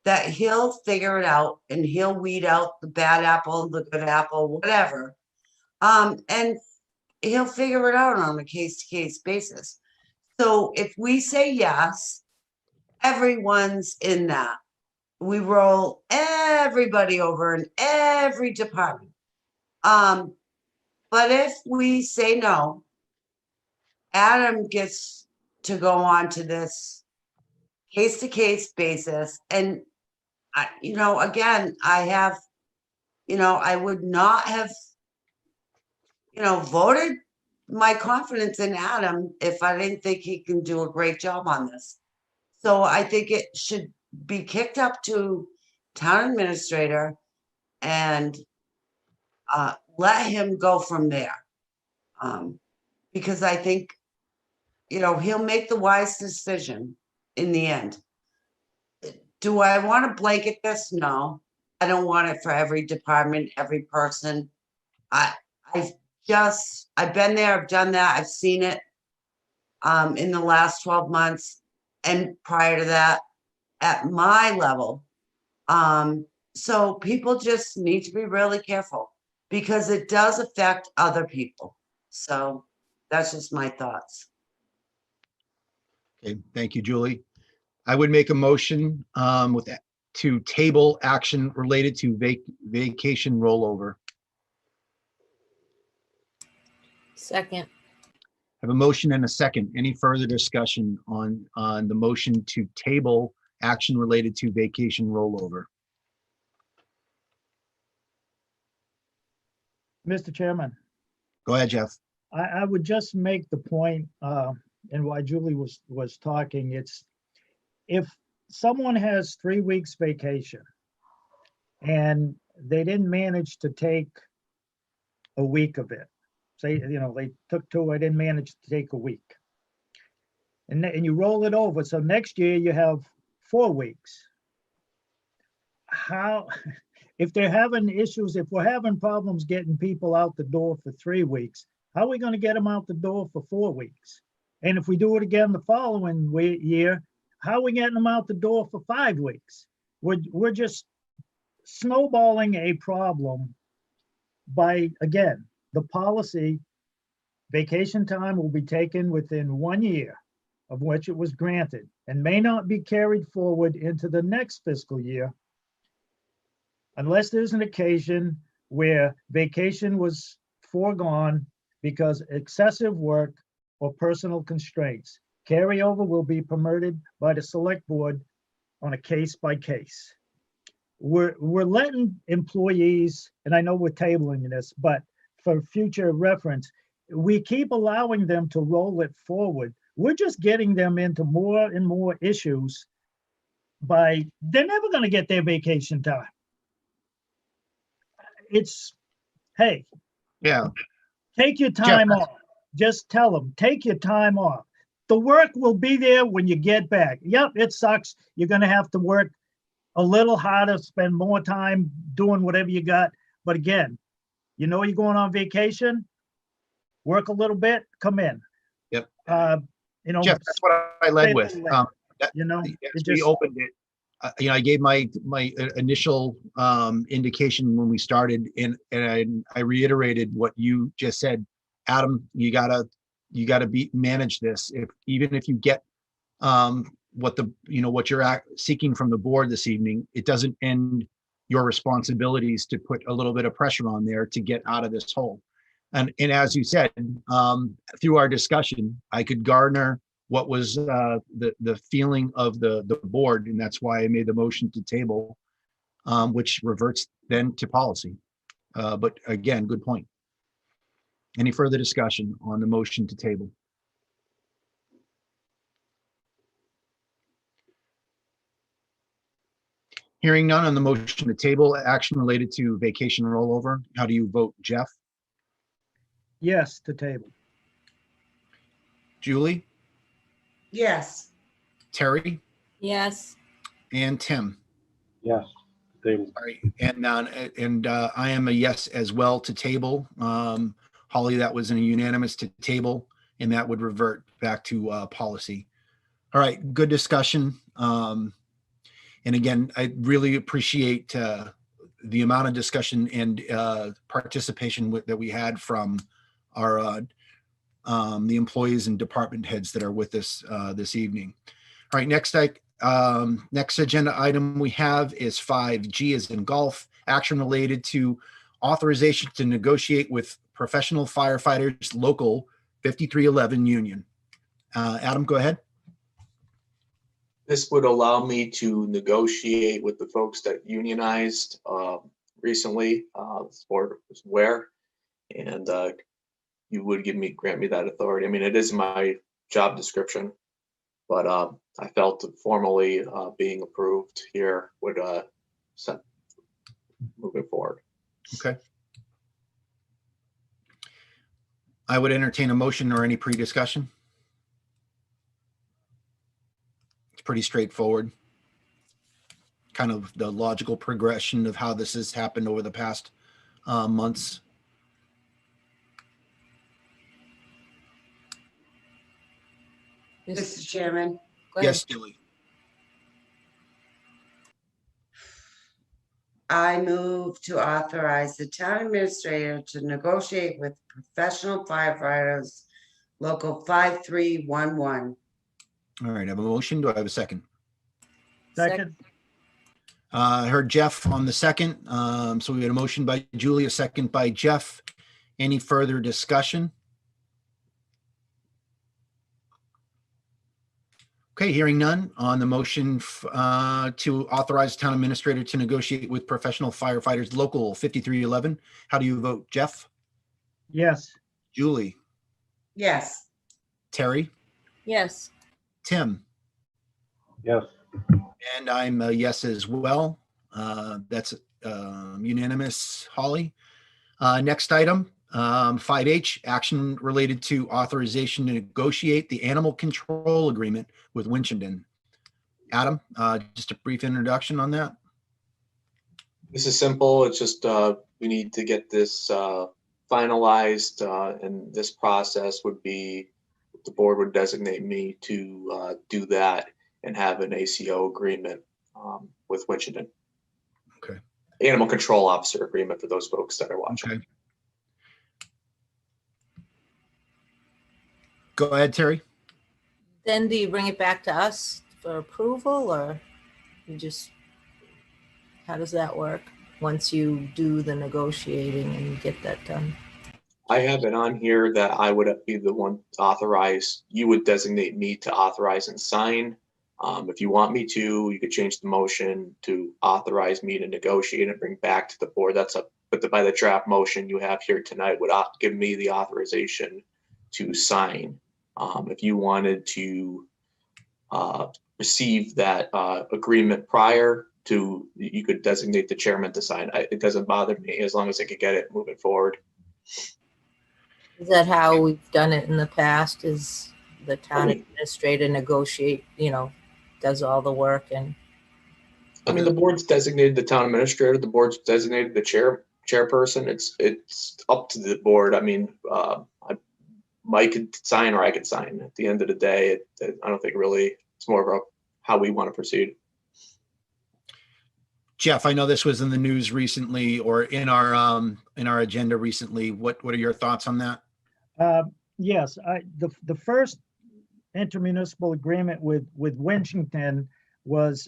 that he'll figure it out and he'll weed out the bad apple, the good apple, whatever. And he'll figure it out on a case-to-case basis. So if we say yes, everyone's in that. We roll everybody over in every department. But if we say no, Adam gets to go on to this case-to-case basis. And again, I would not have, voted my confidence in Adam if I didn't think he can do a great job on this. So I think it should be kicked up to town administrator and let him go from there. Because I think, he'll make the wise decision in the end. Do I want to blanket this? No, I don't want it for every department, every person. I've been there, I've done that, I've seen it in the last 12 months and prior to that at my level. So people just need to be really careful because it does affect other people. So that's just my thoughts. Okay, thank you, Julie. I would make a motion with that to table action related to vacation rollover. Second. I have a motion and a second. Any further discussion on the motion to table action related to vacation rollover? Mr. Chairman, Go ahead, Jeff. I would just make the point, and why Julie was talking, it's if someone has 3 weeks vacation and they didn't manage to take a week of it, say, they took 2, I didn't manage to take a week. And you roll it over, so next year you have 4 weeks. How, if they're having issues, if we're having problems getting people out the door for 3 weeks, how are we gonna get them out the door for 4 weeks? And if we do it again the following year, how are we getting them out the door for 5 weeks? We're just snowballing a problem by, again, the policy, vacation time will be taken within 1 year of which it was granted and may not be carried forward into the next fiscal year unless there's an occasion where vacation was foregone because excessive work or personal constraints. Carryover will be permitted by the select board on a case by case. We're letting employees, and I know we're tabling this, but for future reference, we keep allowing them to roll it forward. We're just getting them into more and more issues they're never gonna get their vacation time. It's, hey. Yeah. Take your time off. Just tell them, take your time off. The work will be there when you get back. Yep, it sucks. You're gonna have to work a little harder, spend more time doing whatever you got. But again, you're going on vacation, work a little bit, come in. Yep. Jeff, that's what I led with. We opened it. I gave my initial indication when we started, and I reiterated what you just said. Adam, you gotta manage this. Even if you get what you're seeking from the board this evening, it doesn't end your responsibilities to put a little bit of pressure on there to get out of this hole. And as you said, through our discussion, I could garner what was the feeling of the board, and that's why I made the motion to table, which reverts then to policy. But again, good point. Any further discussion on the motion to table? Hearing none on the motion to table, action related to vacation rollover. How do you vote, Jeff? Yes, to table. Julie? Yes. Terry? Yes. And Tim? Yes, table. All right, and I am a yes as well to table. Holly, that was a unanimous to table, and that would revert back to policy. All right, good discussion. And again, I really appreciate the amount of discussion and participation that we had from our the employees and department heads that are with us this evening. All right, next agenda item we have is 5G as in golf, action related to authorization to negotiate with professional firefighters local 5311 union. Adam, go ahead. This would allow me to negotiate with the folks that unionized recently, this board was aware, and you would grant me that authority. I mean, it is my job description, but I felt that formally being approved here would set moving forward. Okay. I would entertain a motion or any pre-discussion. It's pretty straightforward. Kind of the logical progression of how this has happened over the past months. Mr. Chairman, Go ahead. Yes, Julie. I move to authorize the town administrator to negotiate with professional firefighters, local 5311. All right, I have a motion. Do I have a second? Second, I heard Jeff on the second. So we had a motion by Julie, a second by Jeff. Any further discussion? Okay, hearing none on the motion to authorize town administrator to negotiate with professional firefighters local 5311. How do you vote, Jeff? yes. Julie? Yes. Terry? Yes. Tim? Yes, And I'm a yes as well. That's unanimous, Holly. Next item, 5H, action related to authorization to negotiate the animal control agreement with Winchendon. Adam, just a brief introduction on that. This is simple. It's just we need to get this finalized, and this process would be the board would designate me to do that and have an ACO agreement with Winchendon. Okay. Animal control officer agreement for those folks that are watching. Okay. Go ahead, Terry. Then do you bring it back to us for approval, or you just, how does that work once you do the negotiating and get that done? I have it on here that I would be the one to authorize. You would designate me to authorize and sign. If you want me to, you could change the motion to authorize me to negotiate and bring back to the board. That's up, but by the draft motion you have here tonight would give me the authorization to sign. If you wanted to receive that agreement prior to, you could designate the chairman to sign. It doesn't bother me as long as I could get it moving forward. Is that how we've done it in the past? Is the town administrator negotiate, does all the work? And I mean, the board's designated the town administrator, the board's designated the chairperson. It's up to the board. I mean, Mike could sign or I could sign. At the end of the day, I don't think really, it's more of how we want to proceed. Jeff, I know this was in the news recently or in our agenda recently. What are your thoughts on that? Yes, the first intermunicipal agreement with Winchendon was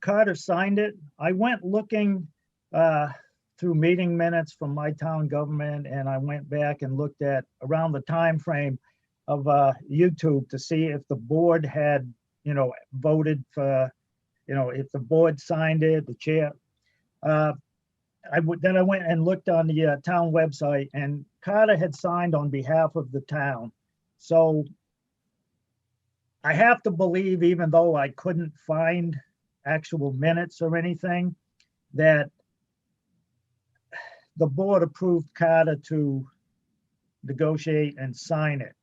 Carter signed it. I went looking through meeting minutes from my town government, and I went back and looked at around the time frame YouTube to see if the board had, voted for, if the board signed it, the chair. Then I went and looked on the town website, and Carter had signed on behalf of the town. So I have to believe, even though I couldn't find actual minutes or anything, that the board approved Carter to negotiate and sign it.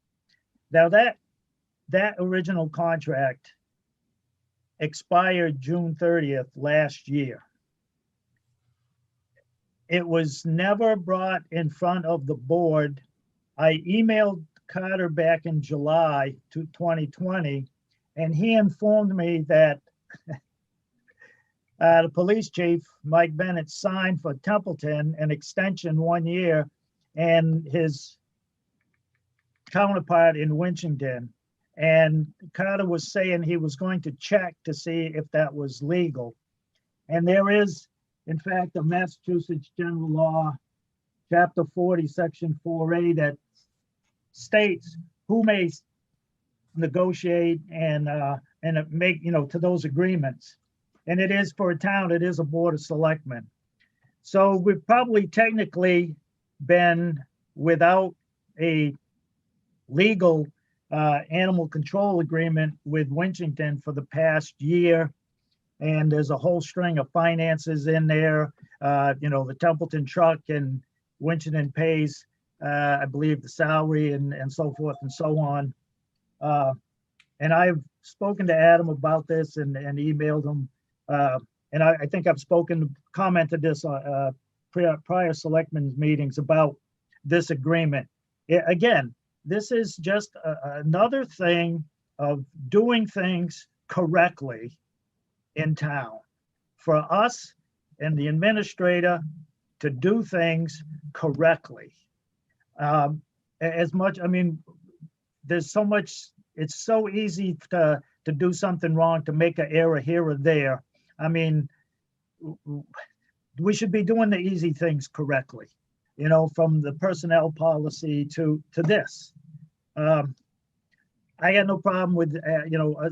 Now that original contract expired June 30th last year. It was never brought in front of the board. I emailed Carter back in July 2020, and he informed me that the police chief, Mike Bennett, signed for Templeton an extension 1 year, and his counterpart in Winchendon. And Carter was saying he was going to check to see if that was legal. And there is, in fact, a Massachusetts General Law, Chapter 40, Section 4A, that states who may negotiate and make, to those agreements. And it is, for a town, it is a board of selectmen. So we've probably technically been without a legal animal control agreement with Winchendon for the past year. And there's a whole string of finances in there. The Templeton truck, and Winchendon pays, I believe, the salary and so forth and so on. And I've spoken to Adam about this and emailed him. And I think I've commented this on prior selectmen's meetings about this agreement. Again, this is just another thing of doing things correctly in town, for us and the administrator to do things correctly. There's so much, it's so easy to do something wrong, to make an error here or there. We should be doing the easy things correctly, from the personnel policy to this. I got no problem with,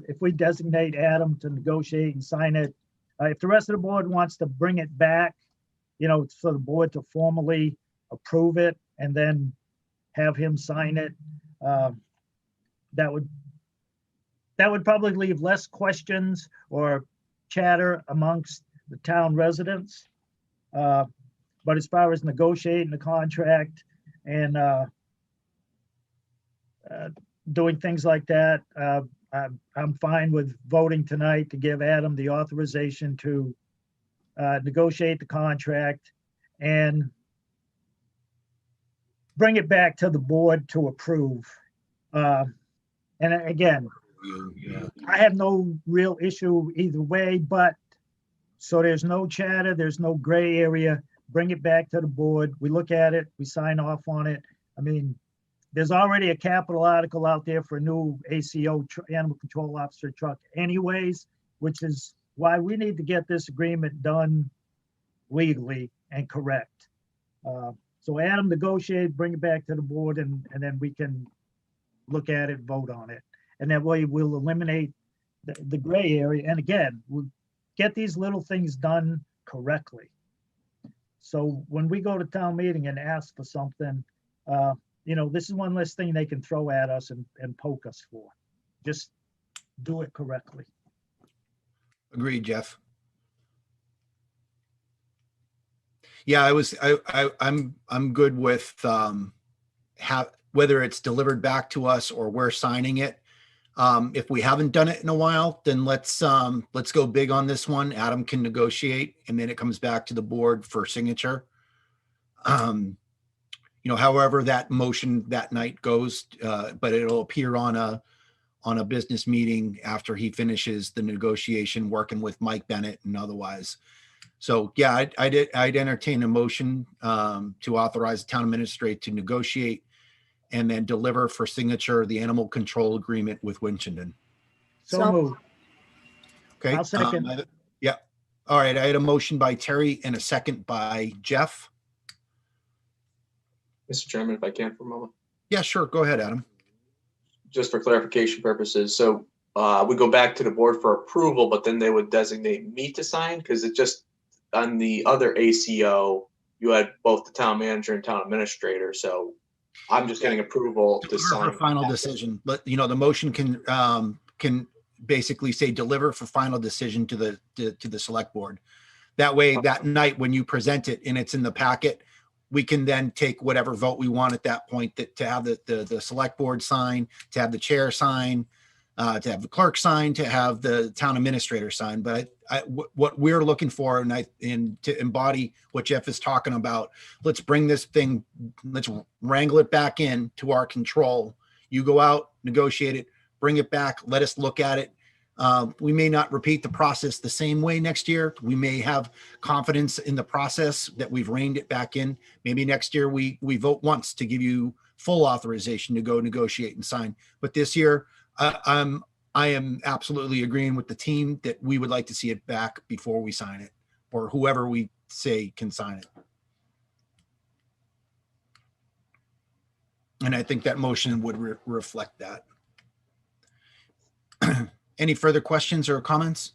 if we designate Adam to negotiate and sign it. If the rest of the board wants to bring it back, for the board to formally approve it and then have him sign it, that would probably leave less questions or chatter amongst the town residents. But as far as negotiating the contract and doing things like that, I'm fine with voting tonight to give Adam the authorization to negotiate the contract and bring it back to the board to approve. And again, I have no real issue either way, but so there's no chatter, there's no gray area. Bring it back to the board. We look at it, we sign off on it. There's already a capital article out there for a new ACO, animal control officer truck anyways, which is why we need to get this agreement done legally and correct. So Adam, negotiate, bring it back to the board, and then we can look at it, vote on it. And that way we'll eliminate the gray area. And again, we'll get these little things done correctly. So when we go to town meeting and ask for something, this is one less thing they can throw at us and poke us for. Just do it correctly. Agreed, Jeff. Yeah, I'm good with whether it's delivered back to us or we're signing it. If we haven't done it in a while, then let's go big on this one. Adam can negotiate, and then it comes back to the board for signature. However that motion that night goes, but it'll appear on a business meeting after he finishes the negotiation, working with Mike Bennett and otherwise. So yeah, I'd entertain a motion to authorize the town administrator to negotiate and then deliver for signature the animal control agreement with Winchendon. So moved. Okay. I'll second. Yeah. All right. I had a motion by Terry and a second by Jeff. Mr. Chairman, if I can for a moment. Yeah, sure. Go ahead, Adam. just for clarification purposes, so we go back to the board for approval, but then they would designate me to sign? Because it just, on the other ACO, you had both the town manager and town administrator, so I'm just getting approval to Deliver sign. for final decision, but you know, the motion can basically say deliver for final decision to the select board. That way, that night when you present it and it's in the packet, we can then take whatever vote we want at that point, that to have the select board sign, to have the chair sign, to have the clerk sign, to have the town administrator sign. But what we're looking for, and to embody what Jeff is talking about, let's bring this thing, let's wrangle it back in to our control. You go out, negotiate it, bring it back, let us look at it. We may not repeat the process the same way next year. We may have confidence in the process that we've reined it back in. Maybe next year we vote once to give you full authorization to go negotiate and sign. But this year, I am absolutely agreeing with the team that we would like to see it back before we sign it, or whoever we say can sign it. And I think that motion would reflect that. Any further questions or comments?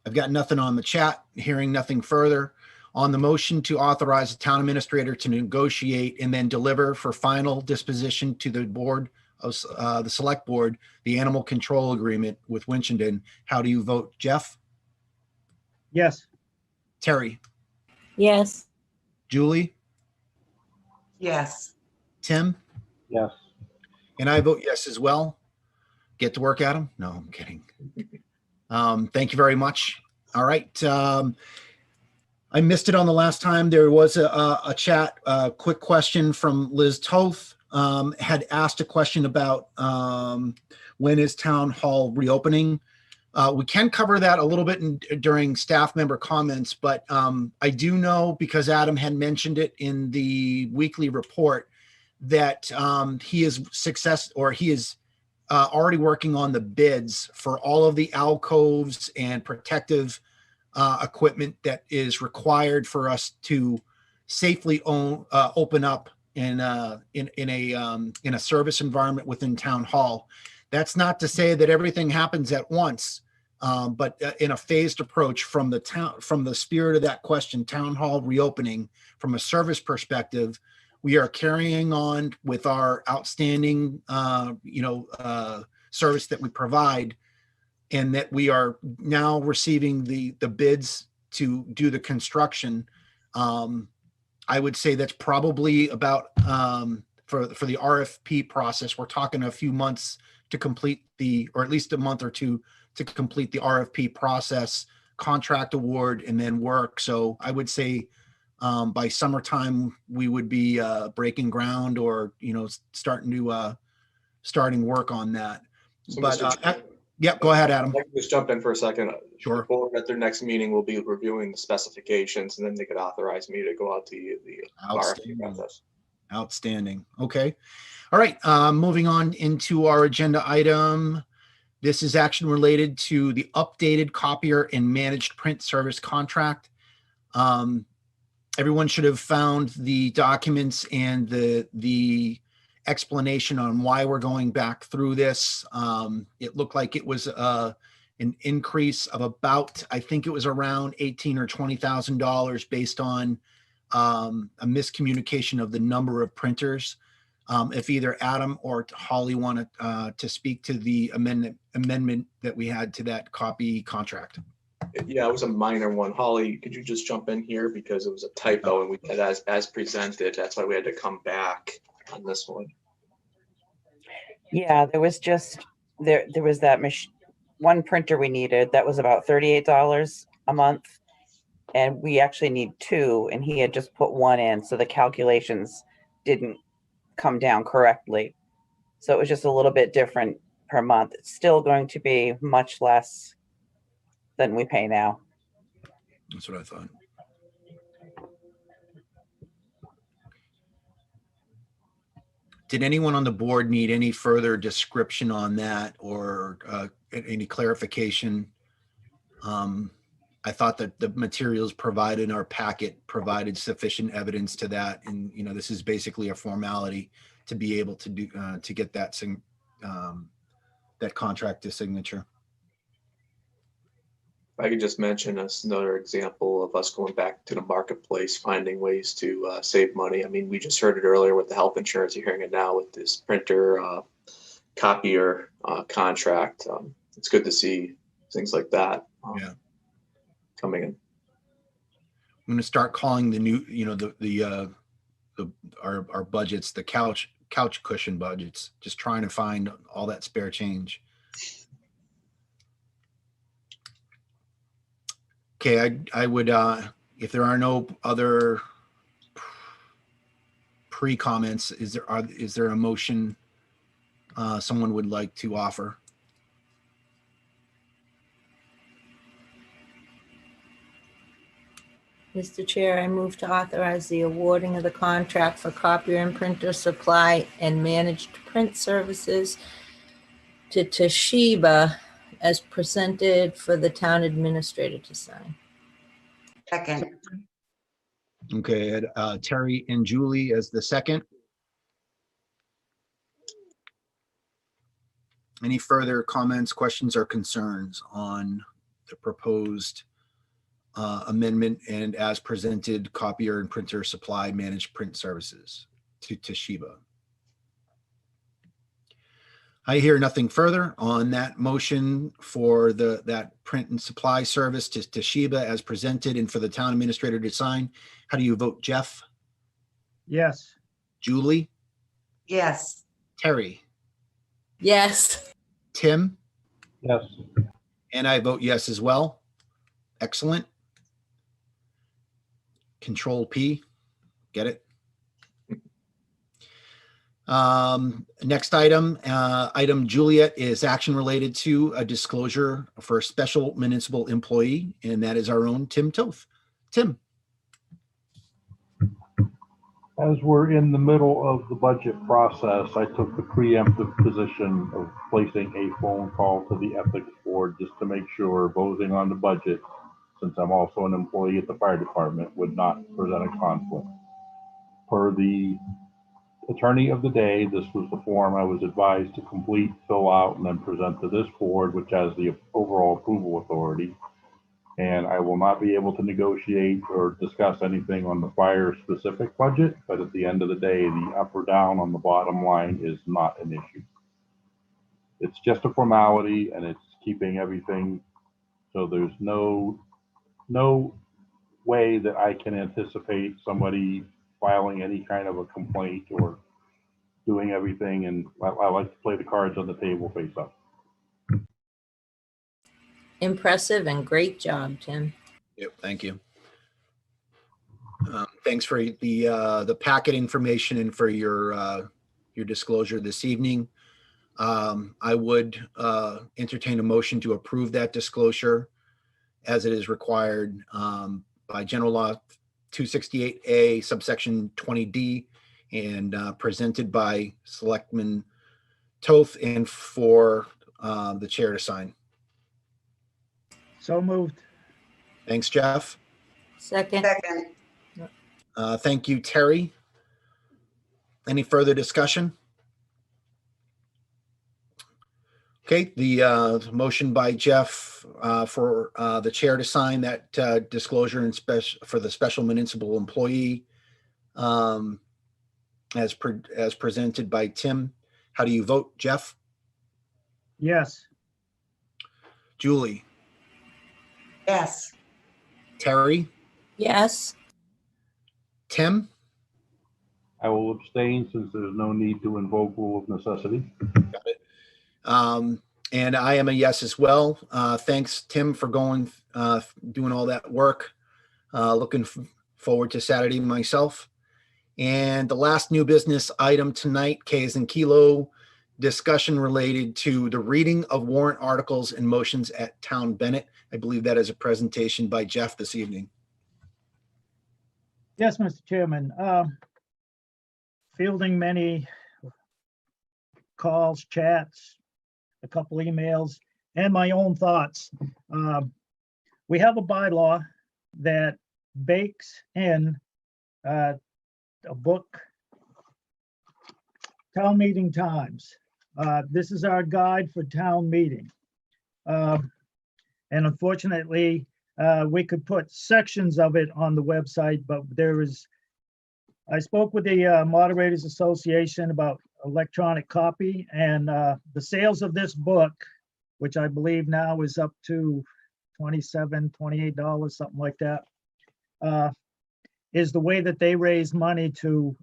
I've got nothing on the chat, hearing nothing further. On the motion to authorize the town administrator to negotiate and then deliver for final disposition to the board of the select board, the animal control agreement with Winchendon, how do you vote? Jeff? Yes. Terry? Yes. Julie? Yes. Tim? Yes. And I vote yes as well. Get to work, Adam? No, I'm kidding. Thank you very much. All right. I missed it on the last time. There was a chat, quick question from Liz Toth, had asked a question about when is town hall reopening. We can cover that a little bit during staff member comments, but I do know, because Adam had mentioned it in the weekly report, that he is already working on the bids for all of the alcoves and protective equipment that is required for us to safely open up in a service environment within town hall. That's not to say that everything happens at once, but in a phased approach from the spirit of that question, town hall reopening, from a service perspective, we are carrying on with our outstanding, service that we provide, and that we are now receiving the bids to do the construction. I would say that's probably about, for the RFP process, we're talking a few months to complete or at least a month or two to complete the RFP process, contract award, and then work. So I would say by summertime, we would be breaking ground, or, starting work on that. So But yeah, go ahead, Adam. I can just jump in for a second. Sure. The board at their next meeting will be reviewing the specifications, and then they could authorize me to go out to the RFP Outstanding. process. Outstanding. Okay. All right. Moving on into our agenda item. This is action related to the updated copier and managed print service contract. Everyone should have found the documents and the explanation on why we're going back through this. It looked like it was an increase of about, I think it was around $18,000 or $20,000 based on a miscommunication of the number of printers. If either Adam or Holly wanted to speak to the amendment that we had to that copy contract. Yeah, it was a minor one. Holly, could you just jump in here, because it was a typo and we had as presented. That's why we had to come back on this one. Yeah, there was that one printer we needed that was about $38 a month, and we actually need two, and he had just put one in, so the calculations didn't come down correctly. So it was just a little bit different per month. It's still going to be much less than we pay now. That's what I thought. Did anyone on the board need any further description on that, or any clarification? I thought that the materials provided in our packet provided sufficient evidence to that. And, you know, this is basically a formality to be able to do, to get that that contract to signature. If I could just mention another example of us going back to the marketplace, finding ways to save money. I mean, we just heard it earlier with the health insurance. You're hearing it now with this printer copier contract. It's good to see things like that coming in. I'm going to start calling the new, you know, our budgets, the couch cushion budgets, just trying to find all that spare change. Okay, I would, if there are no other pre-comments, is there a motion someone would like to offer? Mr. Chair, I move to authorize the awarding of the contract for copier and printer supply and managed print services to Toshiba as presented for the town administrator to sign. Second. Okay, Terry and Julie as the second. Any further comments, questions, or concerns on the proposed amendment and as presented copier and printer supply managed print services to Toshiba? I hear nothing further on that motion for that print and supply service to Toshiba as presented and for the town administrator to sign. How do you vote, Jeff? Yes. Julie? Yes. Terry? Yes. Tim? Yes. And I vote yes as well. Excellent. Control P, get it? Next item, item Juliet, is action related to a disclosure for a special municipal employee, and that is our own Tim Toth. Tim. As we're in the middle of the budget process, I took the preemptive position of placing a phone call to the ethics board just to make sure voting on the budget, since I'm also an employee at the fire department, would not present a conflict. Per the attorney of the day, this was the form I was advised to complete, fill out, and then present to this board, which has the overall approval authority. And I will not be able to negotiate or discuss anything on the fire specific budget, but at the end of the day, the up or down on the bottom line is not an issue. It's just a formality and it's keeping everything. So there's no way that I can anticipate somebody filing any kind of a complaint or doing everything. And I like to play the cards on the table face up. Impressive and great job, Tim. Yep, thank you. Thanks for the packet information and for your disclosure this evening. I would entertain a motion to approve that disclosure as it is required by General Law 268A subsection 20D and presented by Selectman Toth and for the chair to sign. So moved. Thanks, Jeff. Second. Second. Thank you, Terry. Any further discussion? Okay, the motion by Jeff for the chair to sign that disclosure and for the special municipal employee as presented by Tim. How do you vote, Jeff? Yes. Julie? Yes. Terry? Yes. Tim? I will abstain since there's no need to invoke rule of necessity. Got it. And I am a yes as well. Thanks, Tim, for doing all that work. Looking forward to Saturday myself. And the last new business item tonight, K as in kilo, discussion related to the reading of warrant articles and motions at Town Bennett. I believe that is a presentation by Jeff this evening. Yes, Mr. Chairman. Fielding many calls, chats, a couple emails, and my own thoughts. we have a bylaw that bakes in a book, town meeting times. This is our guide for town meeting. And unfortunately, we could put sections of it on the website, but I spoke with the Moderators Association about electronic copy, and the sales of this book, which I believe now is up to $27, $28, something like that, is the way that they raise money to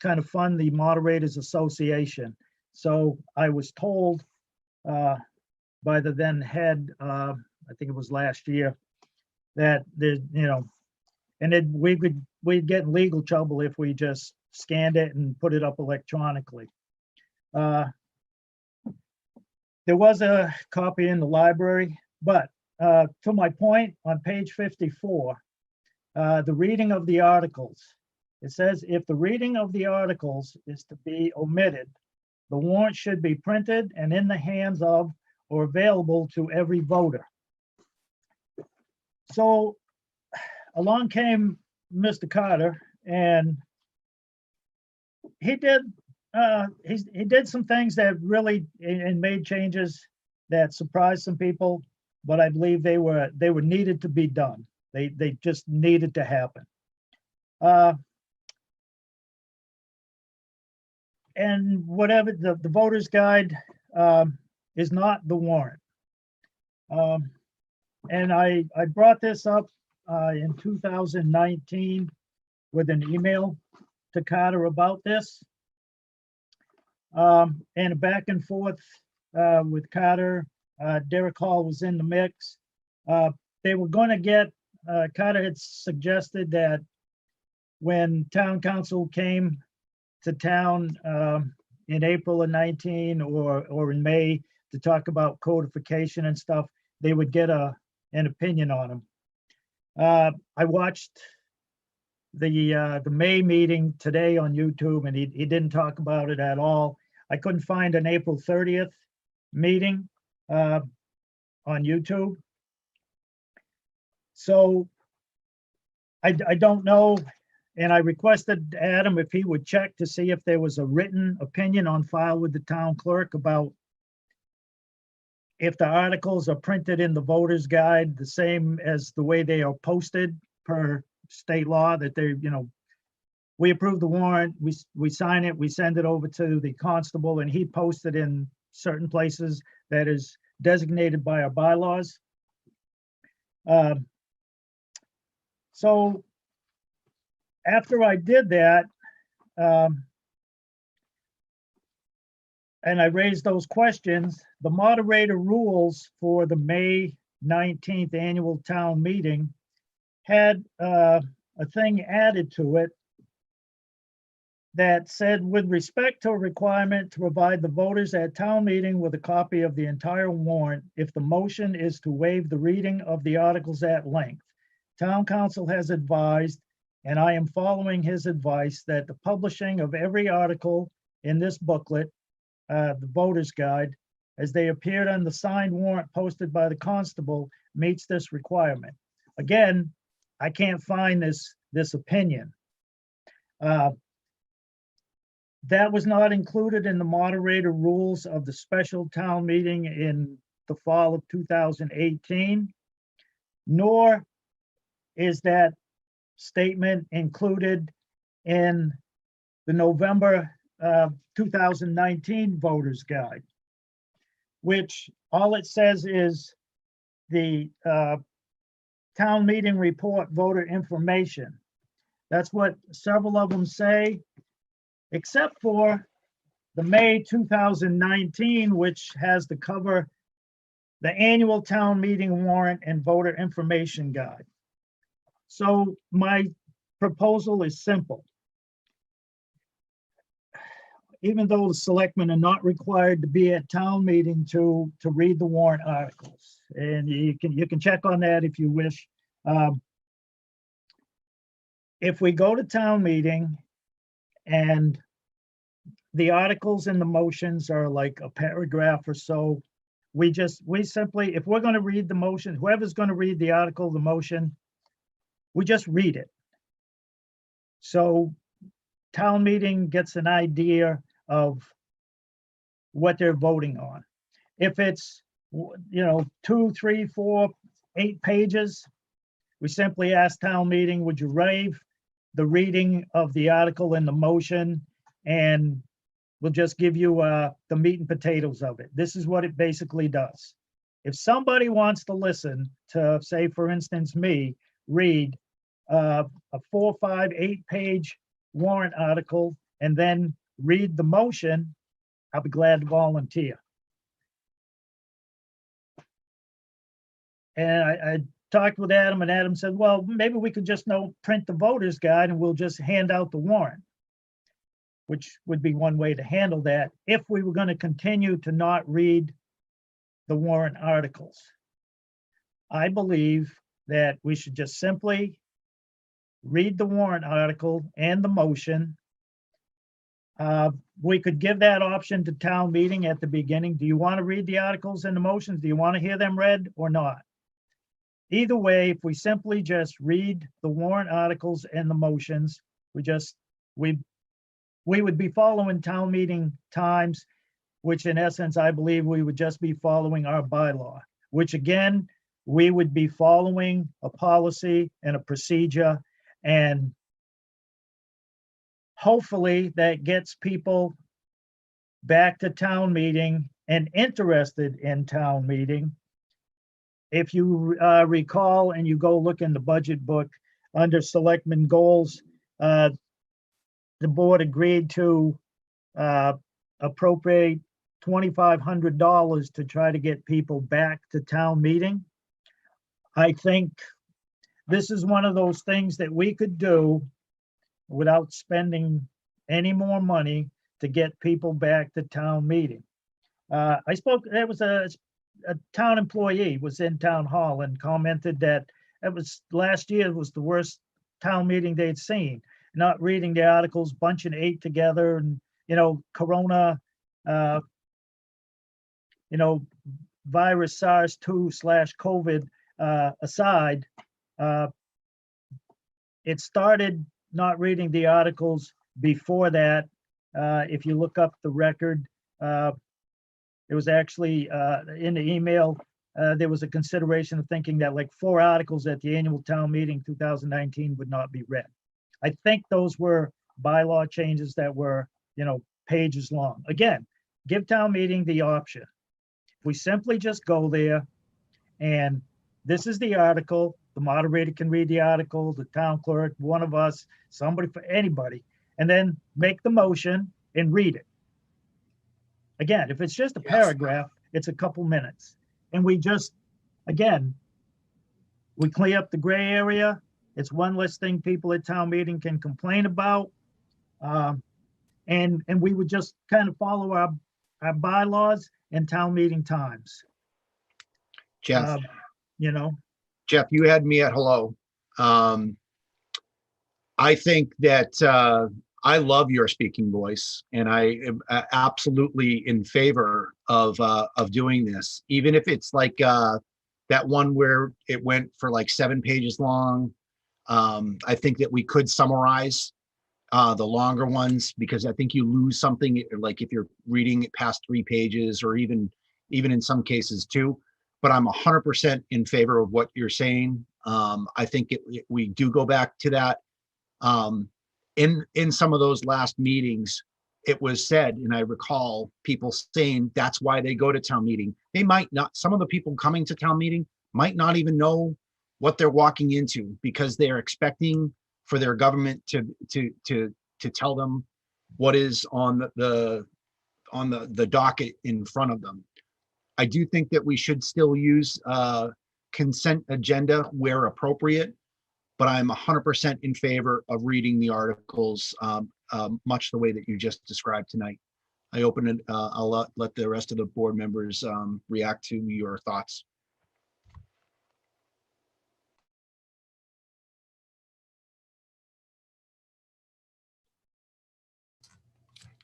kind of fund the Moderators Association. So I was told by the then head, I think it was last year, that there's, and we'd get in legal trouble if we just scanned it and put it up electronically. There was a copy in the library, but to my point, on page 54, the reading of the articles, it says if the reading of the articles is to be omitted, the warrant should be printed and in the hands of or available to every voter. So along came Mr. Carter, and he did some things that really and made changes that surprised some people, but I believe they were needed to be done. They just needed to happen. And whatever the voter's guide is not the warrant. And I brought this up in 2019 with an email to Carter about this. And a back and forth with Carter. Derek Hall was in the mix. They were going to get, Carter had suggested that when town council came to town in April of 19 or in May to talk about codification and stuff, they would get an opinion on them. I watched the May meeting today on YouTube, and he didn't talk about it at all. I couldn't find an April 30th meeting on YouTube. So I don't know, and I requested Adam if he would check to see if there was a written opinion on file with the town clerk about if the articles are printed in the voter's guide the same as the way they are posted per state law, that they, we approve the warrant, we sign it, we send it over to the constable, and he posted in certain places that is designated by our bylaws. So after I did that, and I raised those questions, the moderator rules for the May 19th annual town meeting had a thing added to it that said, with respect to a requirement to provide the voters at town meeting with a copy of the entire warrant, if the motion is to waive the reading of the articles at length, town council has advised, and I am following his advice, that the publishing of every article in this booklet, the voter's guide, as they appeared on the signed warrant posted by the constable, meets this requirement. Again, I can't find this opinion. That was not included in the moderator rules of the special town meeting in the fall of 2018, nor is that statement included in the November 2019 voter's guide, which all it says is the town meeting report voter information. That's what several of them say, except for the May 2019, which has to cover the annual town meeting warrant and voter information guide. So my proposal is simple. Even though the selectmen are not required to be at town meeting to read the warrant articles, and you can check on that if you wish. If we go to town meeting and the articles and the motions are like a paragraph or so we simply, if we're going to read the motion, whoever's going to read the article, the motion, we just read it. So town meeting gets an idea of what they're voting on. If it's, 2, 3, 4, 8 pages, we simply ask town meeting, would you waive the reading of the article and the motion? And we'll just give you the meat and potatoes of it. This is what it basically does. If somebody wants to listen to, say, for instance, me, read a 4, 5, 8-page warrant article and then read the motion, I'll be glad to volunteer. And I talked with Adam, and Adam said, well, maybe we could just print the voter's guide and we'll just hand out the warrant, which would be one way to handle that if we were going to continue to not read the warrant articles. I believe that we should just simply read the warrant article and the motion. We could give that option to town meeting at the beginning. Do you want to read the articles and the motions? Do you want to hear them read or not? Either way, if we simply just read the warrant articles and the motions, we would be following town meeting times, which in essence, I believe we would just be following our bylaw, which again, we would be following a policy and a procedure, and hopefully that gets people back to town meeting and interested in town meeting. If you recall and you go look in the budget book under selectmen goals, the board agreed to appropriate $2,500 to try to get people back to town meeting. I think this is one of those things that we could do without spending any more money to get people back to town meeting. There was a town employee was in town hall and commented that it was last year was the worst town meeting they'd seen. Not reading the articles, bunching 8 together, and Corona, virus SARS-2/COVID aside, it started not reading the articles before that. If you look up the record, it was actually in the email, there was a consideration of thinking that like 4 articles at the annual town meeting 2019 would not be read. I think those were bylaw changes that were, pages long. Again, give town meeting the option. If we simply just go there and this is the article, the moderator can read the article, the town clerk, one of us, somebody, for anybody, and then make the motion and read it. Again, if it's just a paragraph, it's a couple minutes. And we just, again, we clear up the gray area. It's one less thing people at town meeting can complain about. And we would just kind of follow our bylaws and town meeting times. Jeff, You Jeff, you had me at hello. I think that I love your speaking voice, and I am absolutely in favor of doing this, even if it's like that one where it went for like 7 pages long. I think that we could summarize the longer ones, because I think you lose something, like if you're reading it past 3 pages, or even in some cases 2. But I'm 100% in favor of what you're saying. I think we do go back to that. In some of those last meetings, it was said, and I recall people saying that's why they go to town meeting. They might not, some of the people coming to town meeting might not even know what they're walking into, because they're expecting for their government to tell them what is on the docket in front of them. I do think that we should still use consent agenda where appropriate, but I'm 100% in favor of reading the articles much the way that you just described tonight. I open it, I'll let the rest of the board members react to your thoughts.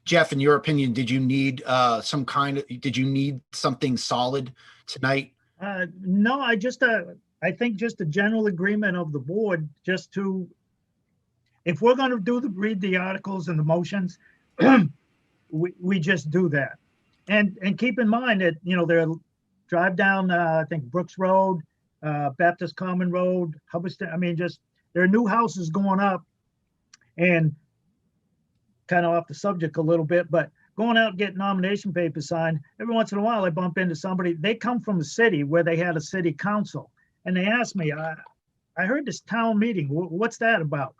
Jeff, in your opinion, did you need did you need something solid tonight? No, I think just a general agreement of the board, just to, if we're gonna read the articles and the motions, we just do that. And keep in mind that, they're drive down, I think Brooks Road, Baptist Common Road, Hubbardston, there are new houses going up, and kind of off the subject a little bit, but going out and getting nomination papers signed, every once in a while I bump into somebody, they come from the city where they had a city council, and they ask me, I heard this town meeting, what's that about?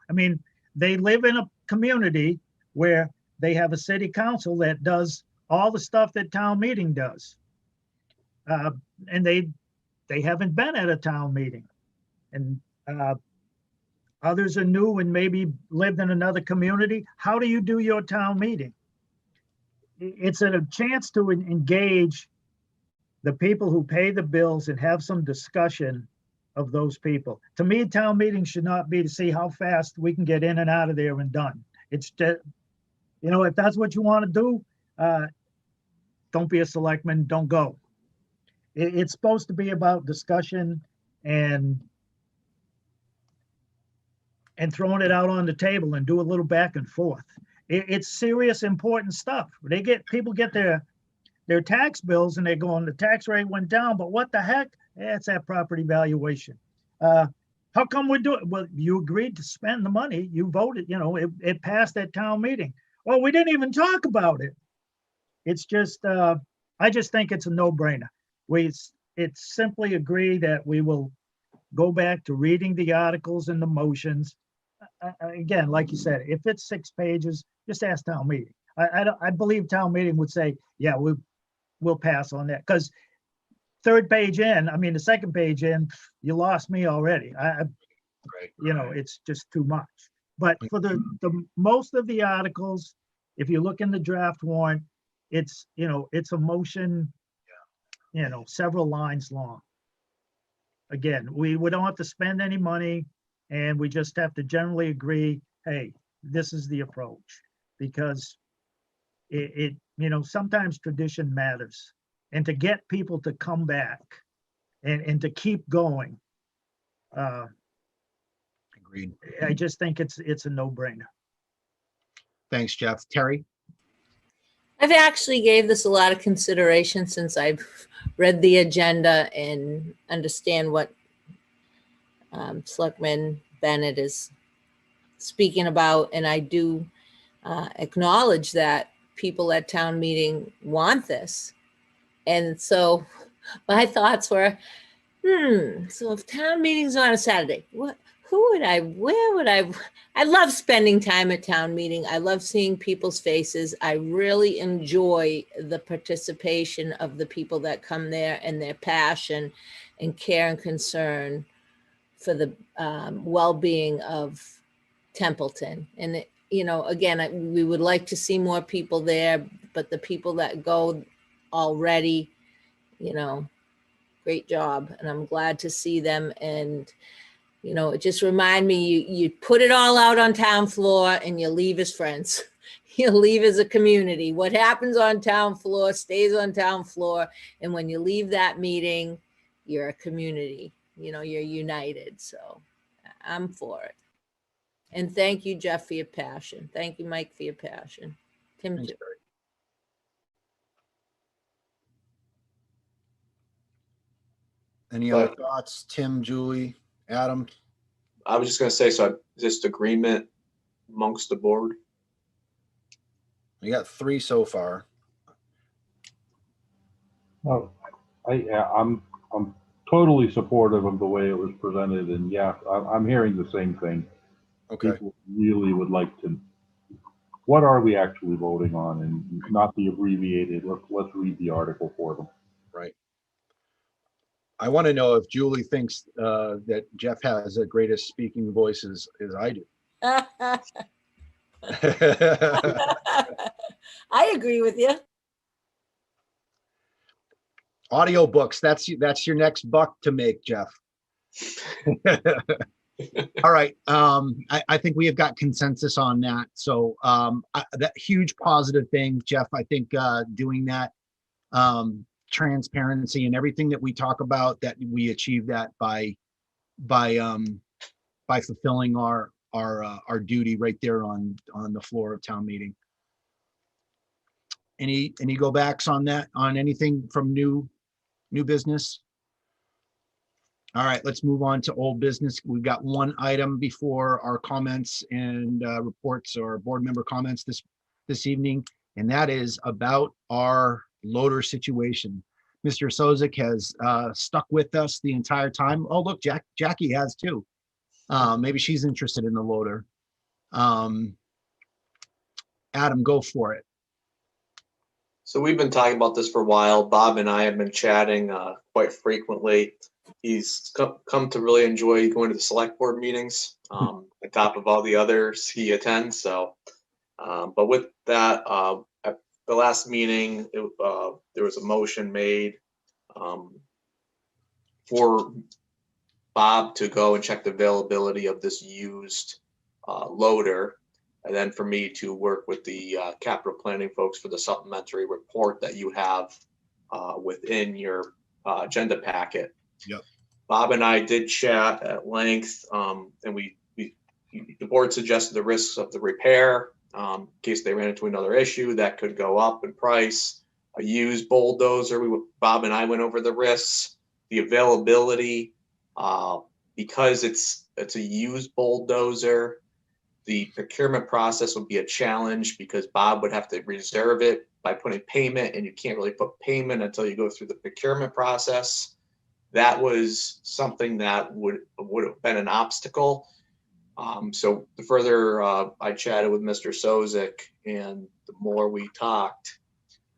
They live in a community where they have a city council that does all the stuff that town meeting does. And they haven't been at a town meeting. And others are new and maybe lived in another community. How do you do your town meeting? It's a chance to engage the people who pay the bills and have some discussion of those people. To me, town meeting should not be to see how fast we can get in and out of there and done. It's just, if that's what you want to do, don't be a selectman, don't go. It's supposed to be about discussion and throwing it out on the table and do a little back and forth. It's serious, important stuff. People get their tax bills and they're going, the tax rate went down, but what the heck? It's that property valuation. How come we do it? Well, you agreed to spend the money, you voted, it passed at town meeting. Well, we didn't even talk about it. It's just, I just think it's a no-brainer. It's simply agree that we will go back to reading the articles and the motions. Again, like you said, if it's 6 pages, just ask town meeting. I believe town meeting would say, yeah, we'll pass on that. Because 3rd page in, the 2nd page in, you lost me already. It's just too much. But for the most of the articles, if you look in the draft warrant, it's a motion, several lines long. Again, we don't have to spend any money, and we just have to generally agree, hey, this is the approach, because it sometimes tradition matters, and to get people to come back and to keep going. Agreed. I just think it's a no-brainer. Thanks, Jeff. Terry? I've actually gave this a lot of consideration since I've read the agenda and understand what Selectman Bennett is speaking about. And I do acknowledge that people at town meeting want this. And so my thoughts were, so if town meeting's on a Saturday, where would I love spending time at town meeting. I love seeing people's faces. I really enjoy the participation of the people that come there and their passion and care and concern for the well-being of Templeton. And, again, we would like to see more people there, but the people that go already, great job. And I'm glad to see them. And it just remind me, you put it all out on town floor and you leave as friends. You leave as a community. What happens on town floor stays on town floor. And when you leave that meeting, you're a community, you're united. So I'm for it. And thank you, Jeff, for your passion. Thank you, Mike, for your passion. Tim, too. Any other thoughts? Tim, Julie, Adam? I was just going to say, so just agreement amongst the board. We got 3 so far. Oh, I'm totally supportive of the way it was presented, and yeah, I'm hearing the same thing. Okay. People really would like to. What are we actually voting on, and not the abbreviated? Let's read the article for them. Right. I want to know if Julie thinks that Jeff has the greatest speaking voice as I do. I agree with you. Audiobooks, that's your next buck to make, Jeff. All right. I think we have got consensus on that. So that huge positive thing, Jeff, I think doing that transparency and everything that we talk about, that we achieve that by fulfilling our duty right there on the floor of town meeting. Any go backs on that, on anything from new business? All right, let's move on to old business. We've got one item before our comments and reports or board member comments this evening, and that is about our loader situation. Mr. Sozik has stuck with us the entire time. Oh, look, Jackie has too. Maybe she's interested in the loader. Adam, go for it. So we've been talking about this for a while. Bob and I have been chatting quite frequently. He's come to really enjoy going to the select board meetings on top of all the others he attends. So, but with that, at the last meeting, there was a motion made for Bob to go and check the availability of this used loader, and then for me to work with the capital planning folks for the supplementary report that you have within your agenda packet. Yep. Bob and I did chat at length, and the board suggested the risks of the repair in case they ran into another issue that could go up in price. A used bulldozer, Bob and I went over the risks, the availability, because it's a used bulldozer. The procurement process would be a challenge because Bob would have to reserve it by putting payment, and you can't really put payment until you go through the procurement process. That was something that would have been an obstacle. So the further I chatted with Mr. Sozik, and the more we talked,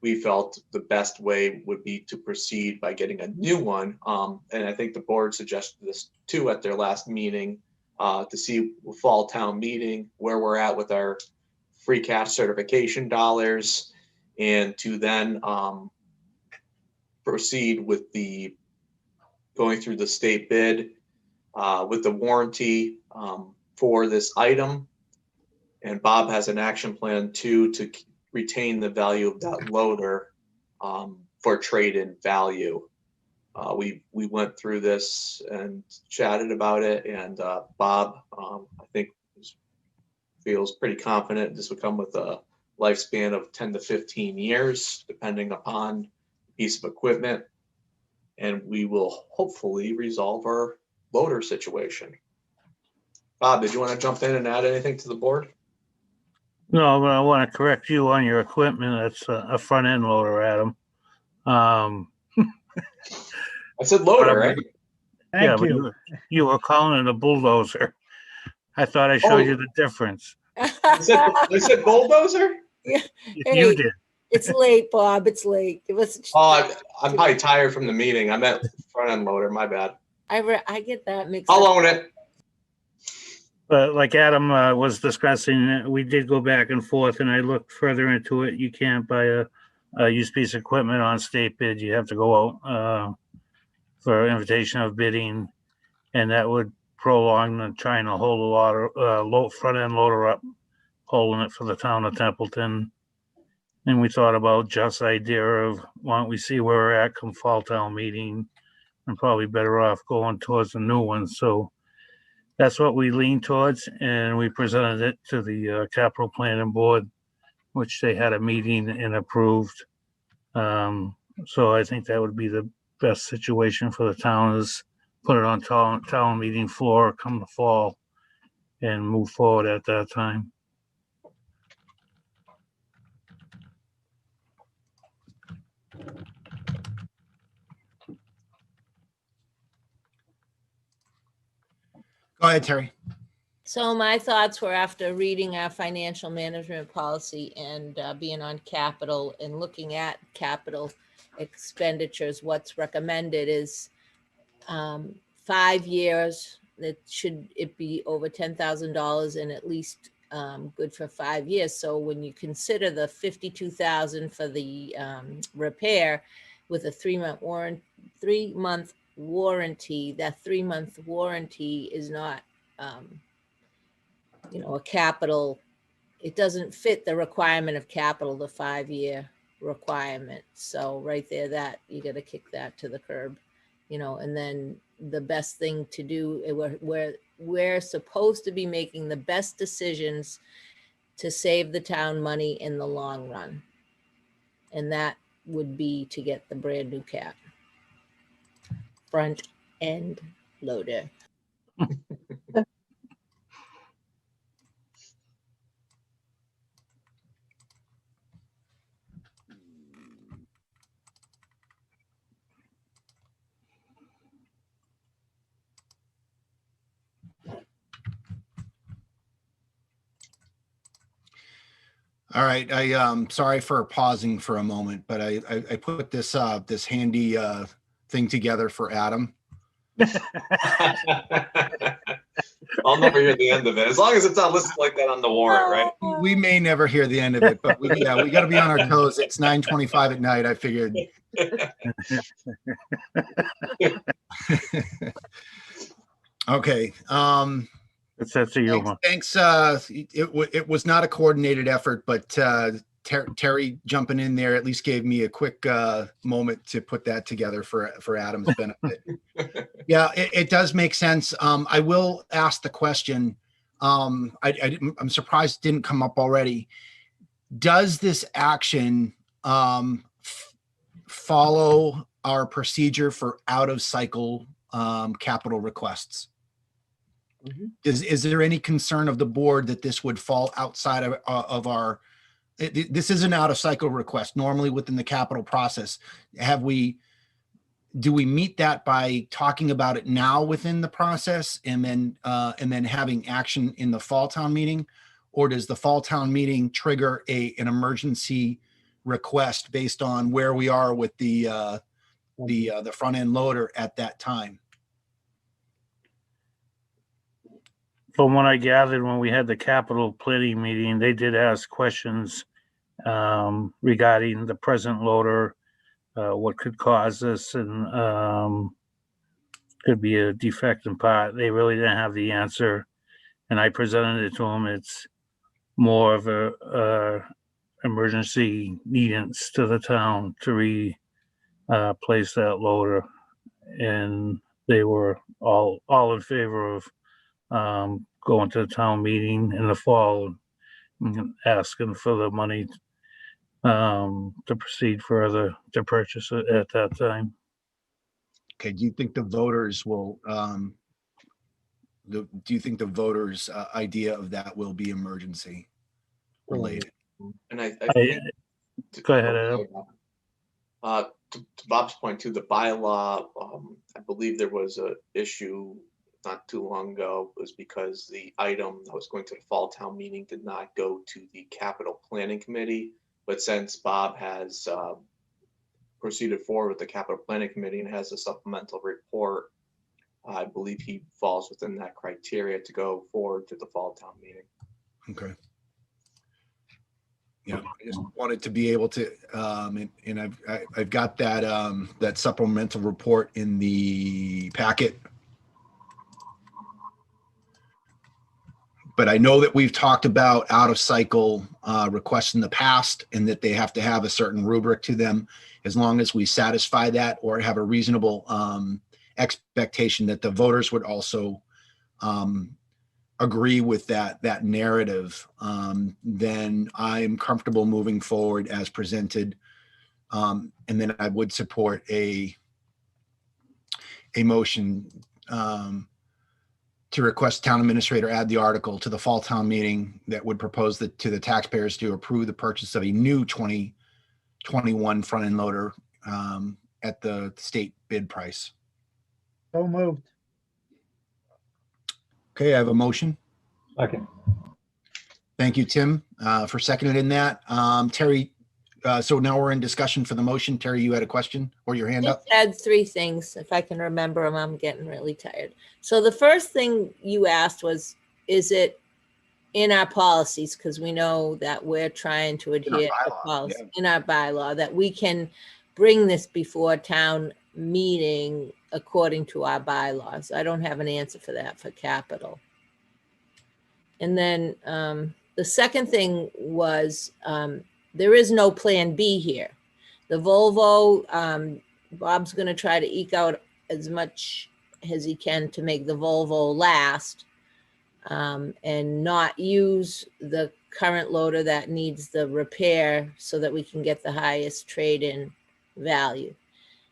we felt the best way would be to proceed by getting a new one. And I think the board suggested this too at their last meeting, to see fall town meeting where we're at with our free cash certification dollars, and to then proceed with the going through the state bid with the warranty for this item. And Bob has an action plan too to retain the value of that loader for trade-in value. We went through this and chatted about it, and Bob, I think, feels pretty confident this would come with a lifespan of 10 to 15 years, depending upon the piece of equipment, and we will hopefully resolve our loader situation. Bob, did you want to jump in and add anything to the board? No, but I want to correct you on your equipment. That's a front end loader, Adam. I said loader, right? Yeah, Thank but you. you were calling it a bulldozer. I thought I showed you the difference. I said bulldozer? Yeah. You did. It's late, Bob. It's late. It was. Oh, I'm probably tired from the meeting. I meant front end loader. My bad. I get that mixed I'll up. own it. But like Adam was discussing, we did go back and forth, and I looked further into it. You can't buy a used piece of equipment on state bid. You have to go out for invitation of bidding, and that would prolong the trying to hold a lot of front end loader up, holding it for the town of Templeton. And we thought about Jeff's idea of why don't we see where we're at come fall town meeting, and probably better off going towards the new one. So that's what we lean towards, and we presented it to the capital planning board, which they had a meeting and approved. So I think that would be the best situation for the town, is put it on town meeting floor come the fall and move forward at that time. Go ahead, Terry. So my thoughts were, after reading our financial management policy and being on capital and looking at capital expenditures, what's recommended is 5 years. It be over $10,000 and at least good for 5 years. So when you consider the $52,000 for the repair with a 3-month warranty, that 3-month warranty is not you know, a capital, it doesn't fit the requirement of capital, the 5-year requirement. So right there, that you got to kick that to the curb, you know. And then the best thing to do, we're supposed to be making the best decisions to save the town money in the long run. And that would be to get the brand new cap. Front end loader. All right, sorry for pausing for a moment, but I put this this handy thing together for Adam. I'll never hear the end of it, as long as it's not listed like that on the warrant, right? We may never hear the end of it, but we got to be on our toes. It's 9:25 at night. I figured. Okay. It's that's a humor. Thanks. It was not a coordinated effort, but Terry jumping in there at least gave me a quick moment to put that together for Adam's benefit. Yeah, it does make sense. I will ask the question. I'm surprised it didn't come up already. Does this action follow our procedure for out of cycle capital requests? Is there any concern of the board that this would fall outside of our, this is an out of cycle request normally within the capital process. Do we meet that by talking about it now within the process and then having action in the fall town meeting? Or does the fall town meeting trigger an emergency request based on where we are with the front end loader at that time? From what I gathered, when we had the capital planning meeting, they did ask questions regarding the present loader, what could cause this, and could be a defect in part. They really didn't have the answer, and I presented it to them. It's more of a emergency needance to the town to replace that loader, and they were all in favor of going to the town meeting in the fall and asking for the money to proceed further to purchase it at that time. Okay, do you think the voters will, do you think the voters' idea of that will be emergency related? And I think, go ahead, Adam. To Bob's point too, the bylaw, I believe there was a issue not too long ago, was because the item that was going to the fall town meeting did not go to the capital planning committee. But since Bob has proceeded forward with the capital planning committee and has a supplemental report, I believe he falls within that criteria to go forward to the fall town meeting. Okay. Yeah, I just wanted to be able to, and I've got that that supplemental report in the packet. But I know that we've talked about out of cycle requests in the past, and that they have to have a certain rubric to them. As long as we satisfy that or have a reasonable expectation that the voters would also agree with that narrative, then I'm comfortable moving forward as presented. And then I would support a motion to request town administrator add the article to the fall town meeting that would propose that to the taxpayers to approve the purchase of a new 2021 front end loader at the state bid price. So moved. Okay, I have a motion. Second. Thank you, Tim, for seconding in that. Terry, so now we're in discussion for the motion. Terry, you had a question or your hand up? Just add 3 things, if I can remember them. I'm getting really tired. So the first thing you asked was, is it in our policies? Because we know that we're trying to adhere to policy in our bylaw, that we can bring this before town meeting according to our bylaws. I don't have an answer for that for capital. And then the second thing was there is no plan B here. The Volvo, Bob's going to try to eke out as much as he can to make the Volvo last and not use the current loader that needs the repair so that we can get the highest trade-in value.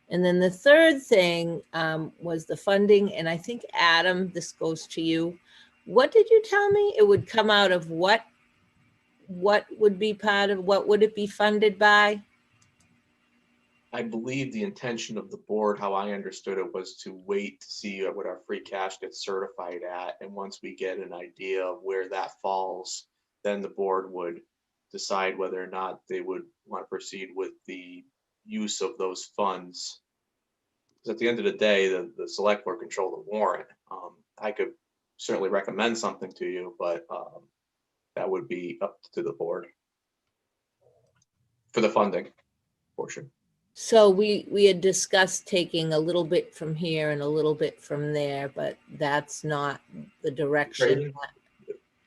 And then the third thing was the funding. And I think, Adam, this goes to you. What did you tell me? It would come out of what would be part of, what would it be funded by? I believe the intention of the board, how I understood it, was to wait to see what our free cash gets certified at. And once we get an idea of where that falls, then the board would decide whether or not they would want to proceed with the use of those funds. Because at the end of the day, the select board control the warrant. I could certainly recommend something to you, but that would be up to the board for the funding portion. So we had discussed taking a little bit from here and a little bit from there, but that's not the direction.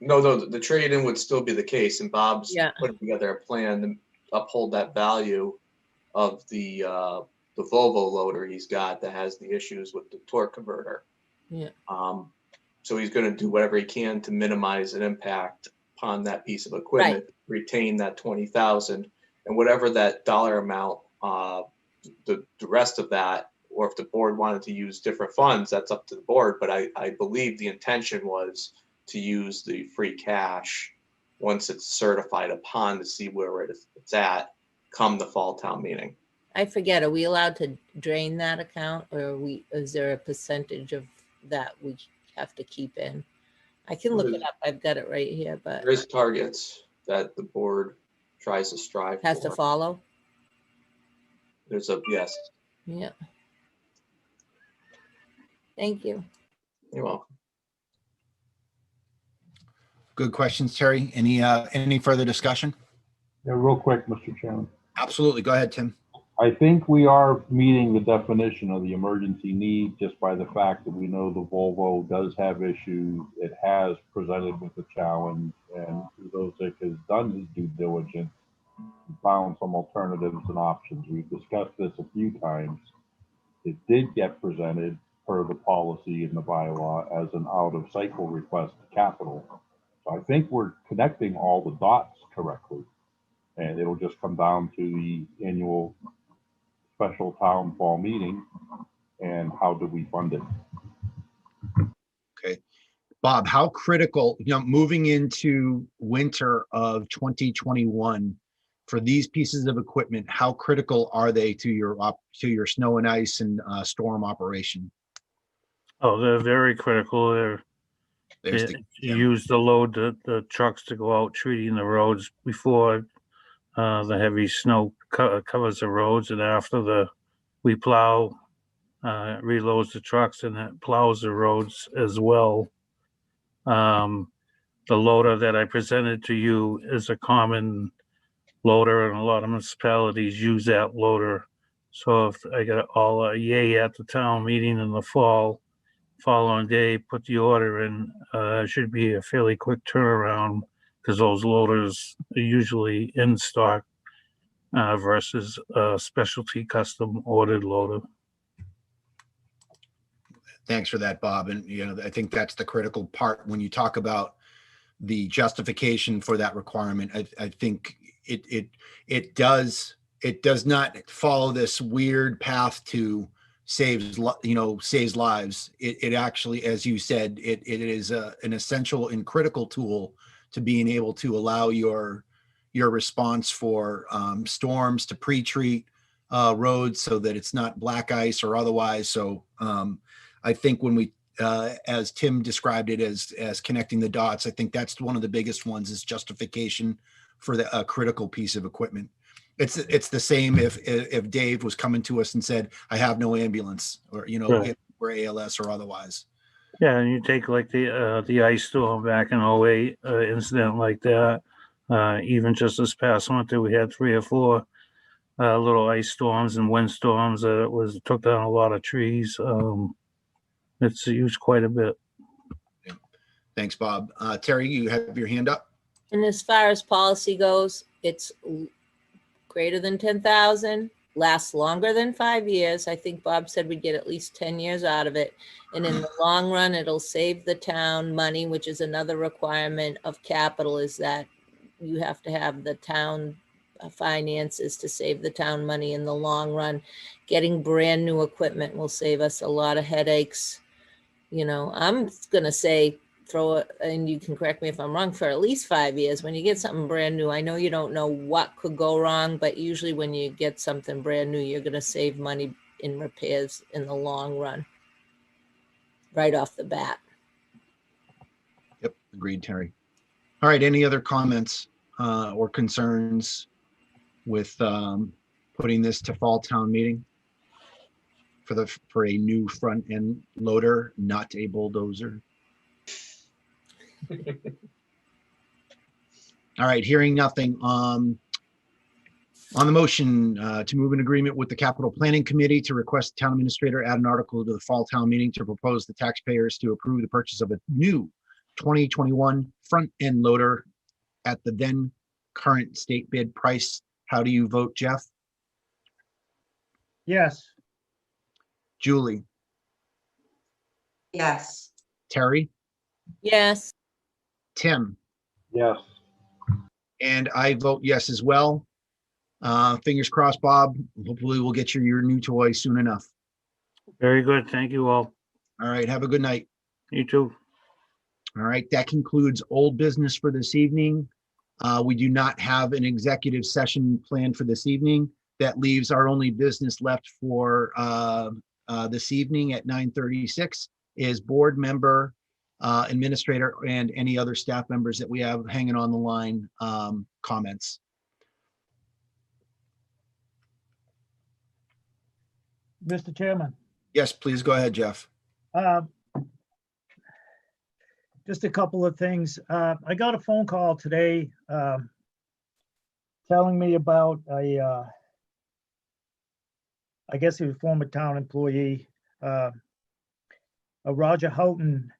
No, the trade-in would still be the case, and Bob's Yeah. putting together a plan to uphold that value of the Volvo loader he's got that has the issues with the torque converter. Yeah. So he's going to do whatever he can to minimize an impact upon that piece of equipment, retain that 20,000, and whatever that dollar amount, the rest of that, or if the board wanted to use different funds, that's up to the board. But I believe the intention was to use the free cash once it's certified upon to see where it's at come the fall town meeting. I forget, are we allowed to drain that account, or is there a percentage of that we have to keep in? I can look it up. I've got it right here, but There's targets that the board tries to strive has for. to follow. There's a yes. Yeah. Thank you. You're welcome. Good questions, Terry. Any further discussion? Yeah, real quick, Mr. Chairman. Absolutely. Go ahead, Tim. I think we are meeting the definition of the emergency need just by the fact that we know the Volvo does have issues. It has presented with a challenge, and Zosik has done his due diligence and found some alternatives and options. We've discussed this a few times. It did get presented per the policy in the bylaw as an out-of-cycle request to capital. So I think we're connecting all the dots correctly, and it'll just come down to the annual special town fall meeting and how do we fund it. Okay. Bob, how critical, moving into winter of 2021 for these pieces of equipment, how critical are they to your snow and ice and storm operation? Oh, they're very critical. You use the load, the trucks to go out treating the roads before the heavy snow covers the roads, and after we plow, reloads the trucks, and it plows the roads as well. The loader that I presented to you is a common loader, and a lot of municipalities use that loader. So if I got all a yay at the town meeting in the fall, following day, put the order in, should be a fairly quick turnaround because those loaders are usually in stock versus a specialty custom ordered loader. Thanks for that, Bob. And, I think that's the critical part when you talk about the justification for that requirement. I think it does not follow this weird path to saves lives. It actually, as you said, it is an essential and critical tool to being able to allow your response for storms to pre-treat roads so that it's not black ice or otherwise. So I think when we, as Tim described it as connecting the dots, I think that's one of the biggest ones is justification for a critical piece of equipment. It's the same if Dave was coming to us and said, I have no ambulance, or, Right. we're ALS or otherwise. Yeah, and you take like the ice storm back in 08, incident like that. Even just this past winter, we had 3 or 4 little ice storms and wind storms that took down a lot of trees. It's used quite a bit. Thanks, Bob. Terry, you have your hand up? And as far as policy goes, it's greater than 10,000, lasts longer than 5 years. I think Bob said we'd get at least 10 years out of it. And in the long run, it'll save the town money, which is another requirement of capital, is that you have to have the town finances to save the town money in the long run. Getting brand new equipment will save us a lot of headaches. You know, I'm gonna say throw it, and you can correct me if I'm wrong, for at least 5 years. When you get something brand new, I know you don't know what could go wrong, but usually when you get something brand new, you're gonna save money in repairs in the long run, right off the bat. Yep, agreed, Terry. All right, any other comments or concerns with putting this to fall town meeting for a new front end loader, not a bulldozer? All right, hearing nothing. On the motion to move an agreement with the Capital Planning Committee to request the town administrator add an article to the fall town meeting to propose the taxpayers to approve the purchase of a new 2021 front end loader at the then current state bid price. How do you vote, Jeff? Yes. Julie? Yes. Terry? Yes. Tim? Yes. And I vote yes as well. Fingers crossed, Bob. Hopefully we'll get you your new toy soon enough. Very good. Thank you all. All right, have a good night. You too. All right, that concludes old business for this evening. We do not have an executive session planned for this evening. That leaves our only business left for this evening at 9:36 is board member, administrator, and any other staff members that we have hanging on the line comments. Mr. Chairman. Yes, please go ahead, Jeff. Just a couple of things. I got a phone call today telling me about I guess he was a former town employee. Roger Houghton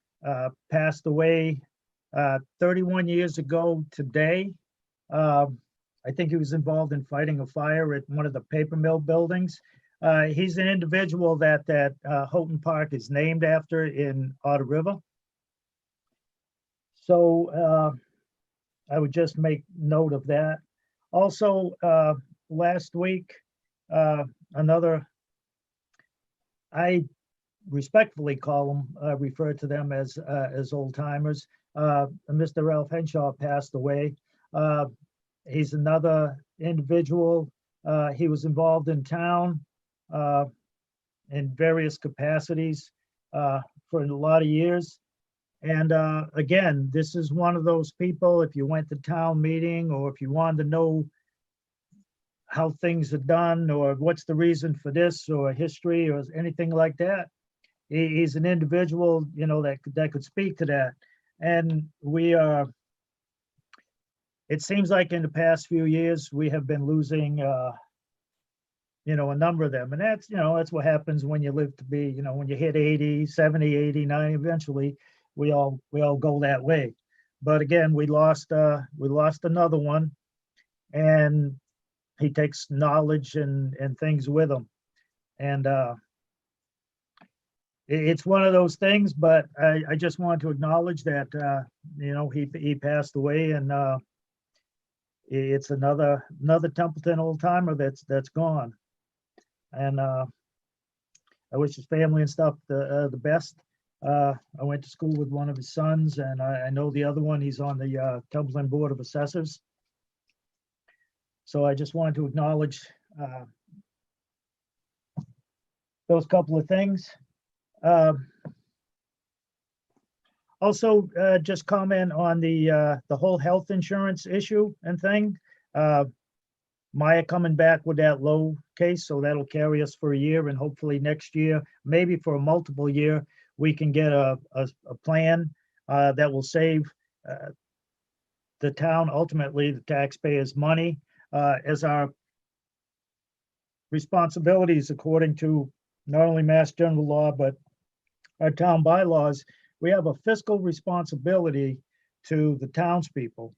passed away 31 years ago today. I think he was involved in fighting a fire at one of the paper mill buildings. He's an individual that Houghton Park is named after in Otter River. So I would just make note of that. Also, last week, I respectfully call them, refer to them as old timers. Mr. Ralph Henshaw passed away. He's another individual. He was involved in town in various capacities for a lot of years. And again, this is one of those people, if you went to town meeting or if you wanted to know how things are done or what's the reason for this or history or anything like that, he's an individual, you know, that could speak to that. And we are, it seems like in the past few years, we have been losing, you know, a number of them. And that's, you know, that's what happens when you live to be, you know, when you hit 80, 70, 80, 90, eventually we all go that way. But again, we lost another one, and he takes knowledge and things with him. And it's one of those things, but I just want to acknowledge that, you know, he passed away, and it's another Templeton old timer that's gone. And I wish his family and stuff the best. I went to school with one of his sons, and I know the other one, he's on the Templeton Board of Assessors. So I just wanted to acknowledge those couple of things. Also, just comment on the whole health insurance issue and thing. Maya coming back with that low case, so that'll carry us for a year, and hopefully next year, maybe for a multiple year, we can get a plan that will save the town, ultimately the taxpayers, money, as our responsibilities according to not only Mass General Law, but our town bylaws. we have a fiscal responsibility to the townspeople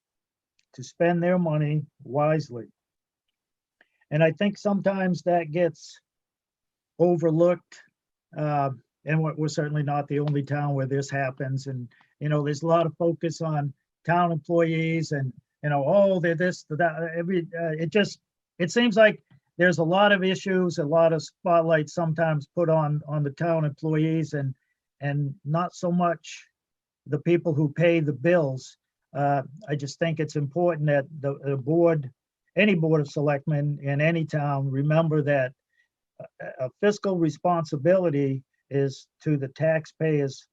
to spend their money wisely. And I think sometimes that gets overlooked. And we're certainly not the only town where this happens. And, you know, there's a lot of focus on town employees and, you know, oh, they're this, they're that. It seems like there's a lot of issues, a lot of spotlight sometimes put on the town employees and not so much the people who pay the bills. I just think it's important that the board, any board of selectmen in any town, remember that a fiscal responsibility is to the taxpayers,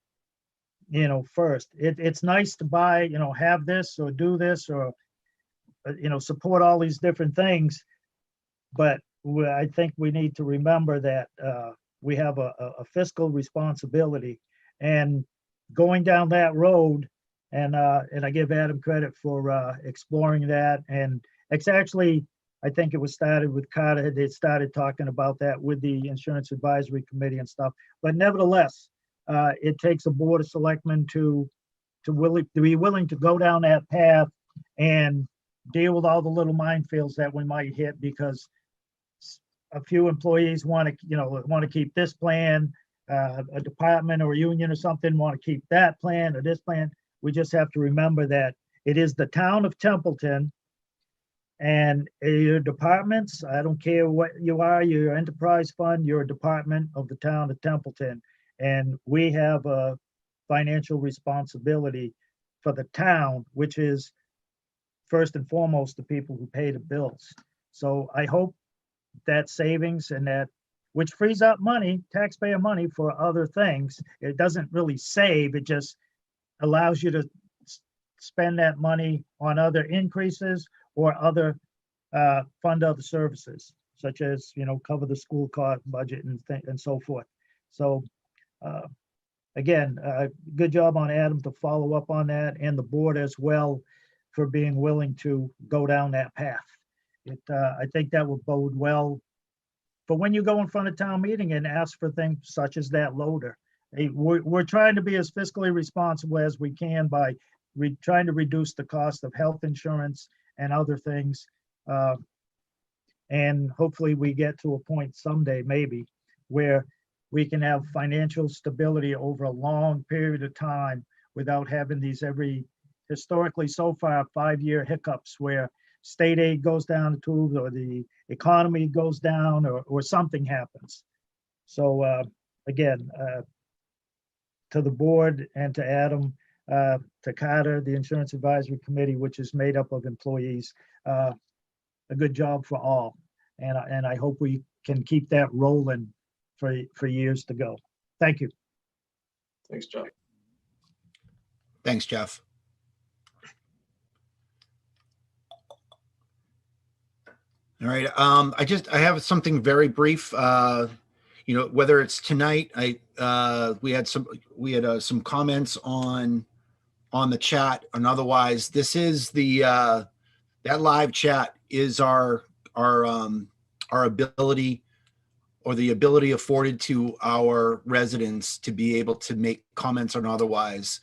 you know, first. It's nice to buy, you know, have this or do this or, you know, support all these different things. But I think we need to remember that we have a fiscal responsibility, and going down that road, and I give Adam credit for exploring that. And it's actually, I think it was started with Carter. They started talking about that with the Insurance Advisory Committee and stuff. But nevertheless, it takes a board of selectmen to be willing to go down that path and deal with all the little minefields that we might hit, because a few employees want to keep this plan, a department or a union or something want to keep that plan or this plan. We just have to remember that it is the town of Templeton, and your departments, I don't care what you are, your enterprise fund, you're a department of the town of Templeton. And we have a financial responsibility for the town, which is first and foremost the people who pay the bills. So I hope that savings and that, which frees up money, taxpayer money for other things. It doesn't really save, it just allows you to spend that money on other increases or other fund other services, such as, you know, cover the school cost budget and so forth. So again, good job on Adam to follow up on that, and the board as well for being willing to go down that path. I think that will bode well for when you go in front of town meeting and ask for things such as that loader. We're trying to be as fiscally responsible as we can by trying to reduce the cost of health insurance and other things. And hopefully we get to a point someday, maybe, where we can have financial stability over a long period of time without having these historically so far 5-year hiccups where state aid goes down the tubes or the economy goes down or something happens. So again, to the board and to Adam, to Carter, the Insurance Advisory Committee, which is made up of employees, a good job for all. And I hope we can keep that rolling for years to go. Thank you. Thanks, Jeff. Thanks, Jeff. All right. I have something very brief. You know, whether it's tonight, we had some comments on the chat, and otherwise, this is that live chat is our ability, or the ability afforded to our residents to be able to make comments on otherwise.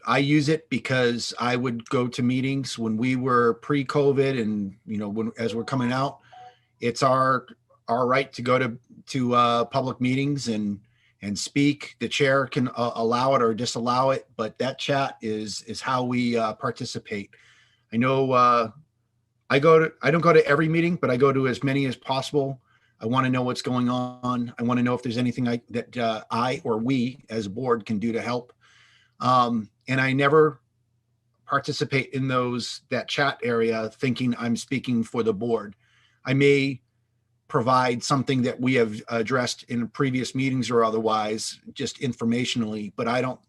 I use it because I would go to meetings when we were pre-COVID, and you know, as we're coming out, it's our right to go to public meetings and speak. The chair can allow it or disallow it, but that chat is how we participate. I know I don't go to every meeting, but I go to as many as possible. I want to know what's going on. I want to know if there's anything that I or we as a board can do to help. And I never participate in that chat area thinking I'm speaking for the board. I may provide something that we have addressed in previous meetings or otherwise, just informationally, but I don't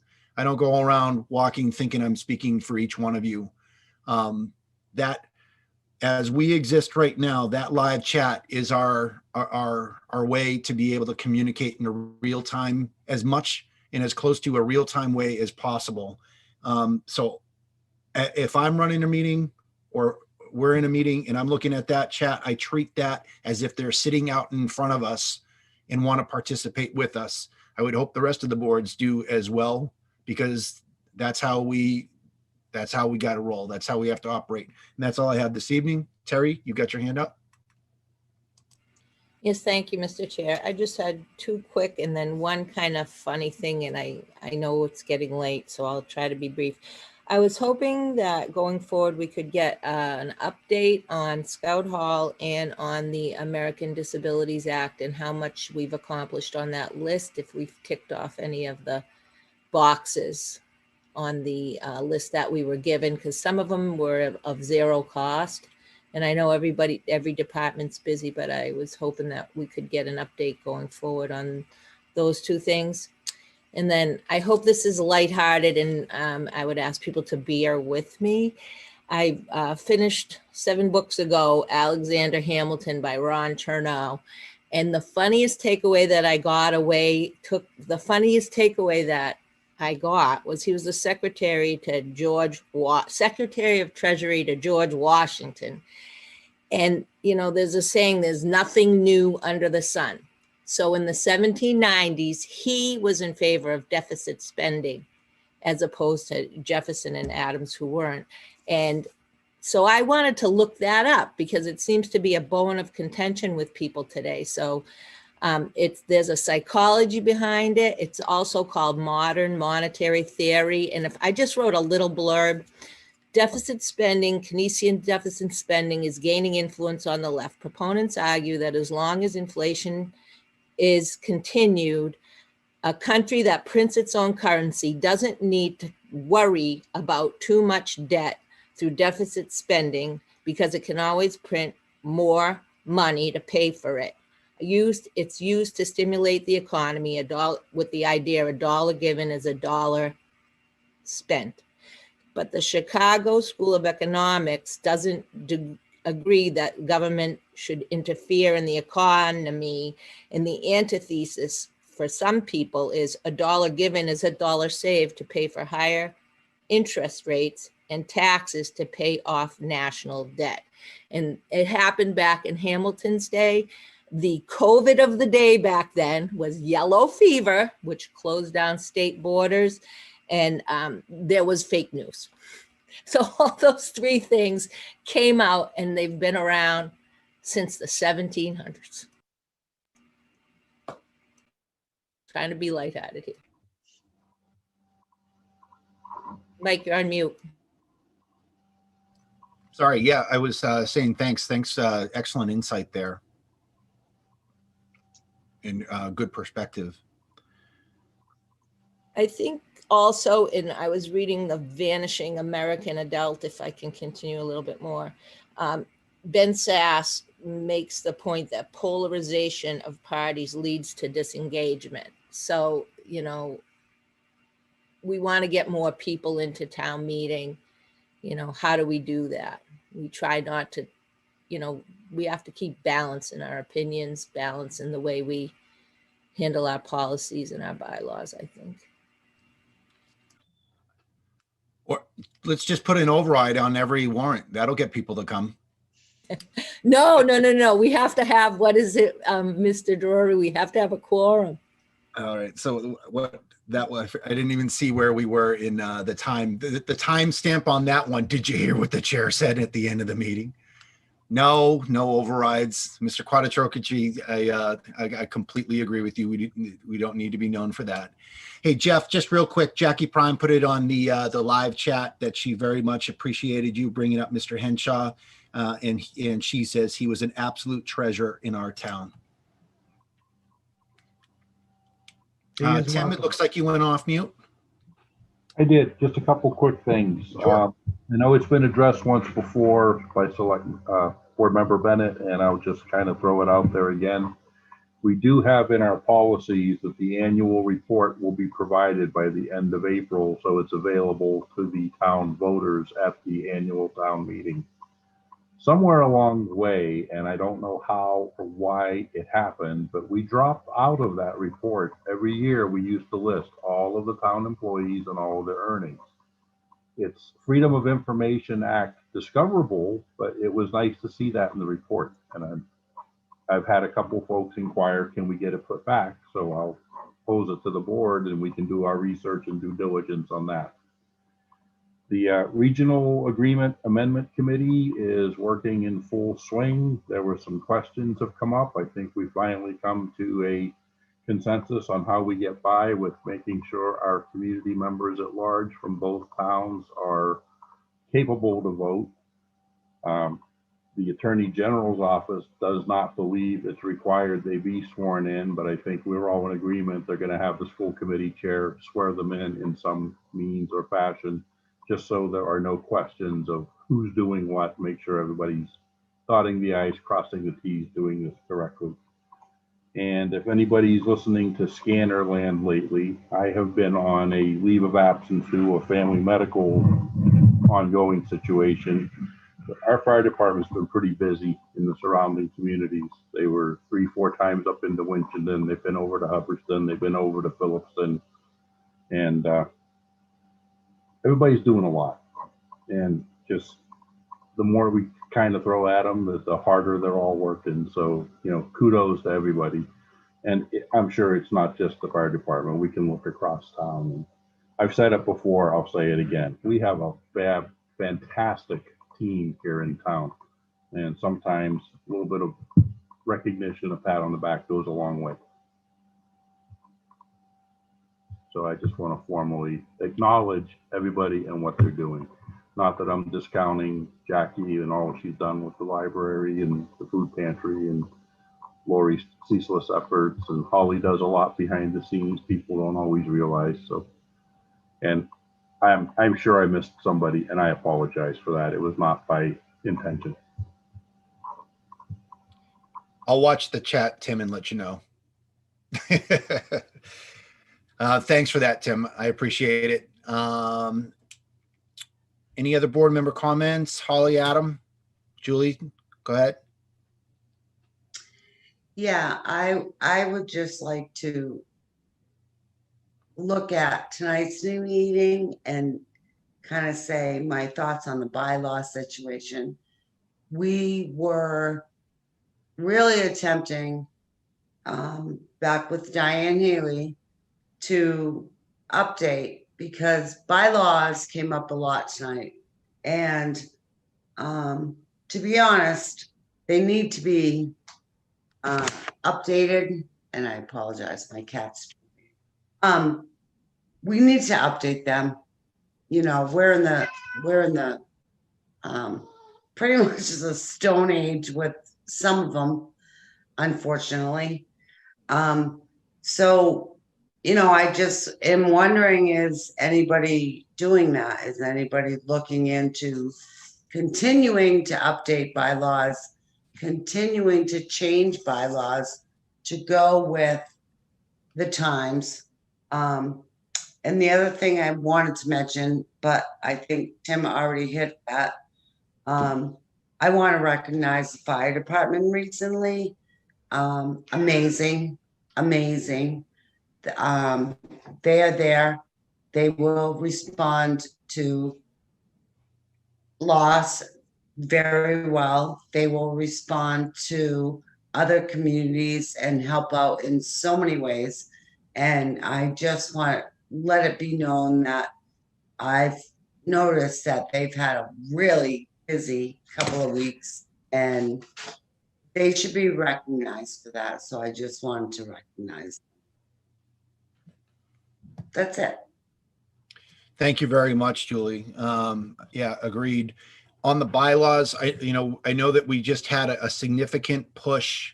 go around walking thinking I'm speaking for each one of you. That, as we exist right now, that live chat is our way to be able to communicate in a real time, as much and as close to a real time way as possible. So if I'm running a meeting or we're in a meeting and I'm looking at that chat, I treat that as if they're sitting out in front of us and want to participate with us. I would hope the rest of the boards do as well, because that's how we got to roll. That's how we have to operate. And that's all I have this evening. Terry, you got your hand up? Yes, thank you, Mr. Chair. I just had two quick and then one kind of funny thing, and I know it's getting late, so I'll try to be brief. I was hoping that going forward, we could get an update on Scout Hall and on the American Disabilities Act and how much we've accomplished on that list, if we've ticked off any of the boxes on the list that we were given, because some of them were of zero cost. And I know every department's busy, but I was hoping that we could get an update going forward on those two things. And then I hope this is lighthearted, and I would ask people to bear with me. I finished 7 books ago, Alexander Hamilton by Ron Chernow. And the funniest takeaway that I got was he was the Secretary of Treasury to George Washington. And, you know, there's a saying, there's nothing new under the sun. So in the 1790s, he was in favor of deficit spending, as opposed to Jefferson and Adams, who weren't. And so I wanted to look that up, because it seems to be a bone of contention with people today. So there's a psychology behind it. It's also called modern monetary theory. And if I just wrote a little blurb, deficit spending, Keynesian deficit spending is gaining influence on the left. Proponents argue that as long as inflation is continued, a country that prints its own currency doesn't need to worry about too much debt through deficit spending, because it can always print more money to pay for it. It's used to stimulate the economy, with the idea a dollar given is a dollar spent. But the Chicago School of Economics doesn't agree that government should interfere in the economy. And the antithesis for some people is a dollar given is a dollar saved to pay for higher interest rates and taxes to pay off national debt. And it happened back in Hamilton's day. The COVID of the day back then was yellow fever, which closed down state borders, and there was fake news. So all those 3 things came out, and they've been around since the 1700s. Trying to be lighthearted here. Mike, you're on mute. Sorry. Yeah, I was saying thanks. Excellent insight there. And good perspective. I think also, I was reading The Vanishing American Adult, if I can continue a little bit more. Ben Sass makes the point that polarization of parties leads to disengagement. So, you know, we want to get more people into town meeting. You know, how do we do that? We try not to, you know, we have to keep balance in our opinions, balance in the way we handle our policies and our bylaws, I think. Or let's just put an override on every warrant. That'll get people to come. No. We have to have, what is it, Mr. Drury? We have to have a quorum. All right. So what that was, I didn't even see where we were in the time. The time stamp on that one. Did you hear what the chair said at the end of the meeting? No overrides. Mr. Quattro-Cacci, I completely agree with you. We don't need to be known for that. Hey, Jeff, just real quick, Jackie Prime put it on the live chat that she very much appreciated you bringing up Mr. Henshaw. And she says he was an absolute treasure in our town. Tim, it looks like you went off mute. I did. Just a couple quick things. Sure. I know it's been addressed once before by Select Board Member Bennett, and I'll just kind of throw it out there again. We do have in our policies that the annual report will be provided by the end of April, so it's available to the town voters at the annual town meeting. Somewhere along the way, and I don't know how or why it happened, but we dropped out of that report. Every year we used to list all of the town employees and all of their earnings. It's Freedom of Information Act discoverable, but it was nice to see that in the report. And I've had a couple folks inquire, can we get it put back? So I'll propose it to the board and we can do our research and due diligence on that. The Regional Agreement Amendment Committee is working in full swing. There were some questions have come up. I think we finally come to a consensus on how we get by with making sure our community members at large from both towns are capable to vote. The Attorney General's office does not believe it's required they be sworn in, but I think we're all in agreement they're going to have the school committee chair swear them in some means or fashion, just so there are no questions of who's doing what, make sure everybody's dotting the i's, crossing the t's, doing this correctly. And if anybody's listening to Scanner Land lately, I have been on a leave of absence due to a family medical ongoing situation. Our fire department's been pretty busy in the surrounding communities. They were 3-4 times up into Winchendon. They've been over to Hubbardston. They've been over to Phillipston. And everybody's doing a lot. And just the more we kind of throw at them, the harder they're all working. So, you know, kudos to everybody. And I'm sure it's not just the fire department. We can look across town. And I've said it before, I'll say it again. We have a fantastic team here in town. And sometimes a little bit of recognition, a pat on the back goes a long way. So I just want to formally acknowledge everybody and what they're doing. Not that I'm discounting Jackie and all she's done with the library and the food pantry and Lori's ceaseless efforts, and Holly does a lot behind the scenes people don't always realize. So, and I'm sure I missed somebody and I apologize for that. It was not by intention. I'll watch the chat, Tim, and let you know. Thanks for that, Tim. I appreciate it. Any other board member comments? Holly, Adam, Julie, go ahead. Yeah, I would just like to look at tonight's new meeting and kind of say my thoughts on the bylaw situation. We were really attempting back with Diane Healy to update, because bylaws came up a lot tonight. And to be honest, they need to be updated. And I apologize, my cat's. We need to update them. You know, we're in the pretty much the Stone Age with some of them, unfortunately. So, you know, I just am wondering, is anybody doing that? Is anybody looking into continuing to update bylaws, continuing to change bylaws to go with the times? And the other thing I wanted to mention, but I think Tim already hit that, I want to recognize the fire department recently. Amazing. They are there. They will respond to loss very well. They will respond to other communities and help out in so many ways. And I just want to let it be known that I've noticed that they've had a really busy couple of weeks and they should be recognized for that. So I just wanted to recognize them. That's it. Thank you very much, Julie. Yeah, agreed. On the bylaws, I know that we just had a significant push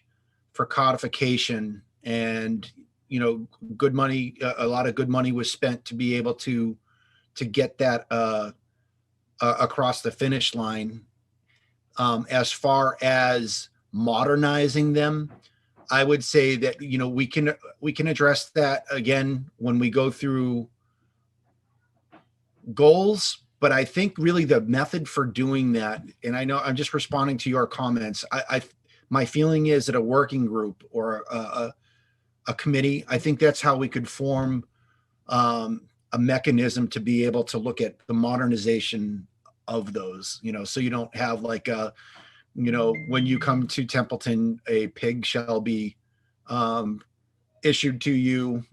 for codification, and good money, a lot of good money was spent to be able to get that across the finish line. As far as modernizing them, I would say that we can address that again when we go through goals, but I think really the method for doing that, and I know I'm just responding to your comments, my feeling is that a working group or a committee, I think that's how we could form a mechanism to be able to look at the modernization of those, so you don't have like when you come to Templeton, a pig shall be issued to you,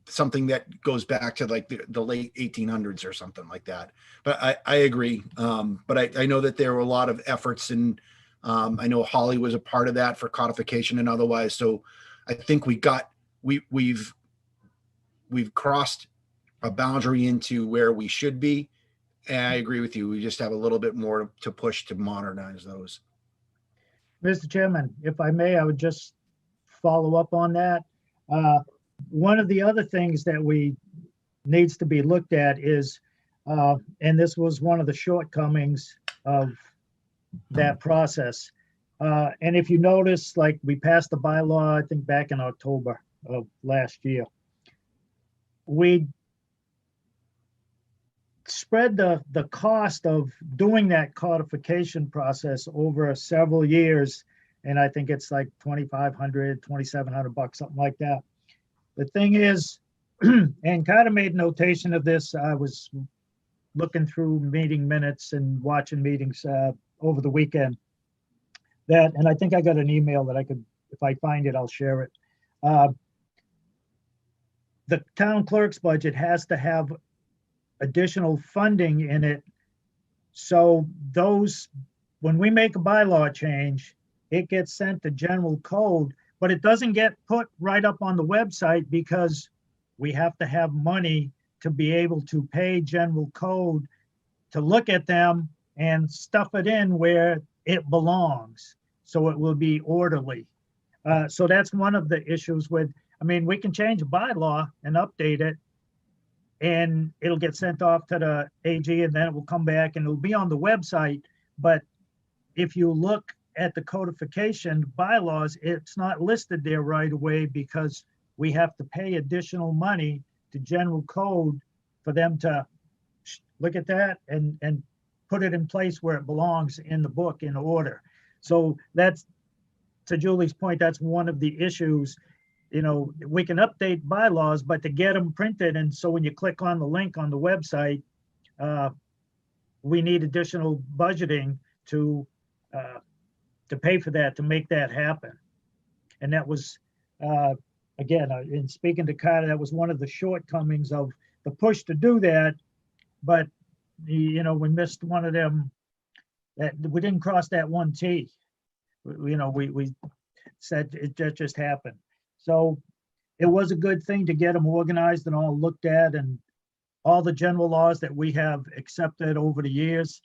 something that goes back to like the late 1800s or something like that. But I agree. But I know that there were a lot of efforts, and I know Holly was a part of that for codification and otherwise. So I think we've crossed a boundary into where we should be. And I agree with you. We just have a little bit more to push to modernize those. Mr. Chairman, if I may, I would just follow up on that. One of the other things that needs to be looked at is, and this was one of the shortcomings of that process. And if you notice, like we passed the bylaw, I think back in October of last year, we spread the cost of doing that codification process over several years. And I think it's like $2,500, $2,700, something like that. The thing is, and kind of made notation of this, I was looking through meeting minutes and watching meetings over the weekend. And I think I got an email that I could, if I find it, I'll share it. The town clerk's budget has to have additional funding in it. So when we make a bylaw change, it gets sent to general code, but it doesn't get put right up on the website because we have to have money to be able to pay general code to look at them and stuff it in where it belongs. So it will be orderly. So that's one of the issues we can change a bylaw and update it, and it'll get sent off to the AG, and then it will come back and it'll be on the website. But if you look at the codification bylaws, it's not listed there right away because we have to pay additional money to general code for them to look at that and put it in place where it belongs in the book in order. So that's, to Julie's point, that's one of the issues. We can update bylaws, but to get them printed, and so when you click on the link on the website, we need additional budgeting to pay for that, to make that happen. And that was, again, in speaking to Carter, that was one of the shortcomings of the push to do that. But, we missed one of them, that we didn't cross that one T. We said it just happened. So it was a good thing to get them organized and all looked at, and all the general laws that we have accepted over the years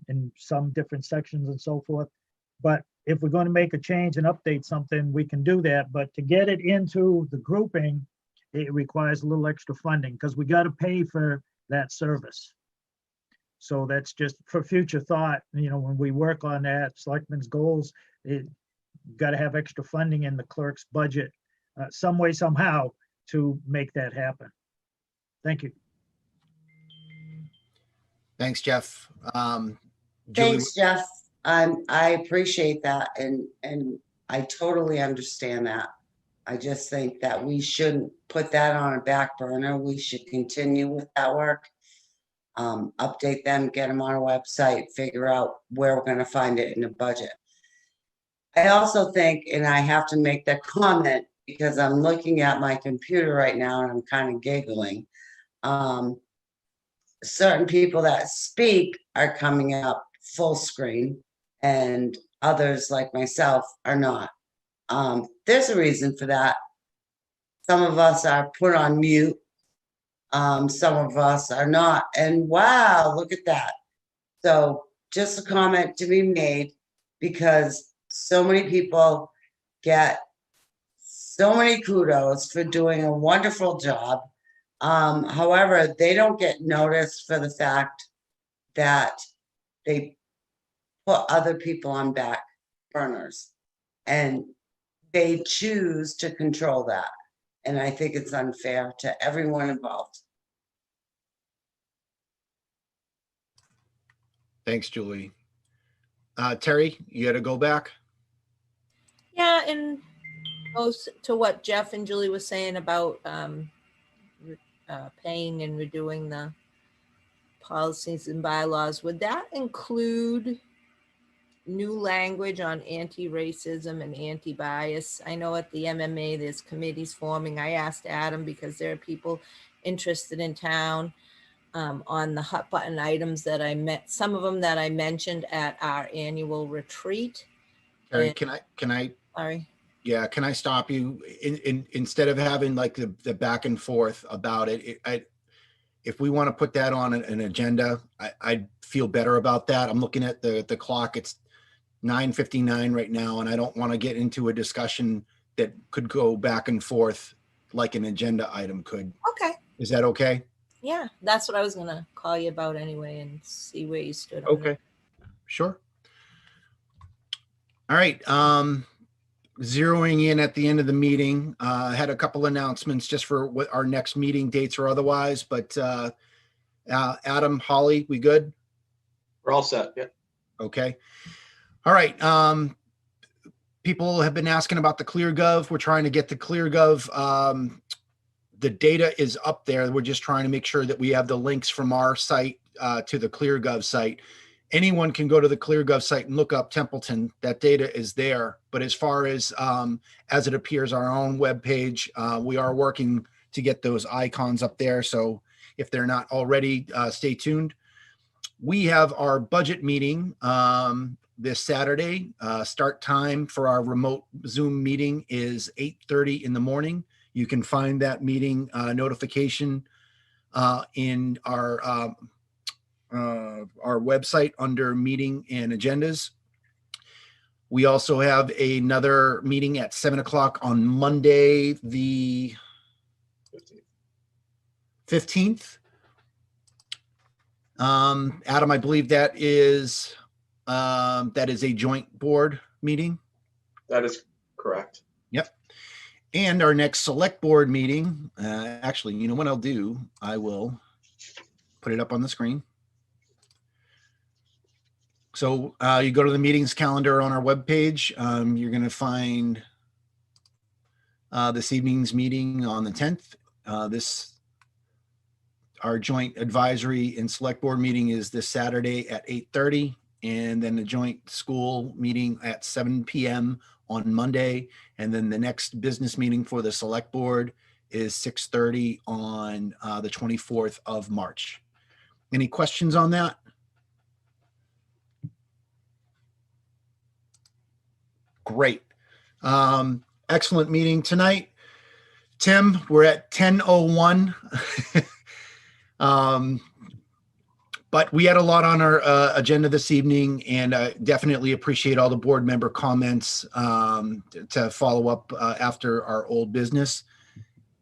in some different sections and so forth. But if we're going to make a change and update something, we can do that. But to get it into the grouping, it requires a little extra funding because we got to pay for that service. So that's just for future thought. When we work on that, selectmen's goals, got to have extra funding in the clerk's budget some way, somehow, to make that happen. Thank you. Thanks, Jeff. Julie, Thanks, Jeff. I appreciate that, and I totally understand that. I just think that we shouldn't put that on a back burner. We should continue with that work. Update them, get them on a website, figure out where we're going to find it in the budget. I also think, and I have to make that comment because I'm looking at my computer right now and I'm kind of giggling. Certain people that speak are coming up full screen and others like myself are not. There's a reason for that. Some of us are put on mute. Some of us are not. And wow, look at that. So just a comment to be made, because so many people get so many kudos for doing a wonderful job. However, they don't get noticed for the fact that they put other people on back burners, and they choose to control that. And I think it's unfair to everyone involved. thanks, Julie. Terry, you got to go back. Yeah, and goes to what Jeff and Julie was saying about paying and redoing the policies and bylaws. Would that include new language on anti-racism and anti-bias. I know at the MMA, there's committees forming. I asked Adam because there are people interested in town on the hot button items that I met, some of them that I mentioned at our annual retreat. Terry, And- can I, Sorry. yeah, can I stop you? Instead of having like the back and forth about it, if we want to put that on an agenda, I'd feel better about that. I'm looking at the clock. It's 9:59 right now, and I don't want to get into a discussion that could go back and forth like an agenda item could. Okay. Is that okay? Yeah, that's what I was gonna call you about anyway and see where you stood. On it. Okay, sure. All right, zeroing in at the end of the meeting, I had a couple announcements just for what our next meeting dates or otherwise, but Adam, Holly, we good? We're all set. Yeah. Okay. All right. People have been asking about the ClearGov. We're trying to get the ClearGov. The data is up there. We're just trying to make sure that we have the links from our site to the ClearGov site. Anyone can go to the ClearGov site and look up Templeton. That data is there. But as far as it appears on our own webpage, we are working to get those icons up there. So if they're not already, stay tuned. We have our budget meeting this Saturday. Start time for our remote Zoom meeting is 8:30 in the morning. You can find that meeting notification in our website under meeting and agendas. We also have another meeting at 7 o'clock on Monday, the 15th. Adam, I believe that is a joint board meeting. That is correct. Yep. And our next select board meeting, actually, you know what I'll do? I will put it up on the screen. So you go to the meetings calendar on our webpage. You're going to find this evening's meeting on the 10th. Our joint advisory and select board meeting is this Saturday at 8:30, and then the joint school meeting at 7 p.m. on Monday. And then the next business meeting for the select board is 6:30 on the 24th of March. Any questions on that? Great. Excellent meeting tonight. Tim, we're at 10:01. But we had a lot on our agenda this evening, and I definitely appreciate all the board member comments to follow up after our old business.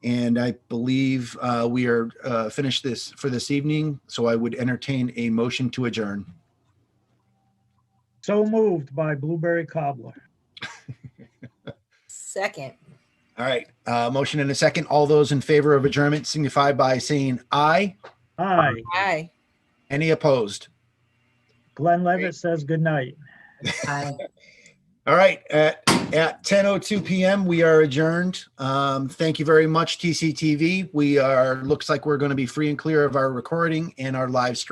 And I believe we are finished this for this evening. So I would entertain a motion to adjourn. So moved by Blueberry Cobbler. Second. All right, motion and a second. All those in favor of adjournment signify by saying aye. Aye. Aye. Any opposed? Glenn Levitt says good night. Aye. All right, at 10:02 p.m. we are adjourned. Thank you very much, TCTV. Looks like we're going to be free and clear of our recording and our live stream.